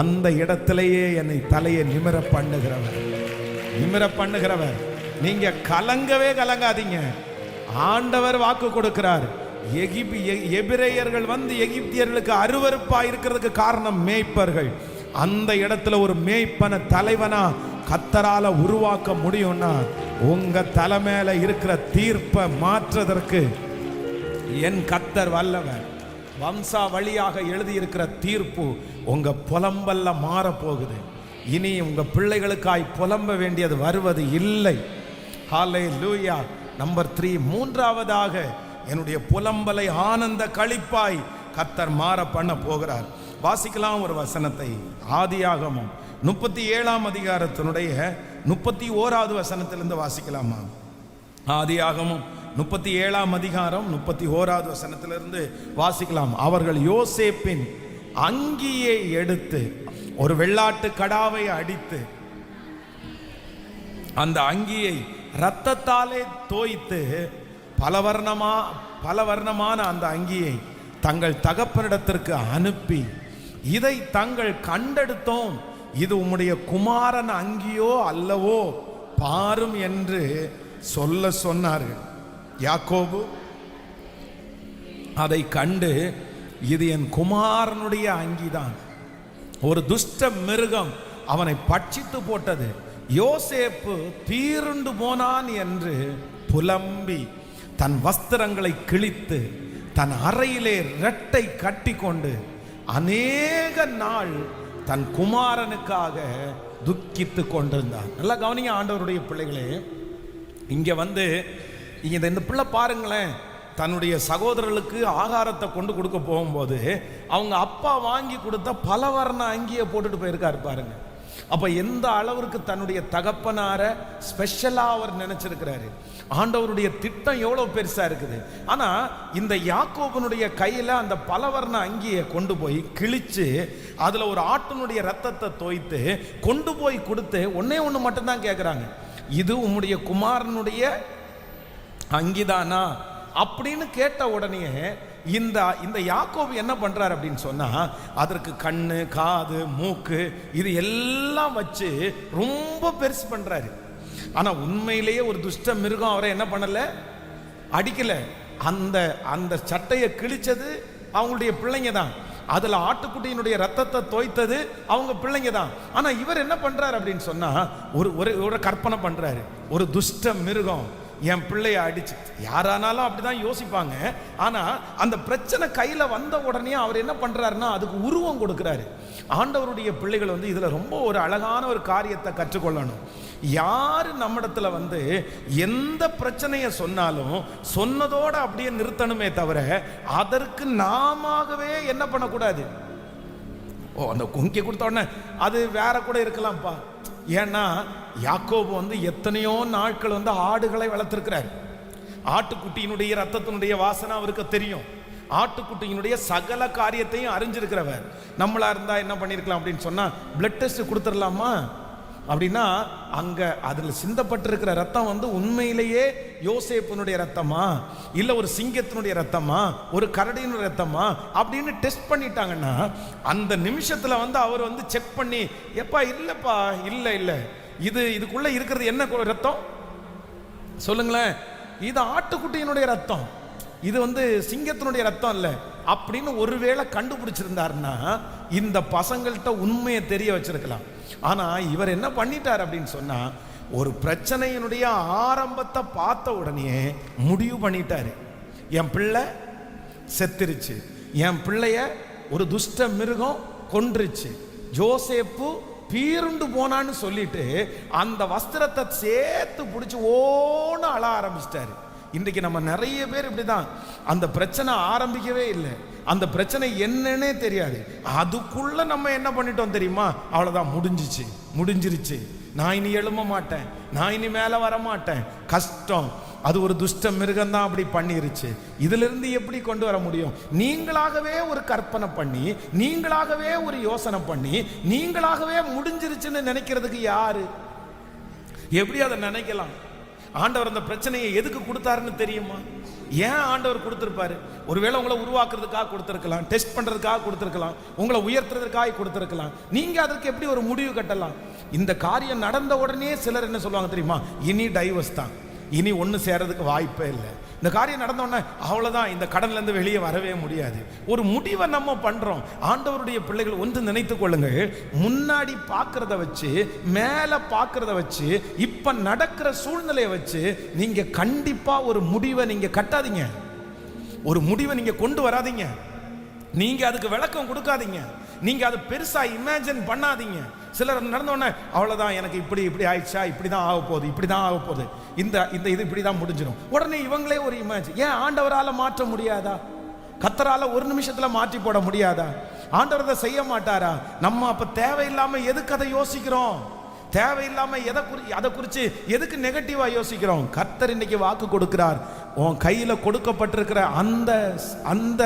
அந்த இடத்திலேயே என்னை தலையை நிமிர பண்ணுகிறவர். நீங்க கலங்கவே கலங்காதீங்க. ஆண்டவர் வாக்கு கொடுக்கிறார். எபிரேயர்கள் வந்து எகிப்தியர்களுக்கு அருவருப்பா இருக்கிறதுக்கு காரணம் மேய்ப்பர்கள். அந்த இடத்துல ஒரு மேய்ப்பன தலைவனா கத்தரால உருவாக்க முடியும்னா, உங்க தலைமையில இருக்கிற தீர்ப்பை மாற்றுவதற்கு என் கத்தர் வல்லவர். வம்சா வழியாக எழுதியிருக்கிற தீர்ப்பு உங்க புலம்பல்ல மாற போகுது. இனி உங்க பிள்ளைகளுக்காய் புலம்ப வேண்டியது வருவது இல்லை. ஹல்லேலூயா. நம்பர் 3, மூன்றாவதாக என்னுடைய புலம்பலை ஆனந்த களிப்பாய் கத்தர் மாற பண்ண போகிறார். வாசிக்கலாம் ஒரு வசனத்தை. ஆதியாகமம் 37ஆம் அதிகாரத்தினுடைய 31வது வசனத்திலிருந்து வாசிக்கலாமா? ஆதியாகமம் 37ஆம் அதிகாரம் 31வது வசனத்திலிருந்து வாசிக்கலாம். அவர்கள் யோசேப்பின் அங்கியை எடுத்து ஒரு வெள்ளாட்டு கடாவை அடித்து அந்த அங்கியை இரத்தத்தாலே தோய்த்து பலவர்ணமான அந்த அங்கியை தங்கள் தகப்பனிடத்திற்கு அனுப்பி, இதை தங்கள் கண்டெடுத்தோம், இது உம்முடைய குமாரன் அங்கியோ அல்லவோ பாரும் என்று சொன்னார்கள். யாக்கோபு அதை கண்டு, இது என் குமாரனுடைய அங்கிதான், ஒரு துஷ்ட மிருகம் அவனை பட்சித்து போட்டது, யோசேப்பு தீருண்டு போனான் என்று புலம்பி தன் வஸ்திரங்களை கிழித்து தன் அறையிலே இரட்டை கட்டி கொண்டு அநேக நாள் தன் குமாரனுக்காக துக்கித்து கொண்டிருந்தார். நல்லா கவனிங்க ஆண்டவருடைய பிள்ளைகளே. இங்க வந்து இந்த பிள்ளை பாருங்களேன், தன்னுடைய சகோதரர்களுக்கு ஆகாரத்தை கொண்டு கொடுக்க போகும்போது அவங்க அப்பா வாங்கி கொடுத்த பலவர்ண அங்கியை போட்டுட்டு போயிருக்காரு பாருங்க. அப்ப எந்த அளவிற்கு தன்னுடைய தகப்பனார ஸ்பெஷலா அவர் நினைச்சிருக்கிறாரு. ஆண்டவருடைய திட்டம் எவ்வளவு பெருசா இருக்குது. ஆனா இந்த யாக்கோபனுடைய கையில அந்த பலவர்ண அங்கியை கொண்டு போய் கிழிச்சு அதுல ஒரு ஆட்டினுடைய ரத்தத்தை தோய்த்து கொண்டு போய் கொடுத்து ஒன்னே ஒண்ணு மட்டும்தான் கேட்கிறாங்க, இது உம்முடைய குமாரனுடைய அங்கிதானா அப்படின்னு கேட்ட உடனே இந்த யாக்கோபு என்ன பண்றாரு அப்படின்னு சொன்னா, அதற்கு கண்ணு, காது, மூக்கு இது எல்லாம் வச்சு ரொம்ப பெருசு பண்றாரு. ஆனா உண்மையிலேயே ஒரு துஷ்ட மிருகம் அவரை என்ன பண்ணல, அடிக்கல. அந்த சட்டையை கிழிச்சது அவங்களுடைய பிள்ளைங்க தான், அதுல ஆட்டுக்குட்டியினுடைய ரத்தத்தை தோய்த்தது அவங்க பிள்ளைங்க தான். ஆனா இவர் என்ன பண்றாரு அப்படின்னு சொன்னா, ஒரு கற்பனை பண்றாரு, ஒரு துஷ்ட மிருகம் என் பிள்ளைய அடிச்சு. யாரானாலும் அப்படிதான் யோசிப்பாங்க. ஆனா அந்த பிரச்சனை கையில வந்த உடனே அவர் என்ன பண்றாருன்னா அதுக்கு உருவம் கொடுக்கிறாரு. ஆண்டவருடைய பிள்ளைகள் வந்து இதுல ரொம்ப ஒரு அழகான ஒரு காரியத்தை கற்றுக்கொள்ளணும். யாரு நம்மிடத்துல வந்து எந்த பிரச்சனையை சொன்னாலும் சொன்னதோட அப்படியே நிறுத்தணுமே தவிர அதற்கு நாமவே என்ன பண்ணக்கூடாது. அந்த குங்கி கொடுத்த உடனே அது வேற கூட இருக்கலாம்ப்பா. ஏன்னா யாக்கோபு வந்து எத்தனையோ நாட்கள் வந்து ஆடுகளை வளர்த்திருக்கிறார். ஆட்டுக்குட்டியினுடைய ரத்தத்தினுடைய வாசனை அவருக்கு தெரியும். ஆட்டுக்குட்டியினுடைய சகல காரியத்தையும் அறிஞ்சிருக்கிறவர். நம்மளா இருந்தா என்ன பண்ணிருக்கலாம் அப்படின்னு சொன்னா, பிளட் டெஸ்ட் கொடுத்துடலாமா அப்படின்னா அங்க அதுல சிந்தப்பட்டிருக்கிற ரத்தம் வந்து உண்மையிலேயே யோசேப்பினுடைய ரத்தமா இல்ல ஒரு சிங்கத்தினுடைய ரத்தமா ஒரு கரடியினுடைய ரத்தமா அப்படின்னு டெஸ்ட் பண்ணிட்டாங்கன்னா அந்த நிமிஷத்துல வந்து அவர் வந்து செக் பண்ணி, எப்பா இல்லப்பா இல்ல இதுக்குள்ள இருக்கிறது என்ன ரத்தம் சொல்லுங்களேன், இது ஆட்டுக்குட்டியினுடைய ரத்தம், இது வந்து சிங்கத்தினுடைய ரத்தம் இல்ல அப்படின்னு ஒருவேளை கண்டுபிடிச்சிருந்தாருன்னா இந்த பசங்கள்கிட்ட உண்மையை தெரிய வச்சிருக்கலாம். ஆனா இவர் என்ன பண்ணிட்டார் அப்படின்னு சொன்னா, ஒரு பிரச்சனையினுடைய ஆரம்பத்தை பார்த்த உடனே முடிவு பண்ணிட்டாரு, என் பிள்ளை செத்துருச்சு, என் பிள்ளைய ஒரு துஷ்ட மிருகம் கொன்றுச்சு, ஜோசேப்பு பீருண்டு போனான்னு சொல்லிட்டு அந்த வஸ்திரத்தை சேர்த்து பிடிச்சி ஓன்னு அழ ஆரம்பிச்சிட்டாரு. இன்றைக்கு நம்ம நிறைய பேர் இப்படிதான். அந்த பிரச்சனை ஆரம்பிக்கவே இல்லை, அந்த பிரச்சனை என்னன்னே தெரியாது. அதுக்குள்ள நம்ம என்ன பண்ணிட்டோம் தெரியுமா? அவ்வளவுதான், முடிஞ்சிருச்சு, நான் இனி எழும்ப மாட்டேன், நான் இனி மேல வர மாட்டேன், கஷ்டம். அது ஒரு துஷ்ட மிருகம் தான் அப்படி பண்ணிருச்சு. இதுல இருந்து எப்படி கொண்டு வர முடியும்? நீங்களாகவே ஒரு கற்பனை பண்ணி, நீங்களாகவே ஒரு யோசனை பண்ணி, நீங்களாகவே முடிஞ்சிருச்சுன்னு நினைக்கிறதுக்கு யாரு? எப்படி அதை நினைக்கலாம்? ஆண்டவர் அந்த பிரச்சனையை எதுக்கு கொடுத்தாருன்னு தெரியுமா? ஏன் ஆண்டவர் கொடுத்திருப்பாரு? ஒருவேளை உங்களை உருவாக்குறதுக்காக கொடுத்திருக்கலாம், டெஸ்ட் பண்றதுக்காக கொடுத்திருக்கலாம், உங்களை உயர்த்துறதுக்காக கொடுத்திருக்கலாம். நீங்க அதற்கு எப்படி ஒரு முடிவு கட்டலாம்? இந்த காரியம் நடந்த உடனே சிலர் என்ன சொல்லுவாங்க தெரியுமா? இனி டைவர்ஸ் தான், இனி ஒன்று சேரதுக்கு வாய்ப்பே இல்லை. இந்த காரியம் நடந்த உடனே அவ்வளோதான், இந்த கடன்ல இருந்து வெளியே வரவே முடியாது. ஒரு முடிவை நம்ம பண்றோம். ஆண்டவருடைய பிள்ளைகள் ஒன்று நினைத்து கொள்ளுங்கள், முன்னாடி பார்க்கறத வச்சு, மேலே பார்க்கறத வச்சு, இப்ப நடக்கிற சூழ்நிலையை வச்சு நீங்க கண்டிப்பா ஒரு முடிவை நீங்க கட்டாதீங்க, ஒரு முடிவை நீங்க கொண்டு வராதீங்க, நீங்க அதுக்கு விளக்கம் கொடுக்காதீங்க, நீங்க அதை பெருசா இமேஜின் பண்ணாதீங்க. சிலர் நடந்தோடனே அவ்வளவுதான், எனக்கு இப்படி ஆயிடுச்சா, இப்படிதான் ஆக போகுது, இப்படிதான் ஆக போகுது, இந்த இது இப்படிதான் முடிஞ்சிடும். உடனே இவங்களே ஒரு இமேஜின். ஏன் ஆண்டவரால மாற்ற முடியாதா? கர்த்தரால ஒரு நிமிஷத்துல மாற்றி போட முடியாதா? ஆண்டவர் அதை செய்ய மாட்டாரா? நம்ம அப்ப தேவையில்லாம எதுக்கு அதை யோசிக்கிறோம்? தேவையில்லாம அதை குறித்து எதுக்கு நெகட்டிவா யோசிக்கிறோம்? கர்த்தர் இன்னைக்கு வாக்கு கொடுக்கிறார், உன் கையில கொடுக்கப்பட்டிருக்கிற அந்த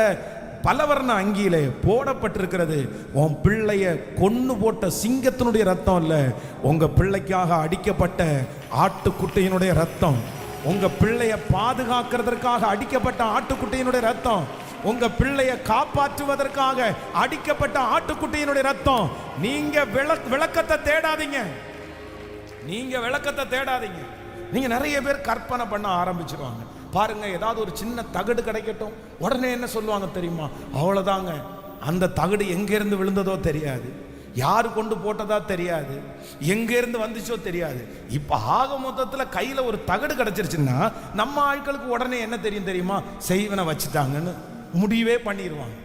பலவர்ண அங்கியிலே போடப்பட்டிருக்கிறது உன் பிள்ளைய கொன்னு போட்ட சிங்கத்தினுடைய ரத்தம் இல்ல, உங்க பிள்ளைக்காக அடிக்கப்பட்ட ஆட்டுக்குட்டியினுடைய ரத்தம், உங்க பிள்ளைய பாதுகாக்கிறதற்காக அடிக்கப்பட்ட ஆட்டுக்குட்டியினுடைய ரத்தம், உங்க பிள்ளைய காப்பாற்றுவதற்காக அடிக்கப்பட்ட ஆட்டுக்குட்டியினுடைய ரத்தம். நீங்க விளக்கத்தை தேடாதீங்க, நீங்க விளக்கத்தை தேடாதீங்க. நீங்க நிறைய பேர் கற்பனை பண்ண ஆரம்பிச்சிருவாங்க பாருங்க. ஏதாவது ஒரு சின்ன தகடு கிடைக்கட்டும், உடனே என்ன சொல்லுவாங்க தெரியுமா? அவ்வளவுதாங்க, அந்த தகடு எங்க இருந்து விழுந்ததோ தெரியாது, யாரு கொண்டு போட்டதா தெரியாது, எங்க இருந்து வந்துச்சோ தெரியாது. இப்ப ஆக மொத்தத்துல கையில ஒரு தகடு கிடைச்சிருச்சுன்னா நம்ம ஆட்களுக்கு உடனே என்ன தெரியும் தெரியுமா? செய்வனை வச்சுட்டாங்கன்னு முடிவே பண்ணிடுவாங்க.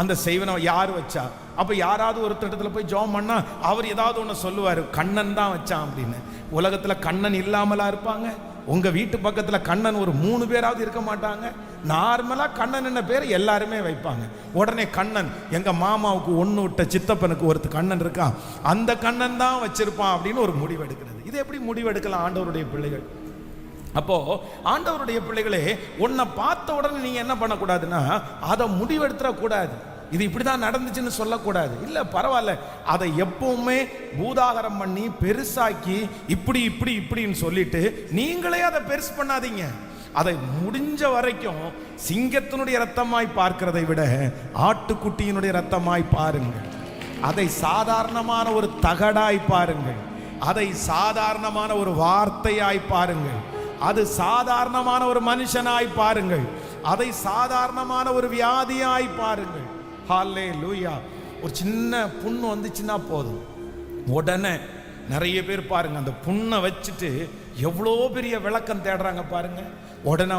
அந்த செய்வனை யார் வச்சா? அப்ப யாராவது ஒரு திட்டத்தில் போய் ஜெபம் பண்ணா அவர் ஏதாவது ஒன்று சொல்லுவார், கண்ணன் தான் வச்சான் அப்படின்னு. உலகத்துல கண்ணன் இல்லாமலா இருப்பாங்க? உங்க வீட்டு பக்கத்துல கண்ணன் ஒரு 3 பேராவது இருக்க மாட்டாங்க? நார்மலா கண்ணன் என்ன பேர் எல்லாருமே வைப்பாங்க. உடனே கண்ணன் எங்க மாமாவுக்கு ஒன்று விட்ட சித்தப்பனுக்கு ஒருத்தர் கண்ணன் இருக்கான், அந்த கண்ணன் தான் வச்சிருப்பான் அப்படின்னு ஒரு முடிவு எடுக்கிறது. இது எப்படி முடிவு எடுக்கலாம் ஆண்டவருடைய பிள்ளைகள்? அப்போ ஆண்டவருடைய பிள்ளைகளே, உன்னை பார்த்த உடனே நீங்க என்ன பண்ணக்கூடாதுன்னா அதை முடிவெடுத்துடக்கூடாது, இது இப்படிதான் நடந்துச்சுன்னு சொல்லக்கூடாது. இல்ல பரவாயில்ல, அதை எப்பவுமே பூதாகரம் பண்ணி பெருசாக்கி இப்படி இப்படி இப்படின்னு சொல்லிட்டு நீங்களே அதை பெருசு பண்ணாதீங்க. அதை முடிஞ்ச வரைக்கும் சிங்கத்தினுடைய ரத்தமாய் பார்க்கிறதை விட ஆட்டுக்குட்டியினுடைய ரத்தமாய் பாருங்கள். அதை சாதாரணமான ஒரு தகடாய் பாருங்கள், அதை சாதாரணமான ஒரு வார்த்தையாய் பாருங்கள், அது சாதாரணமான ஒரு மனுஷனாய் பாருங்கள், அதை சாதாரணமான ஒரு வியாதியாய் பாருங்கள். ஹல்லேலூயா. ஒரு சின்ன புண்ணு வந்துச்சுன்னா போதும், உடனே நிறைய பேர் பாருங்க அந்த புண்ணை வச்சுட்டு எவ்வளோ பெரிய விளக்கம் தேடுறாங்க பாருங்க. உடனே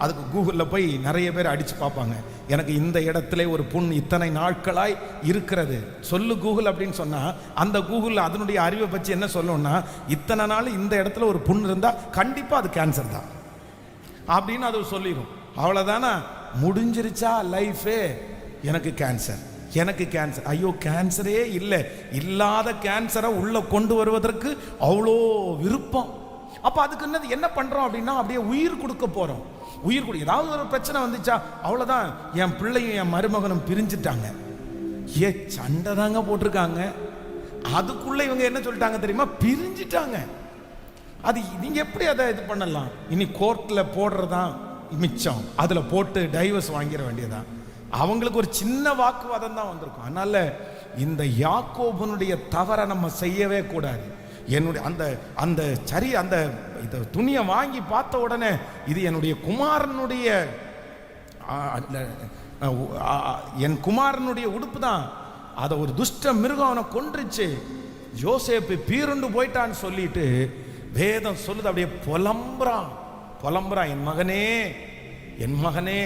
அதுக்கு கூகுளில் போய் நிறைய பேர் அடிச்சு பார்ப்பாங்க, எனக்கு இந்த இடத்துல ஒரு புண் இத்தனை நாட்களாய் இருக்கிறது சொல்லு கூகுள் அப்படின்னு சொன்னா, அந்த கூகுளில் அதனுடைய அறிவை பற்றி என்ன சொல்லணும்னா, இத்தனை நாள் இந்த இடத்துல ஒரு புண் இருந்தால் கண்டிப்பாக அது கேன்சர் தான் அப்படின்னு அது சொல்லிடும். அவ்வளோதானா, முடிஞ்சிருச்சா லைஃபே? எனக்கு கேன்சர், ஐயோ கேன்சரே இல்லை, இல்லாத கேன்சரை உள்ள கொண்டு வருவதற்கு அவ்வளோ விருப்பம். அப்போ அதுக்கு என்ன பண்றோம் அப்படின்னா, அப்படியே உயிர் கொடுக்க போறோம். உயிர் கொடு. ஏதாவது ஒரு பிரச்சனை வந்துச்சா அவ்வளோதான், என் பிள்ளையும் என் மருமகனும் பிரிஞ்சுட்டாங்க, சண்டை தாங்க போட்டிருக்காங்க, அதுக்குள்ள இவங்க என்ன சொல்லிட்டாங்க தெரியுமா? பிரிஞ்சிட்டாங்க. அது நீங்க எப்படி அதை இது பண்ணலாம்? இனி கோர்ட்ல போடுறதான் மிச்சம், அதுல போட்டு டைவர்ஸ் வாங்கிட வேண்டியதான். அவங்களுக்கு ஒரு சின்ன வாக்குவாதம் தான் வந்திருக்கும். அதனால இந்த யாக்கோபனுடைய தவறை நம்ம செய்யவே கூடாது. என்னுடைய அந்த சரி அந்த துணியை வாங்கி பார்த்த உடனே இது என்னுடைய குமாரனுடைய என் குமாரனுடைய உடுப்பு தான், அதை ஒரு துஷ்ட மிருகம் அவனை கொன்றுச்சு, யோசேப்பு பீருண்டு போயிட்டான்னு சொல்லிட்டு வேதம் சொல்லுது, அப்படியே புலம்புறான், என் மகனே.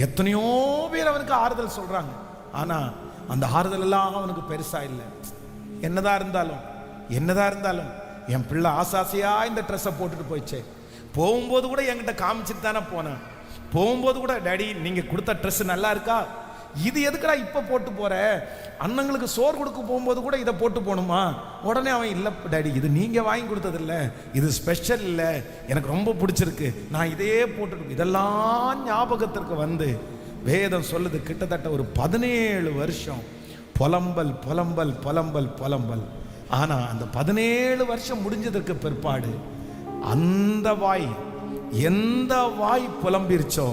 எத்தனையோ பேர் அவனுக்கு ஆறுதல் சொல்றாங்க, ஆனா அந்த ஆறுதல் எல்லாம் அவனுக்கு பெருசா இல்லை. என்னதான் இருந்தாலும் என் பிள்ளை ஆசாசையா இந்த ட்ரெஸ்ஸை போட்டுட்டு போயிடுச்சே, போகும்போது கூட என்கிட்ட காமிச்சிட்டு தானே போனேன். போகும்போது கூட டாடி நீங்கள் கொடுத்த ட்ரெஸ் நல்லா இருக்கா, இது எதுக்குடா இப்போ போட்டு போற, அண்ணங்களுக்கு சோறு கொடுக்க போகும்போது கூட இதை போட்டு போகணுமா? உடனே அவன் இல்லை டாடி இது நீங்கள் வாங்கி கொடுத்ததில்ல, இது ஸ்பெஷல் இல்லை, எனக்கு ரொம்ப பிடிச்சிருக்கு, நான் இதே போட்டு. இதெல்லாம் ஞாபகத்திற்கு வந்து வேதம் சொல்லுது கிட்டத்தட்ட ஒரு 17 வருஷம் புலம்பல் புலம்பல் புலம்பல் புலம்பல். ஆனால் அந்த 17 வருஷம் முடிஞ்சதுக்கு பிற்பாடு அந்த வாய், எந்த வாய் புலம்பிருச்சோ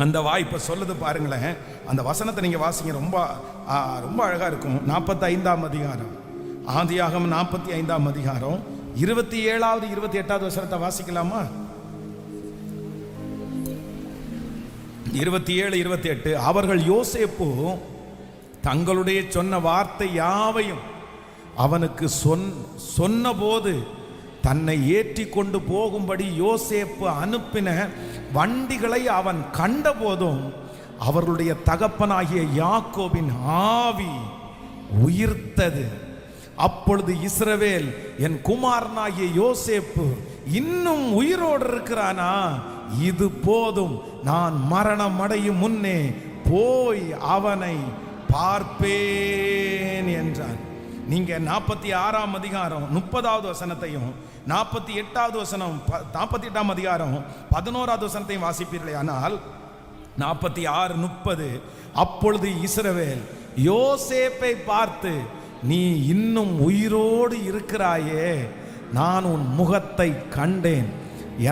அந்த வாய் இப்ப சொல்லுது பாருங்களேன். அந்த வசனத்தை நீங்க வாசிங்க, ரொம்ப ரொம்ப அழகா இருக்கும். 45ஆம் அதிகாரம், ஆதியாகமம் 45ஆம் அதிகாரம் 27வது 28வது வசனத்தை வாசிக்கலாமா? 27 28. அவர்கள் யோசேப்பு தங்களுடைய சொன்ன வார்த்தை யாவையும் அவனுக்கு சொன்னபோது தன்னை ஏற்றி கொண்டு போகும்படி யோசேப்பு அனுப்பின வண்டிகளை அவன் கண்டபோதும் அவர்களுடைய தகப்பனாகிய யாக்கோபின் ஆவி உயிர்த்தது. அப்பொழுது இஸ்ரவேல், என் குமாரனாகிய யோசேப்பு இன்னும் உயிரோடு இருக்கிறானா, இது போதும், நான் மரணம் அடையும் முன்னே போய் அவனை பார்ப்பேன் என்றான். நீங்க 46ஆம் அதிகாரம் 30வது வசனத்தையும் 48வது வசனம் 48ஆம் அதிகாரம் 11வது வசனத்தையும் வாசிப்பீர்களே ஆனால் 46 30. அப்பொழுது இஸ்ரவேல் யோசேப்பை பார்த்து, நீ இன்னும் உயிரோடு இருக்கிறாயே, நான் உன் முகத்தை கண்டேன்,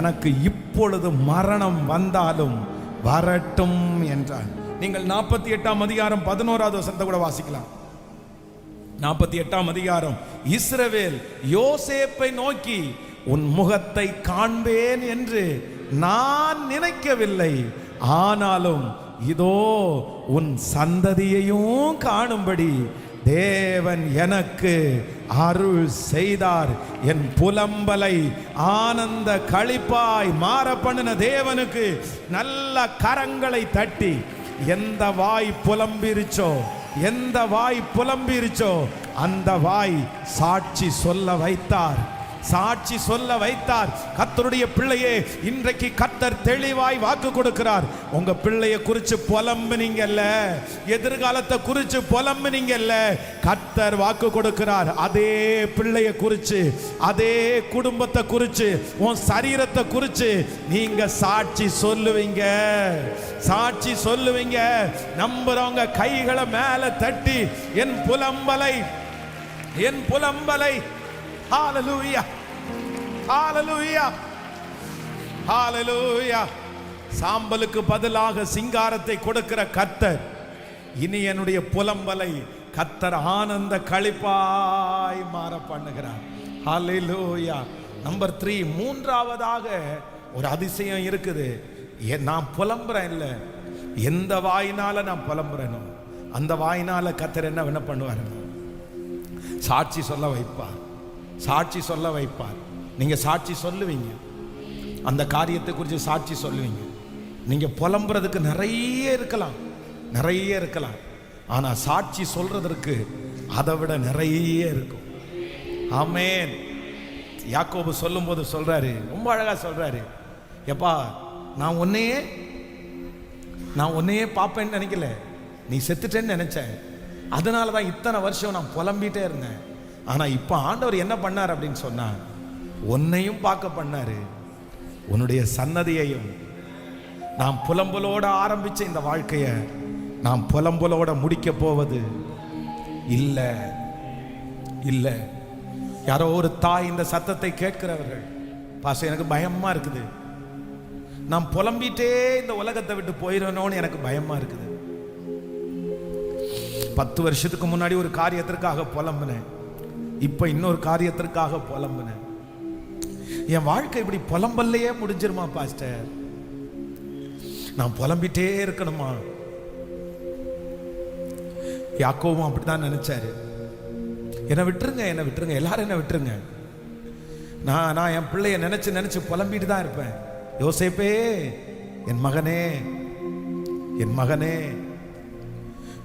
எனக்கு இப்பொழுது மரணம் வந்தாலும் வரட்டும் என்றான். நீங்கள் 48ஆம் அதிகாரம் 11வது வசனத்தை கூட வாசிக்கலாம். 48ஆம் அதிகாரம், இஸ்ரவேல் யோசேப்பை நோக்கி, உன் முகத்தை காண்பேன் என்று நான் நினைக்கவில்லை, ஆனாலும் இதோ உன் சந்ததியையும் காணும்படி தேவன் எனக்கு அருள் செய்தார். என் புலம்பலை ஆனந்த களிப்பாய் மாற பண்ணின தேவனுக்கு நல்ல கரங்களை தட்டி, எந்த வாய் புலம்பிருச்சோ, எந்த வாய் புலம்பிருச்சோ அந்த வாய் சாட்சி சொல்ல வைத்தார், சாட்சி சொல்ல வைத்தார். கர்த்தருடைய பிள்ளையே, இன்றைக்கு கர்த்தர் தெளிவாய் வாக்கு கொடுக்கிறார். உங்க பிள்ளைய குறிச்சு புலம்புனீங்கல்ல, எதிர்காலத்தை குறிச்சு புலம்புனீங்கல்ல, கர்த்தர் வாக்கு கொடுக்கிறார். அதே பிள்ளைய குறிச்சு, அதே குடும்பத்தை குறிச்சு, உன் சரீரத்தை குறிச்சு நீங்க சாட்சி சொல்லுவீங்க, சாட்சி சொல்லுவீங்க. நம்புறவங்க கைகளை மேல தட்டி, என் புலம்பலை, என் புலம்பலை, ஹalleluya ஹalleluya ஹalleluya, சாம்பலுக்கு பதிலாக சிங்காரத்தை கொடுக்கிற கர்த்தர் இனி என்னுடைய புலம்பலை கர்த்தர் ஆனந்த களிப்பாய் மாற பண்ணுகிறார். ஹalleluya. நம்பர் 3, மூன்றாவதாக ஒரு அதிசயம் இருக்குது. நான் புலம்புறேன் இல்லை, எந்த வாயினால நான் புலம்புறேனோ அந்த வாயினால கர்த்தர் என்ன பண்ணுவார்? சாட்சி சொல்ல வைப்பார், சாட்சி சொல்ல வைப்பார். நீங்க சாட்சி சொல்லுவீங்க, அந்த காரியத்தை குறித்து சாட்சி சொல்லுவீங்க. நீங்க புலம்புறதுக்கு நிறைய இருக்கலாம், நிறைய இருக்கலாம், ஆனா சாட்சி சொல்றதற்கு அதை விட நிறைய இருக்கும். ஆமென். யாக்கோபு சொல்லும்போது சொல்றாரு, ரொம்ப அழகா சொல்றாரு, எப்பா நான் உன்னையே பார்ப்பேன்னு நினைக்கல, நீ செத்துட்டேன்னு நினைச்சேன், அதனால தான் இத்தனை வருஷம் நான் புலம்பிட்டே இருந்தேன். ஆனா இப்ப ஆண்டவர் என்ன பண்ணார் அப்படின்னு சொன்னா, உன்னையும் பார்க்க பண்ணாரு, உன்னுடைய சன்னதியையும். நாம் புலம்பலோட ஆரம்பிச்ச இந்த வாழ்க்கைய நாம் புலம்பலோட முடிக்க போவது இல்ல இல்ல. யாரோ ஒரு தாய் இந்த சத்தத்தை கேட்கிறவர்கள், பாச எனக்கு பயமா இருக்குது, நான் புலம்பிட்டே இந்த உலகத்தை விட்டு போயிடணும்னு எனக்கு பயமா இருக்குது. 10 வருஷத்துக்கு முன்னாடி ஒரு காரியத்திற்காக புலம்பினேன், இப்ப இன்னொரு காரியத்திற்காக புலம்பினேன். என் வாழ்க்கை இப்படி புலம்பல்லையே முடிஞ்சிருமா பாஸ்டர்? நான் புலம்பிட்டே இருக்கணுமா? யாக்கோவும் அப்படித்தான் நினைச்சாரு. என்னை விட்டுருங்க, என்னை விட்டுருங்க, எல்லாரும் என்னை விட்டுருங்க, நான் என் பிள்ளைய நினைச்சு நினைச்சு புலம்பிட்டு தான் இருப்பேன். யோசேப்பே, என் மகனே, என் மகனே.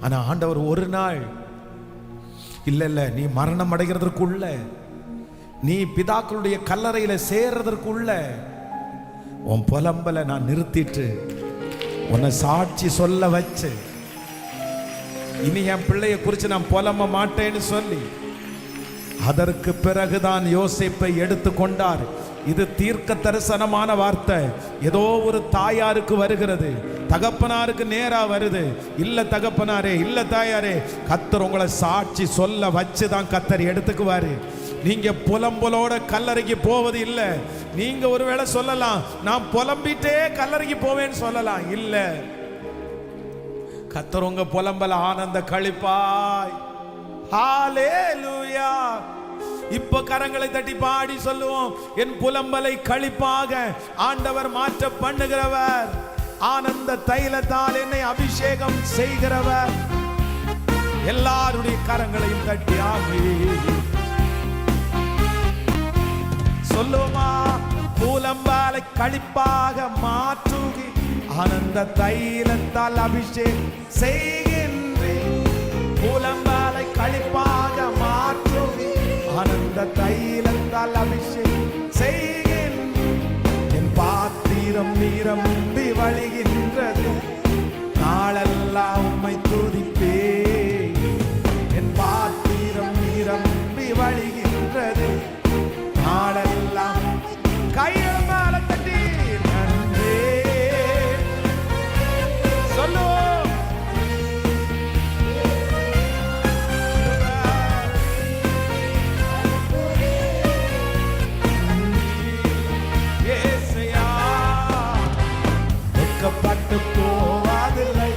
ஆனா ஆண்டவர் ஒரு நாள், இல்ல இல்ல, நீ மரணம் அடைகிறதற்குள்ள, நீ பிதாக்களுடைய கல்லறையில சேர்றதற்குள்ள உன் புலம்பலை நான் நிறுத்திட்டு உன்னை சாட்சி சொல்ல வச்சு இனி என் பிள்ளைய குறித்து நான் புலம்ப மாட்டேன்னு சொல்லி அதற்கு பிறகுதான் யோசேப்பை எடுத்துக்கொண்டார். இது தீர்க்க தரிசனமான வார்த்தை. ஏதோ ஒரு தாயாருக்கு வருகிறது, தகப்பனாருக்கு நேரா வருது. இல்ல தகப்பனாரே, இல்ல தாயாரே, கர்த்தர் உங்களை சாட்சி சொல்ல வச்சுதான் கர்த்தர் எடுத்துக்குவாரு. நீங்க புலம்பலோட கல்லறைக்கு போவது இல்லை. நீங்க ஒருவேளை சொல்லலாம், நான் புலம்பிட்டே கல்லறைக்கு போவேன்னு சொல்லலாம். இல்ல, கர்த்தர் உங்க புலம்பல ஆனந்த களிப்பாய். ஹalleluya. இப்ப கரங்களை தட்டி பாடி சொல்லுவோம், என் புலம்பலை களிப்பாக ஆண்டவர் மாற்ற பண்ணுகிறவர், ஆனந்த தைலத்தால் என்னை அபிஷேகம் செய்கிறவர். எல்லாருடைய கரங்களையும் தட்டி ஆமே சொல்லுமா. புலம்பலை களிப்பாக மாற்றுகி ஆனந்த தைலத்தால் அபிஷேகம் செய்கின்றேன். புலம்பலை களிப்பாக மாற்றுகி ஆனந்த தைலத்தால் அபிஷேகம் செய்கின்றேன். என் பாத்திரம் நிரம்பி வழிகின்றது, நாளெல்லாம் உம்மை துதிப்பே. என் பாத்திரம் நிரம்பி வழிகின்றது, நாளெல்லாம் கையில் மேல தட்டி நன்றே சொல்லு. வெட்கப்பட்டு போவதில்லை,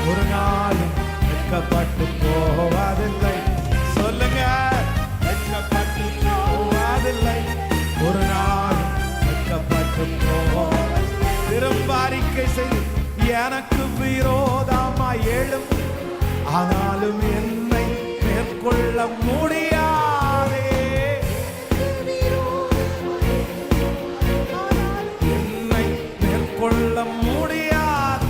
ஒரு நாளும் வெட்கப்பட்டு போவதில்லை. சொல்லுங்க, வெட்கப்பட்டு போவதில்லை, ஒரு நாள் வெட்கப்பட்டு போவதில்லை. திரும்ப அறிக்கை செய்து, எனக்கு விரோதமாய் எழும், ஆனாலும் என்னை மேற்கொள்ள முடியாதே. என்னை மேற்கொள்ள முடியாது,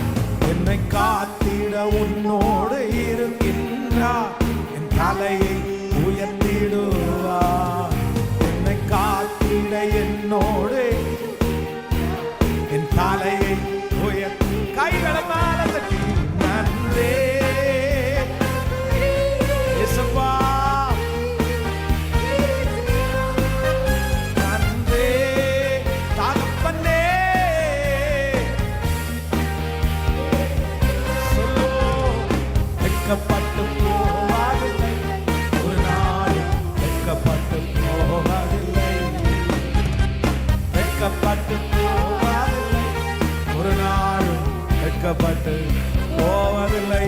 என்னை காத்திட உன்னோடு இருக்கின்றார். என் தலையை உயர்த்திடுவார். என்னை காத்திட என்னோடு, என் தலையை உயர்த்தி கைகளை மேல தட்டி நன்றே இயேசுவா, நன்றே தகப்பனே. சொல்லு, வெட்கப்பட்டு போவதில்லை, ஒரு நாள் வெட்கப்பட்டு போவதில்லை. வெட்கப்பட்டு போவதில்லை, ஒரு நாள் வெட்கப்பட்டு போவதில்லை.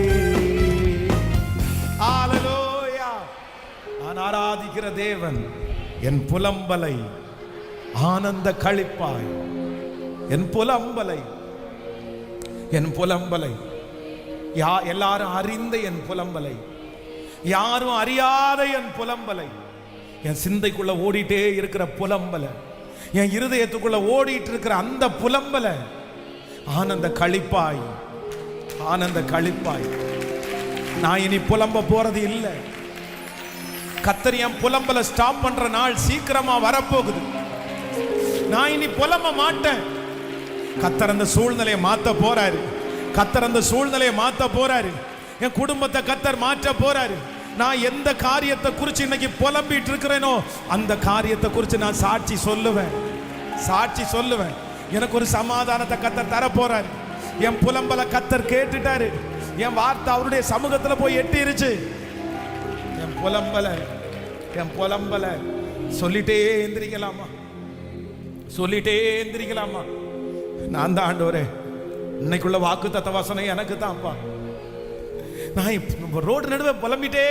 ஹalleluya. நான் ஆராதிக்கிற தேவன் என் புலம்பலை ஆனந்த களிப்பாய். என் புலம்பலை, என் புலம்பலை எல்லாரும் அறிந்த என் புலம்பலை, யாரும் அறியாத என் புலம்பலை, என் சிந்தைக்குள்ள ஓடிட்டே இருக்கிற புலம்பலை, என் இருதயத்துக்குள்ள ஓடிட்டு இருக்கிற அந்த புலம்பலை ஆனந்த களிப்பாய், ஆனந்த களிப்பாய். நான் இனி புலம்ப போறது இல்லை. கர்த்தர் என் புலம்பல ஸ்டாப் பண்ற நாள் சீக்கிரமா வரப்போகுது. நான் இனி புலம்ப மாட்டேன். கர்த்தர் அந்த சூழ்நிலையை மாத்த போறாரு. கர்த்தர் அந்த சூழ்நிலையை மாத்த போறாரு. என் குடும்பத்தை கர்த்தர் மாற்ற போறாரு. நான் எந்த காரியத்தை குறித்து இன்னைக்கு புலம்பிட்டு இருக்கிறேனோ அந்த காரியத்தை குறித்து நான் சாட்சி சொல்லுவேன், சாட்சி சொல்லுவேன். எனக்கு ஒரு சமாதானத்தை கர்த்தர் தர போறாரு. என் புலம்பல கர்த்தர் கேட்டுட்டாரு. என் வார்த்தை அவருடைய சமூகத்துல போய் எட்டிருச்சு. என் புலம்பல சொல்லிட்டே எந்திரிக்கலாமா, சொல்லிட்டே எந்திரிக்கலாமா. நான் தான் ஆண்டவரே, இன்னைக்குள்ள வாக்குத்தத்த வசனம் எனக்கு தான்ப்பா. நான் ரோடு நடுவே புலம்பிட்டே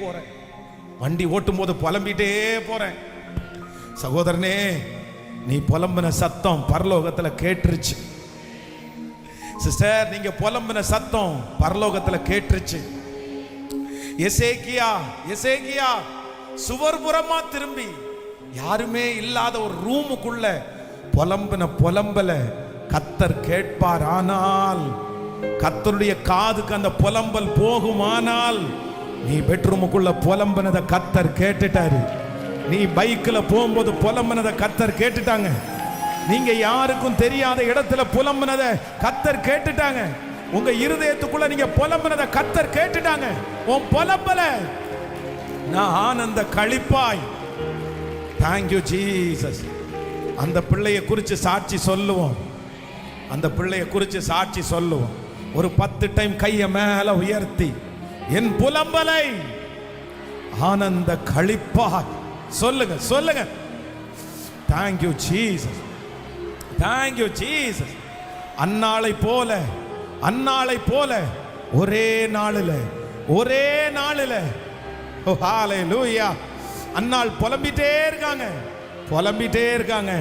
போறேன், வண்டி ஓட்டும் போது புலம்பிட்டே போறேன். சகோதரனே, நீ புலம்பின சத்தம் பரலோகத்துல கேட்டுருச்சு. சிஸ்டர், நீங்க புலம்பின சத்தம் பரலோகத்துல கேட்டுருச்சு. எசேக்கியா சுவர்புறமா திரும்பி யாருமே இல்லாத ஒரு ரூமுக்குள்ள புலம்பல கர்த்தர் கேட்பார். ஆனால் கர்த்தருடைய காதுக்கு அந்த புலம்பல் போகுமானால் நீ பெட்ரூமுக்குள்ள புலம்பினதை கர்த்தர் கேட்டுட்டாரு. நீ பைக்ல போகும்போது புலம்புனதை கர்த்தர் கேட்டுட்டாங்க. நீங்க யாருக்கும் தெரியாத இடத்துல புலம்புனதை கர்த்தர் கேட்டுட்டாங்க. உங்க இருதயத்துக்குள்ள நீங்க புலம்புனதை கர்த்தர் கேட்டுட்டாங்க. உன் புலம்பல நான் ஆனந்த களிப்பாய். Thank you Jesus. அந்த பிள்ளையை குறித்து சாட்சி சொல்லுவோம். அந்த பிள்ளையை குறித்து சாட்சி சொல்லுவோம். ஒரு 10 டைம் கையை மேல உயர்த்தி என் புலம்பலை ஆனந்த களிப்பாய் சொல்லுங்க, சொல்லுங்க. Thank you Jesus, thank you Jesus. அன்னாளை போல, அன்னாளை போல ஒரே நாளில் ஹalleluya. அன்னாள் புலம்பிட்டே இருக்காங்க.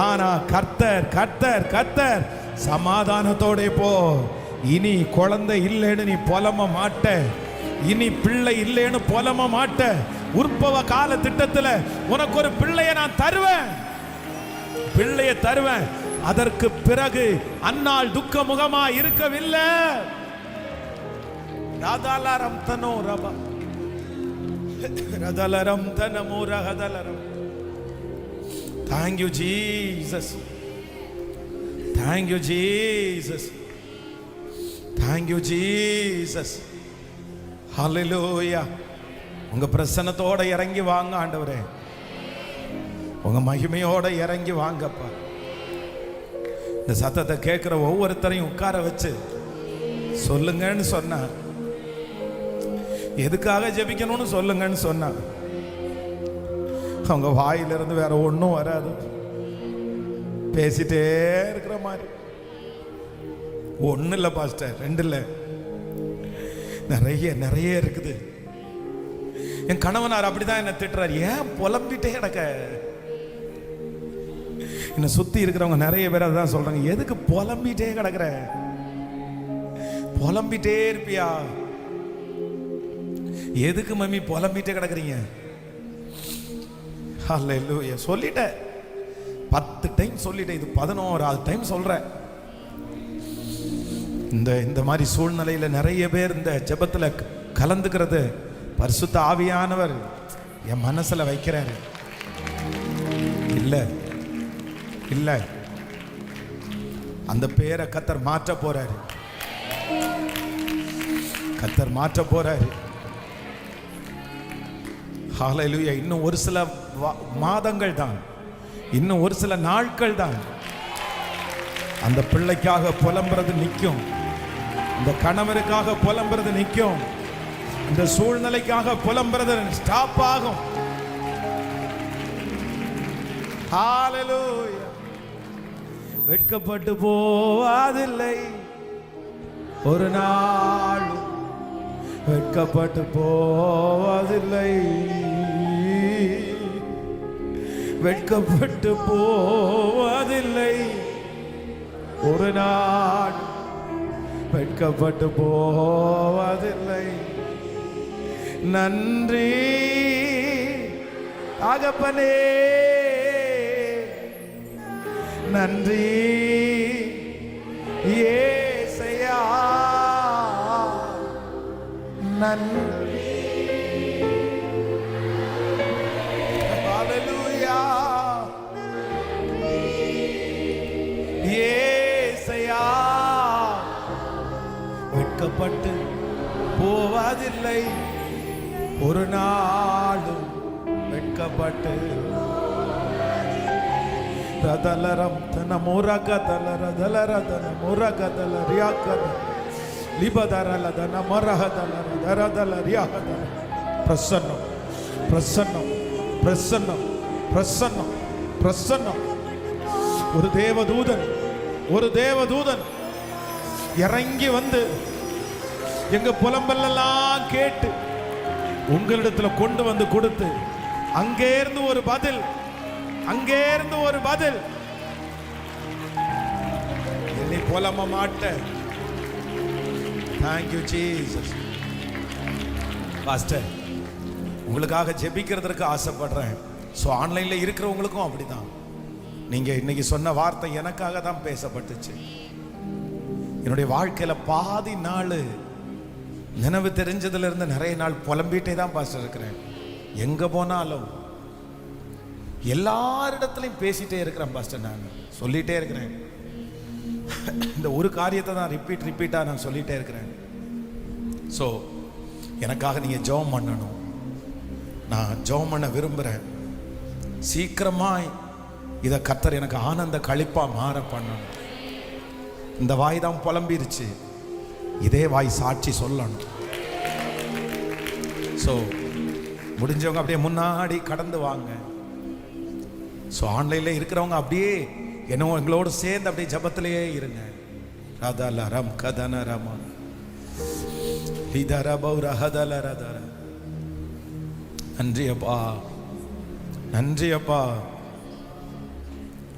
ஆனா கர்த்தர் சமாதானத்தோட போ. இனி குழந்தை இல்லைன்னு நீ புலம்ப மாட்ட. இனி பிள்ளை இல்லைன்னு புலம்ப மாட்ட. உற்பவ கால திட்டத்துல உனக்கு ஒரு பிள்ளைய நான் தருவேன், பிள்ளைய தருவேன். அதற்கு பிறகு அன்னாள் துக்க முகமா இருக்கவில்லை. ராதாலாரம் தனோ ரபா ரதலரம் தனமோ ரஹதலரம். Thank you Jesus, thank you Jesus, thank you Jesus. Hallelujah. உங்க பிரசன்னத்தோட இறங்கி வாங்க ஆண்டவரே. உங்க மகிமையோட இறங்கி வாங்கப்பா. இந்த சத்தத்தை கேட்கிற ஒவ்வொருத்தரையும் உட்கார வச்சு சொல்லுங்கன்னு சொன்னா, எதுக்காக ஜெபிக்கணும்னு சொல்லுங்கன்னு சொன்னா, அவங்க வாயிலிருந்து வேற ஒன்றும் வராது. பேசிட்டே இருக்கிற மாதிரி. ஒன்றும் இல்லை பாஸ்டர், 2 இல்லை, நிறைய இருக்குது. என் கணவனார் அப்படிதான் என்ன திட்டுறாரு. ஏன் புலம்பிட்டே கிடக்க? என்னை சுத்தி இருக்கிறவங்க நிறைய பேர் அதான் சொல்றாங்க, எதுக்கு புலம்பிட்டே கிடக்குற? புலம்பிட்டே இருப்பியா? எதுக்கு மம்மி புலம்பிட்டே கிடக்குறீங்க? ஹல்லேலூயா. சொல்லிட்டேன், 10 டைம் சொல்லிட்டேன், இது 11வது டைம் சொல்றேன். இந்த மாதிரி சூழ்நிலையில நிறைய பேர் இந்த ஜெபத்துல கலந்துக்கிறது பரிசுத்த ஆவியானவர் என் மனசுல வைக்கிறாரு. இல்ல அந்த பேரை கர்த்தர் மாற்ற போறாரு. ஹல்லேலூயா. இன்னும் ஒரு சில மாதங்கள் தான், இன்னும் ஒரு சில நாட்கள் தான். அந்த பிள்ளைக்காக புலம்புறது நிற்கும், இந்த கணவருக்காக புலம்புறது நிற்கும், இந்த சூழ்நிலைக்காக புலம்புறது ஸ்டாப் ஆகும். ஹல்லேலூயா. வெட்கப்பட்டு போவதில்லை ஒரு நாள், வெட்கப்பட்டு போவதில்லை, வெட்கப்பட்டு போவதில்லை ஒரு நாள், வெட்கப்பட்டு போவதில்லை. நன்றி தகப்பனே, நன்றி இயேசையா, நன்றி. ஹல்லேலூயா. இயேசையா வெட்கப்பட்டு போவதில்லை ஒரு நாளும், வெட்கப்பட்டு. ரதலரம் தன முரகதல ரதல ரதன முரகதல ரியாகத லிபதரல தன மரஹதல ரதல ரியாகதல. பிரசன்னம் பிரசன்னம் பிரசன்னம் பிரசன்னம் பிரசன்னம். ஒரு தேவதூதன் இறங்கி வந்து எங்க புலம்பெல்லாம் கேட்டு உங்களிடத்துல கொண்டு வந்து கொடுத்து, அங்கே இருந்து ஒரு பதில், அங்கே இருந்து ஒரு பதில். என்னை புலம்ப மாட்ட. Thank you Jesus. பாஸ்டர், உங்களுக்காக ஜெபிக்கிறதுக்கு ஆசைப்படுறேன். ஸோ ஆன்லைனில் இருக்கிறவங்களுக்கும் அப்படிதான். நீங்கள் இன்னைக்கு சொன்ன வார்த்தை எனக்காக தான் பேசப்பட்டுச்சு. என்னுடைய வாழ்க்கையில் பாதி நாள் நினைவு தெரிஞ்சதுலேருந்து நிறைய நாள் புலம்பிகிட்டே தான் பாஸ்டர் இருக்கிறேன். எங்கே போனாலும் எல்லாரிடத்துலையும் பேசிட்டே இருக்கிறேன் பாஸ்டர், நான் சொல்லிட்டே இருக்கிறேன். இந்த ஒரு காரியத்தை தான் ரிப்பீட்டாக நான் சொல்லிட்டே இருக்கிறேன். ஸோ எனக்காக நீங்கள் ஜெபம் பண்ணணும். நான் ஜெபம் பண்ண விரும்புகிறேன். சீக்கிரமாய் இதை கர்த்தர் எனக்கு ஆனந்த களிப்பாக மாற பண்ணணும். இந்த வாய் தான் புலம்பிருச்சு, இதே வாய் சாட்சி சொல்லணும். ஸோ முடிஞ்சவங்க அப்படியே முன்னாடி கடந்து வாங்க. ஸோ ஆன்லைனில் இருக்கிறவங்க அப்படியே என்னவோ எங்களோடு சேர்ந்து அப்படியே ஜபத்திலேயே இருங்க. ரதல ரம் கதன ரம ஹிதர பௌரஹதல ரதர. நன்றி அப்பா, நன்றி அப்பா,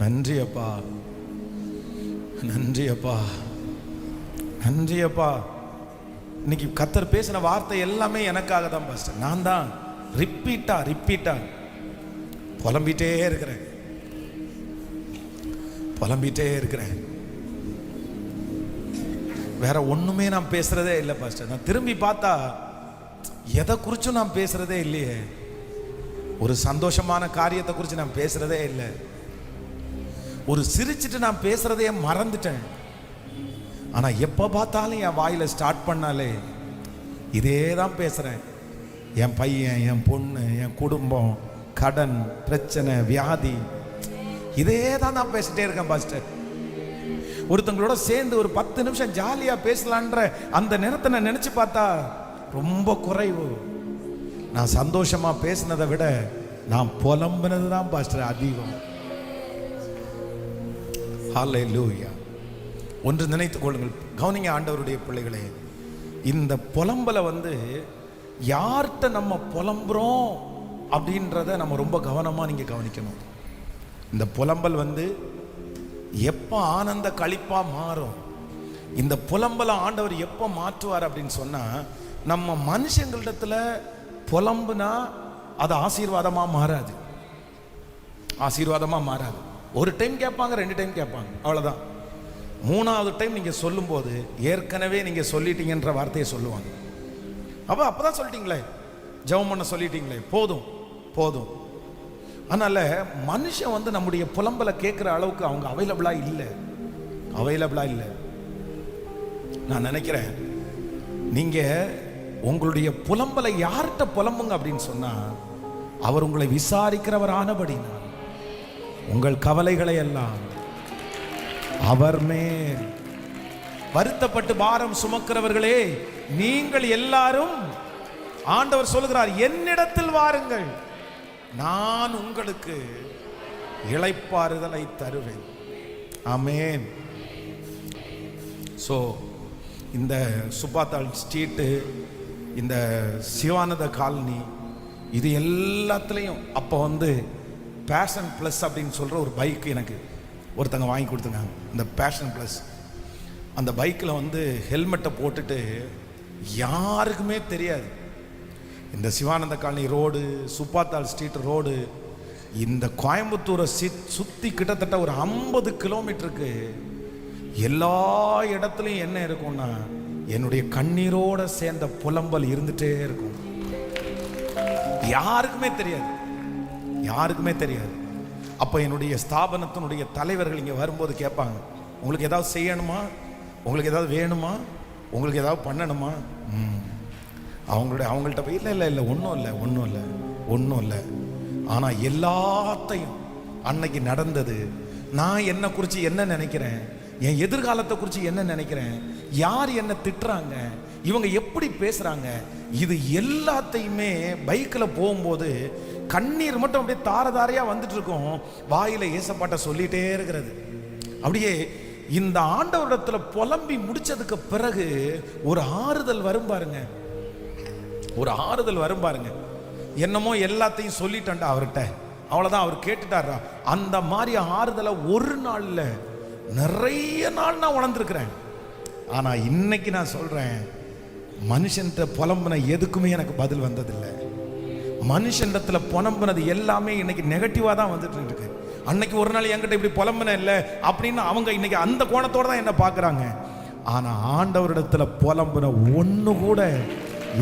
நன்றி அப்பா, நன்றி அப்பா, நன்றி அப்பா. இன்னைக்கு கர்த்தர் பேசின வார்த்தை எல்லாமே எனக்காக தான் பாஸ்டர். நான் தான் ரிப்பீட்டா புலம்பிட்டே இருக்கிறேன், புலம்பிட்டே இருக்கிறேன். வேற ஒண்ணுமே நான் பேசுறதே இல்லை பாஸ்டர். நான் திரும்பி பார்த்தா எதை குறிச்சும் நான் பேசுறதே இல்லையே. ஒரு சந்தோஷமான காரியத்தை குறித்து நான் பேசுறதே இல்லை. ஒரு சிரிச்சிட்டு நான் பேசுறதையே மறந்துட்டேன். ஆனா எப்ப பார்த்தாலும் என் வாயில ஸ்டார்ட் பண்ணாலே இதே தான் பேசுறேன். என் பையன், என் பொண்ணு, என் குடும்பம், கடன், பிரச்சனை, வியாதி, இதே தான் நான் பேசிட்டே இருக்கேன் பாஸ்டர். ஒருத்தங்களோட சேர்ந்து ஒரு 10 நிமிஷம் ஜாலியா பேசலான்ற அந்த நேரத்தை நான் நினைச்சு பார்த்தா ரொம்ப குறைவு. நான் சந்தோஷமா பேசினதை விட நான் புலம்பினது தான் பாஸ்டர் அதிகம். ஹல்லேலூயா. ஒன்று நினைத்துக் கொள்ளுங்கள், கவனிங்க ஆண்டவருடைய பிள்ளைகளே. இந்த புலம்பலை யார்கிட்ட நம்ம புலம்புறோம் அப்படின்றத நம்ம ரொம்ப கவனமா நீங்க கவனிக்கணும். இந்த புலம்பல் எப்ப ஆனந்த களிப்பா மாறும், இந்த புலம்பலை ஆண்டவர் எப்ப மாற்றுவார் அப்படின்னு சொன்னா, நம்ம மனுஷங்களிடத்துல புலம்புனா அது ஆசீர்வாதமா மாறாது. ஆசீர்வாதமா மாறாது. ஒரு டைம் கேட்பாங்க, 2 டைம் கேட்பாங்க, அவ்வளவுதான். 3வது டைம் நீங்க சொல்லும் போது ஏற்கனவே நீங்க சொல்லிட்டீங்கன்ற வார்த்தையை சொல்லுவாங்க. அப்பதான் சொல்லிட்டீங்களே, ஜெபம் பண்ண சொல்லிட்டீங்களே, போதும் போதும். அதனால மனுஷன் நம்முடைய புலம்பலை கேட்கிற அளவுக்கு அவங்க அவைலபிளா இல்லை. நான் நினைக்கிறேன் நீங்க உங்களுடைய புலம்பலை யார்கிட்ட புலம்புங்க அப்படின்னு சொன்னா, அவர் உங்களை விசாரிக்கிறவர் ஆனபடினா உங்கள் கவலைகளை எல்லாம் அவர் மேல். வருத்தப்பட்டு பாரம் சுமக்கிறவர்களே, நீங்கள் எல்லாரும், ஆண்டவர் சொல்லுகிறார், என்னிடத்தில் வாருங்கள், நான் உங்களுக்கு இளைப்பாறுதலை தருவேன். ஆமென். ஸோ இந்த சுப்பாத்தாள் ஸ்ட்ரீட்டு, இந்த சிவானந்த காலனி, இது எல்லாத்துலேயும் அப்போ பேஷன் ப்ளஸ் அப்படின்னு சொல்கிற ஒரு பைக் எனக்கு ஒருத்தங்க வாங்கி கொடுத்துருக்காங்க. இந்த பேஷன் ப்ளஸ் அந்த பைக்கில் ஹெல்மெட்டை போட்டுட்டு யாருக்குமே தெரியாது. இந்த Sivananda colony road, Subbathal street road, இந்த கோயம்புத்தூரை சுற்றி கிட்டத்தட்ட ஒரு 50 கிலோமீட்டருக்கு எல்லா இடத்துலையும் என்ன இருக்கும்னா, என்னுடைய கண்ணீரோட சேர்ந்த புலம்பல் இருந்துட்டே இருக்கும். யாருக்குமே தெரியாது, யாருக்குமே தெரியாது. அப்போ என்னுடைய ஸ்தாபனத்தினுடைய தலைவர்கள் இங்கே வரும்போது கேட்பாங்க, உங்களுக்கு ஏதாவது செய்யணுமா, உங்களுக்கு ஏதாவது வேணுமா, உங்களுக்கு ஏதாவது பண்ணணுமா? அவங்கள்ட்ட போய் இல்லை ஒன்றும் இல்லை. ஆனால் எல்லாத்தையும் அன்னைக்கு நடந்தது, நான் என்னை குறித்து என்ன நினைக்கிறேன், என் எதிர்காலத்தை குறித்து என்ன நினைக்கிறேன், யார் என்ன திட்டுறாங்க, இவங்க எப்படி பேசுகிறாங்க, இது எல்லாத்தையுமே பைக்கில் போகும்போது கண்ணீர் மட்டும் அப்படியே தாரதாரையா வந்துட்டு இருக்கும். வாயில ஏசப்பாட்ட சொல்லிட்டே இருக்கிறது. அப்படியே இந்த ஆண்டவரிடத்துல புலம்பி முடிச்சதுக்கு பிறகு ஒரு ஆறுதல் வரும் பாருங்க, ஒரு ஆறுதல் வரும் பாருங்க. என்னமோ எல்லாத்தையும் சொல்லிட்டேன்டா அவர்கிட்ட, அவ்வளவுதான், அவர் கேட்டுட்டாரா, அந்த மாதிரி ஆறுதலை ஒரு நாள்ல நிறைய நாள் நான் உணர்ந்திருக்கிறேன். ஆனா இன்னைக்கு நான் சொல்றேன், மனுஷன்கிட்ட புலம்புன எதுக்குமே எனக்கு பதில் வந்ததில்லை. மனுஷன்டத்துல புலம்புனது எல்லாமே இன்னைக்கு நெகட்டிவா தான் வந்துட்டு இருக்கு. அன்னைக்கு ஒரு நாள் என்கிட்ட இப்படி புலம்புன இல்லை அப்படின்னு அவங்க இன்னைக்கு அந்த கோணத்தோட தான் என்ன பார்க்குறாங்க. ஆனா ஆண்டவரிடத்துல புலம்புன ஒண்ணு கூட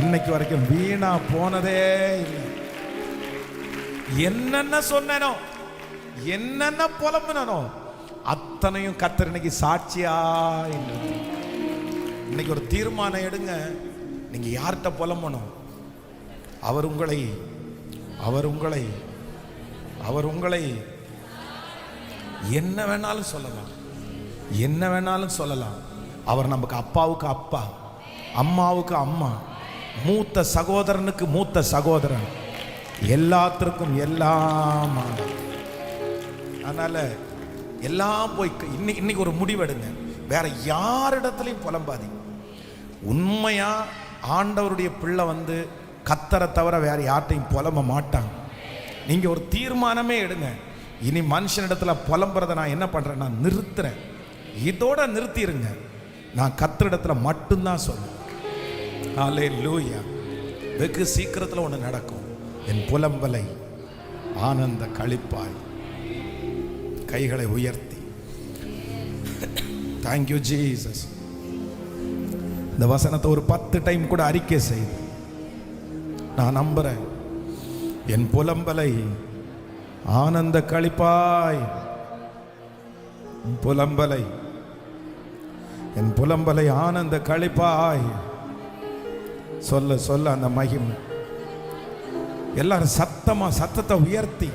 இன்னைக்கு வரைக்கும் வீணா போனதே இல்லை. என்னென்ன சொன்னனோ, என்னென்ன புலம்புனோ, அத்தனையும் கர்த்தர் இன்னைக்கு சாட்சியா. இன்னைக்கு ஒரு தீர்மானம் எடுங்க. நீங்க யார்கிட்ட புலம்பணும்? அவர் உங்களை என்ன வேணாலும் சொல்லலாம், என்ன வேணாலும் சொல்லலாம். அவர் நமக்கு அப்பாவுக்கு அப்பா, அம்மாவுக்கு அம்மா, மூத்த சகோதரனுக்கு மூத்த சகோதரன், எல்லாத்திற்கும் எல்லாம். அதனால எல்லாம் போய் இன்னைக்கு ஒரு முடிவெடுங்க. வேற யாரிடத்துலையும் புலம்பாதீங்க. உண்மையா ஆண்டவருடைய பிள்ளை கத்தரை தவிர வேற யார்ட்டையும் புலம்ப மாட்டாங்க. நீங்க ஒரு தீர்மானமே எடுங்க. இனி மனுஷனிடத்துல புலம்புறதை நான் என்ன பண்றேன்? நான் நிறுத்துறேன். இதோட நிறுத்திடுங்க. நான் கத்தரிடத்துல மட்டும்தான் சொல்லுவேன். ஹல்லேலூயா. வெகு சீக்கிரத்தில் ஒன்று நடக்கும். என் புலம்பலை ஆனந்த களிப்பாய். கைகளை உயர்த்தி தேங்க்யூ ஜீசஸ். இந்த வசனத்தை ஒரு 10 டைம் கூட அறிக்கை செய்து நான் நம்புறேன். என் புலம்பலை ஆனந்த களிப்பாய். என் புலம்பலை ஆனந்த களிப்பாய். சொல்ல சொல்ல அந்த மகிமை. எல்லாரும் சத்தத்தை உயர்த்தி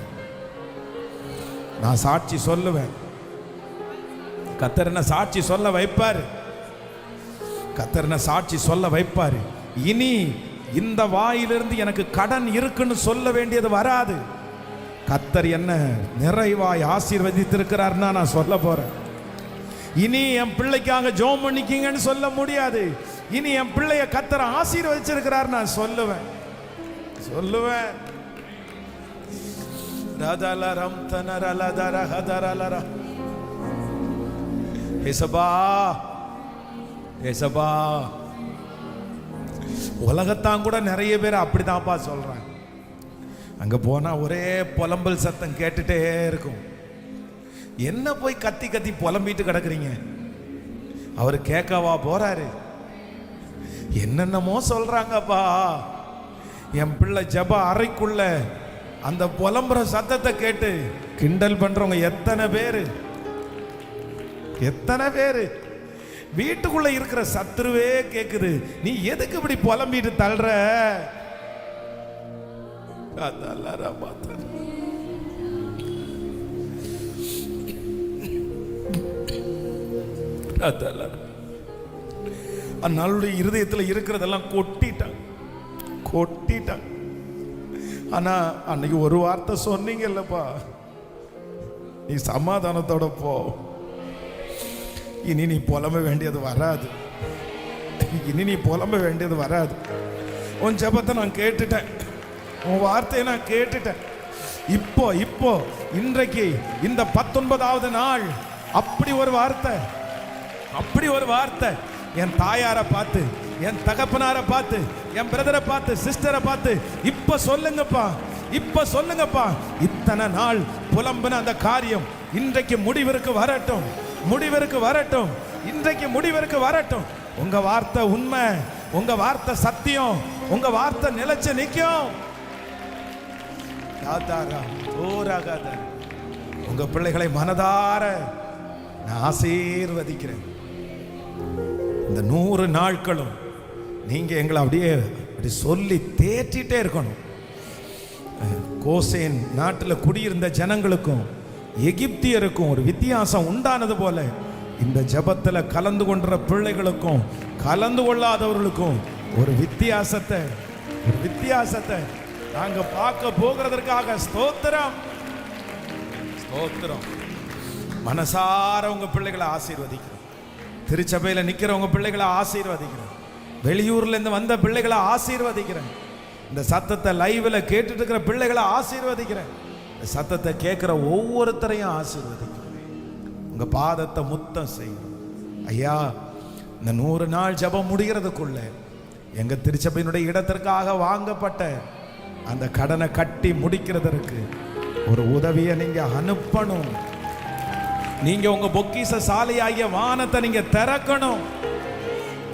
நான் சாட்சி சொல்லுவேன். கர்த்தர் என்ன சாட்சி சொல்ல வைப்பாரு. கர்த்தர் என்ன சாட்சி சொல்ல வைப்பாரு. இனி இந்த வாயிலிருந்து எனக்கு கடன் இருக்குன்னு சொல்ல வேண்டியது வராது. கர்த்தர் என்ன நிறைவாய் ஆசீர்வதித்திருக்கிறார்னா நான் சொல்ல போறேன். இனி என் பிள்ளைக்காக ஜெபம் பண்ணிக்கிங்கன்னு சொல்ல முடியாது. இனி என் பிள்ளைய கர்த்தர் ஆசீர்வதிச்சிருக்கிறார் நான் சொல்லுவேன். ரதலரம் தனரலதர ஹதரலர. ஏசபா உலகத்தான் கூட நிறைய பேர் அப்படிதான்ப்பா சொல்றாங்க. அங்க போனா ஒரே புலம்பல் சத்தம் கேட்டுட்டே இருக்கும். என்ன போய் கத்தி கத்தி புலம்பிட்டு கிடக்குறீங்க? அவர் கேட்கவா போறாரு? என்னென்னமோ சொல்றாங்கப்பா. என் பிள்ளை ஜெப அறைக்குள்ள அந்த புலம்புற சத்தத்தை கேட்டு கிண்டல் பண்றவங்க எத்தனை பேரு. வீட்டுக்குள்ள இருக்கிற சத்துருவே கேக்குது, நீ எதுக்கு இப்படி புலம்பிட்டு தள்ளுற? அந்நாளுடைய இருதயத்தில் இருக்கிறதெல்லாம் கொட்டிட்டான். ஆனா அன்னைக்கு ஒரு வார்த்தை சொன்னீங்கல்லப்பா, நீ சமாதானத்தோட போ. இனி நீ புலம்ப வேண்டியது வராது. உன் ஜெபத்தை நான் கேட்டுட்டேன், உன் வார்த்தையை நான் கேட்டுட்டேன். இப்போ இன்றைக்கு இந்த 19வது நாள் அப்படி ஒரு வார்த்தை என் தாயாரை பார்த்து, என் தகப்பனாரை பார்த்து, என் பிரதரை பார்த்து, சிஸ்டரை பார்த்து இப்ப சொல்லுங்கப்பா, இத்தனை நாள் புலம்பின அந்த காரியம் இன்றைக்கு முடிவிற்கு வரட்டும். இன்றைக்கு முடிவிற்கு வரட்டும். உங்க வார்த்தை உண்மை, உங்க வார்த்தை சத்தியம், உங்க வார்த்தை நிலைச்சு நிற்கும். உங்க பிள்ளைகளை மனதார நான் ஆசீர்வதிக்கிறேன். இந்த 100 நாட்களும் நீங்க எங்களை அப்படி சொல்லி தேற்றிட்டே இருக்கணும். கோசேன் நாட்டில் குடியிருந்த ஜனங்களுக்கும் எகிப்தியருக்கும் ஒரு வித்தியாசம் உண்டானது போல இந்த ஜெபத்தில் கலந்து கொண்ட பிள்ளைகளுக்கும் கலந்து கொள்ளாதவர்களுக்கும் ஒரு வித்தியாசத்தை நாங்க பார்க்க போகிறதற்காக ஸ்தோத்திரம். மனசார உங்க பிள்ளைகளை ஆசீர்வதிக்கிறோம். திருச்சபையில் நிற்கிறவங்க பிள்ளைகளை ஆசீர்வதிக்கிறேன். வெளியூர்ல இருந்து வந்த பிள்ளைகளை ஆசீர்வதிக்கிறேன். இந்த சத்தத்தை லைவ்ல கேட்டுட்டு இருக்கிற பிள்ளைகளை ஆசீர்வதிக்கிறேன். இந்த சத்தத்தை கேட்கிற ஒவ்வொருத்தரையும் ஆசீர்வதிக்கிறேன். உங்க பாதத்தை முத்தம் செய்யும் ஐயா. இந்த 100 நாள் ஜெபம் முடிகிறதுக்குள்ள எங்க திருச்சபையினுடைய இடத்திற்காக வாங்கப்பட்ட அந்த கடனை கட்டி முடிக்கிறதற்கு ஒரு உதவியை நீங்க அனுப்பணும். நீங்க உங்க பொக்கிஷ சாலையாகிய வானத்தை நீங்க திறக்கணும்.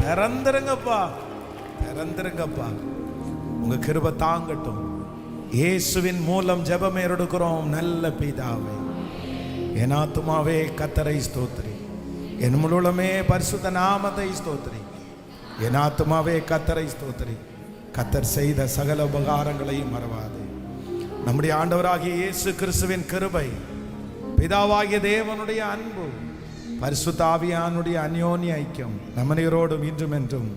திறந்துருங்கப்பா. உங்க கிருபை தாங்கட்டும். இயேசுவின் மூலம் ஜெபம் எடுக்கிறோம் நல்ல பிதாவே. என் ஆத்துமாவே கர்த்தரை ஸ்தோத்திரி, என் முழுமே பரிசுத்த நாமத்தை ஸ்தோத்திரி. என் ஆத்துமாவே கர்த்தரை ஸ்தோத்திரி, கர்த்தர் செய்த சகல உபகாரங்களையும் மறவாதே. நம்முடைய ஆண்டவராகிய இயேசு கிறிஸ்துவின் கிருபை, பிதாவாகிய தேவனுடைய அன்பு, பரிசுத்த ஆவியானுடைய அந்யோன்ய ஐக்கியம் நம்மனையரோடும் இன்றும் என்றும்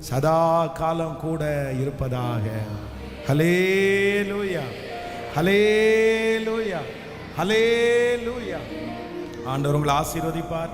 சதா காலம் கூட இருப்பதாக. ஹல்லேலூயா, ஹல்லேலூயா, ஹல்லேலூயா. ஆண்டவர் உங்களை ஆசீர்வதிப்பார்.